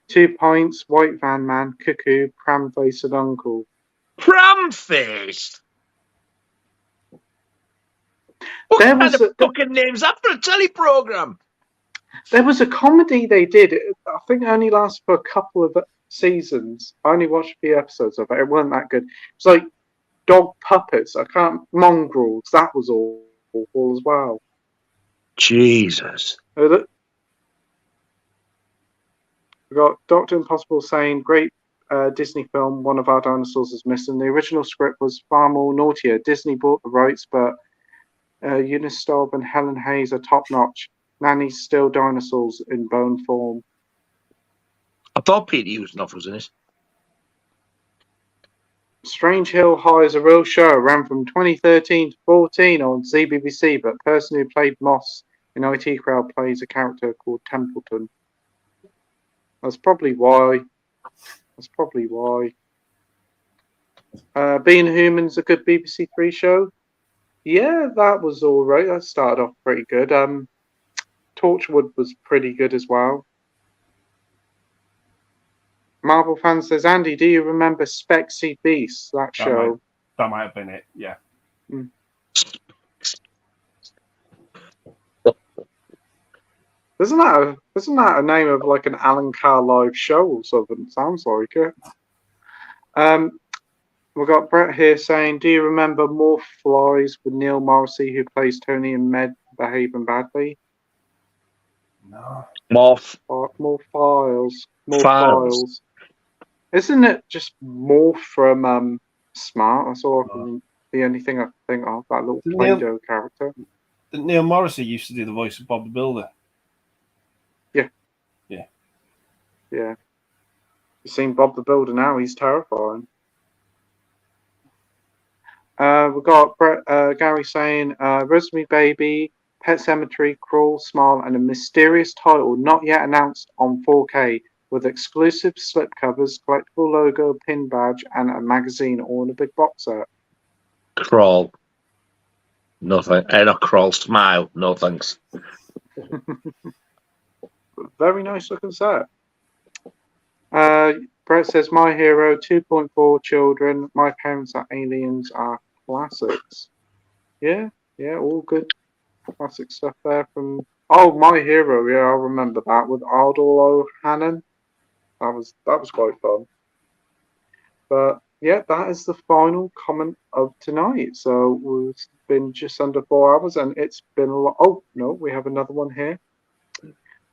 S1: 2 points. White Van Man, Cuckoo, Pram Face, and Uncle.
S2: Pram Face. What kind of fucking name's that for a telly program?
S1: There was a comedy they did. I think it only lasted for a couple of seasons. I only watched a few episodes of it. It wasn't that good. It's like dog puppets. Mongrels. That was awful as well.
S2: Jesus.
S1: We got Dr. Impossible saying, great Disney film, one of our dinosaurs is missing. The original script was far more naughtier. Disney bought the rights, but Eunice Staub and Helen Hayes are top notch. Nanny's still dinosaurs in bone form.
S2: I thought Peter Ustinov was in it.
S1: Strange Hill High is a real show. Ran from 2013 to 14 on ZBBC, but the person who played Moss in IT Crowd plays a character called Templeton. That's probably why. Being Human's a good BBC Three show. Yeah, that was all right. That started off pretty good. Torchwood was pretty good as well. Marvel fan says, Andy, do you remember Spexy Beast, that show?
S3: That might have been it, yeah.
S1: Mm. Isn't that a name of like an Alan Carr live show or something? Sounds like it. We've got Brett here saying, do you remember More Flies with Neil Morrissey, who plays Tony and Med Behaving Badly?
S3: No.
S1: More Files. More Files. Isn't it just Morph from Smart? That's all the only thing I can think of, that little Play-Doh character.
S3: Didn't Neil Morrissey used to do the voice of Bob the Builder?
S1: Yeah.
S3: Yeah.
S1: Yeah. You've seen Bob the Builder now, he's terrifying. We've got Gary saying, Rosemary Baby, Pet Sematary, Crawl, Smile, and a mysterious title not yet announced on 4K with exclusive slipcovers, collectible logo, pin badge, and a magazine all in a big box set.
S2: Crawl. Nothing. Not Crawl. Smile. No thanks.
S1: Very nice looking set. Brett says, My Hero, 2.4 Children, My Parents Are Aliens are classics. Yeah, all good classic stuff there from... Oh, My Hero, yeah, I remember that with Ardal O'Hannon. That was quite fun. But yeah, that is the final comment of tonight. So we've been just under 4 hours and it's been a lot. Oh, no, we have another one here.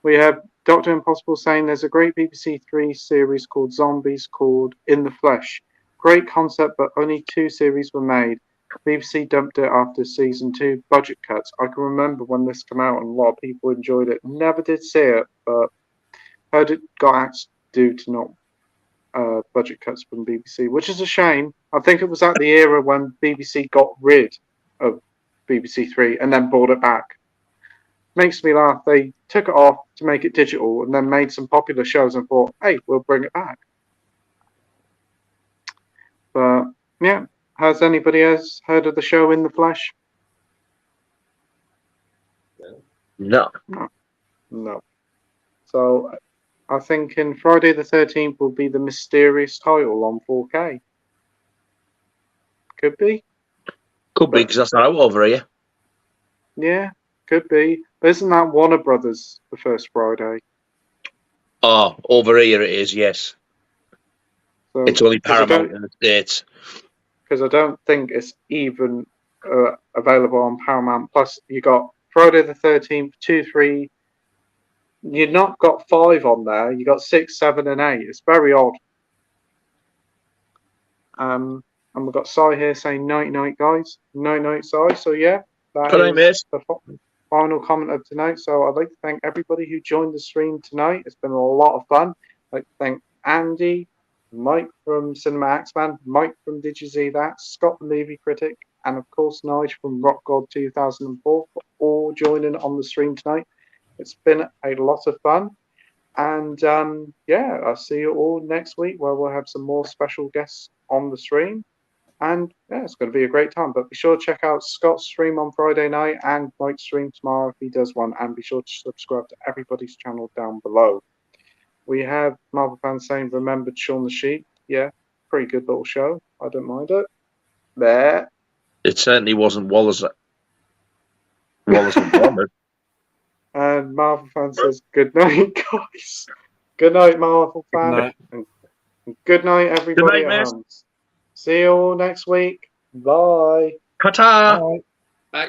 S1: We have Dr. Impossible saying there's a great BBC Three series called Zombies called In the Flesh. Great concept, but only 2 series were made. BBC dumped it after season 2 budget cuts. I can remember when this came out and a lot of people enjoyed it. Never did see it, but heard it got axed due to not budget cuts from BBC, which is a shame. I think it was at the era when BBC got rid of BBC Three and then brought it back. Makes me laugh. They took it off to make it digital and then made some popular shows and thought, hey, we'll bring it back. But yeah, has anybody else heard of the show In the Flesh?
S2: No.
S1: No. So I think in Friday the 13th will be the mysterious title on 4K. Could be.
S2: Could be, because that's not out over here.
S1: Yeah, could be. But isn't that Warner Brothers the first Friday?
S2: Oh, over here it is, yes.
S1: So,
S2: it's only Paramount in the States.
S1: Because I don't think it's even available on Paramount. Plus, you got Friday the 13th, 2, 3. You've not got 5 on there. You got 6, 7, and 8. It's very odd. And we've got Sai here saying night night, guys. Night night, Sai. So yeah, that is the final comment of tonight. So I'd like to thank everybody who joined the stream tonight. It's been a lot of fun. I'd like to thank Andy, Mike from Cinema Axeman, Mike from Did You See That, Scott the Movie Critic, and of course Nigel from Rock God 2004 for all joining on the stream tonight. It's been a lot of fun. And yeah, I'll see you all next week where we'll have some more special guests on the stream. And yeah, it's going to be a great time. But be sure to check out Scott's stream on Friday night and Mike's stream tomorrow if he does one. And be sure to subscribe to everybody's channel down below. We have Marvel fans saying, remembered Shaun the Sheep. Yeah, pretty good little show. I don't mind it. There.
S2: It certainly wasn't Wallace and Gromit.
S1: And Marvel fan says, good night, guys. Good night, Marvel fan. And good night, everybody.
S2: Good night,
S1: See you all next week. Bye.
S2: Ta-ta.
S3: Bye.
S4: Bye.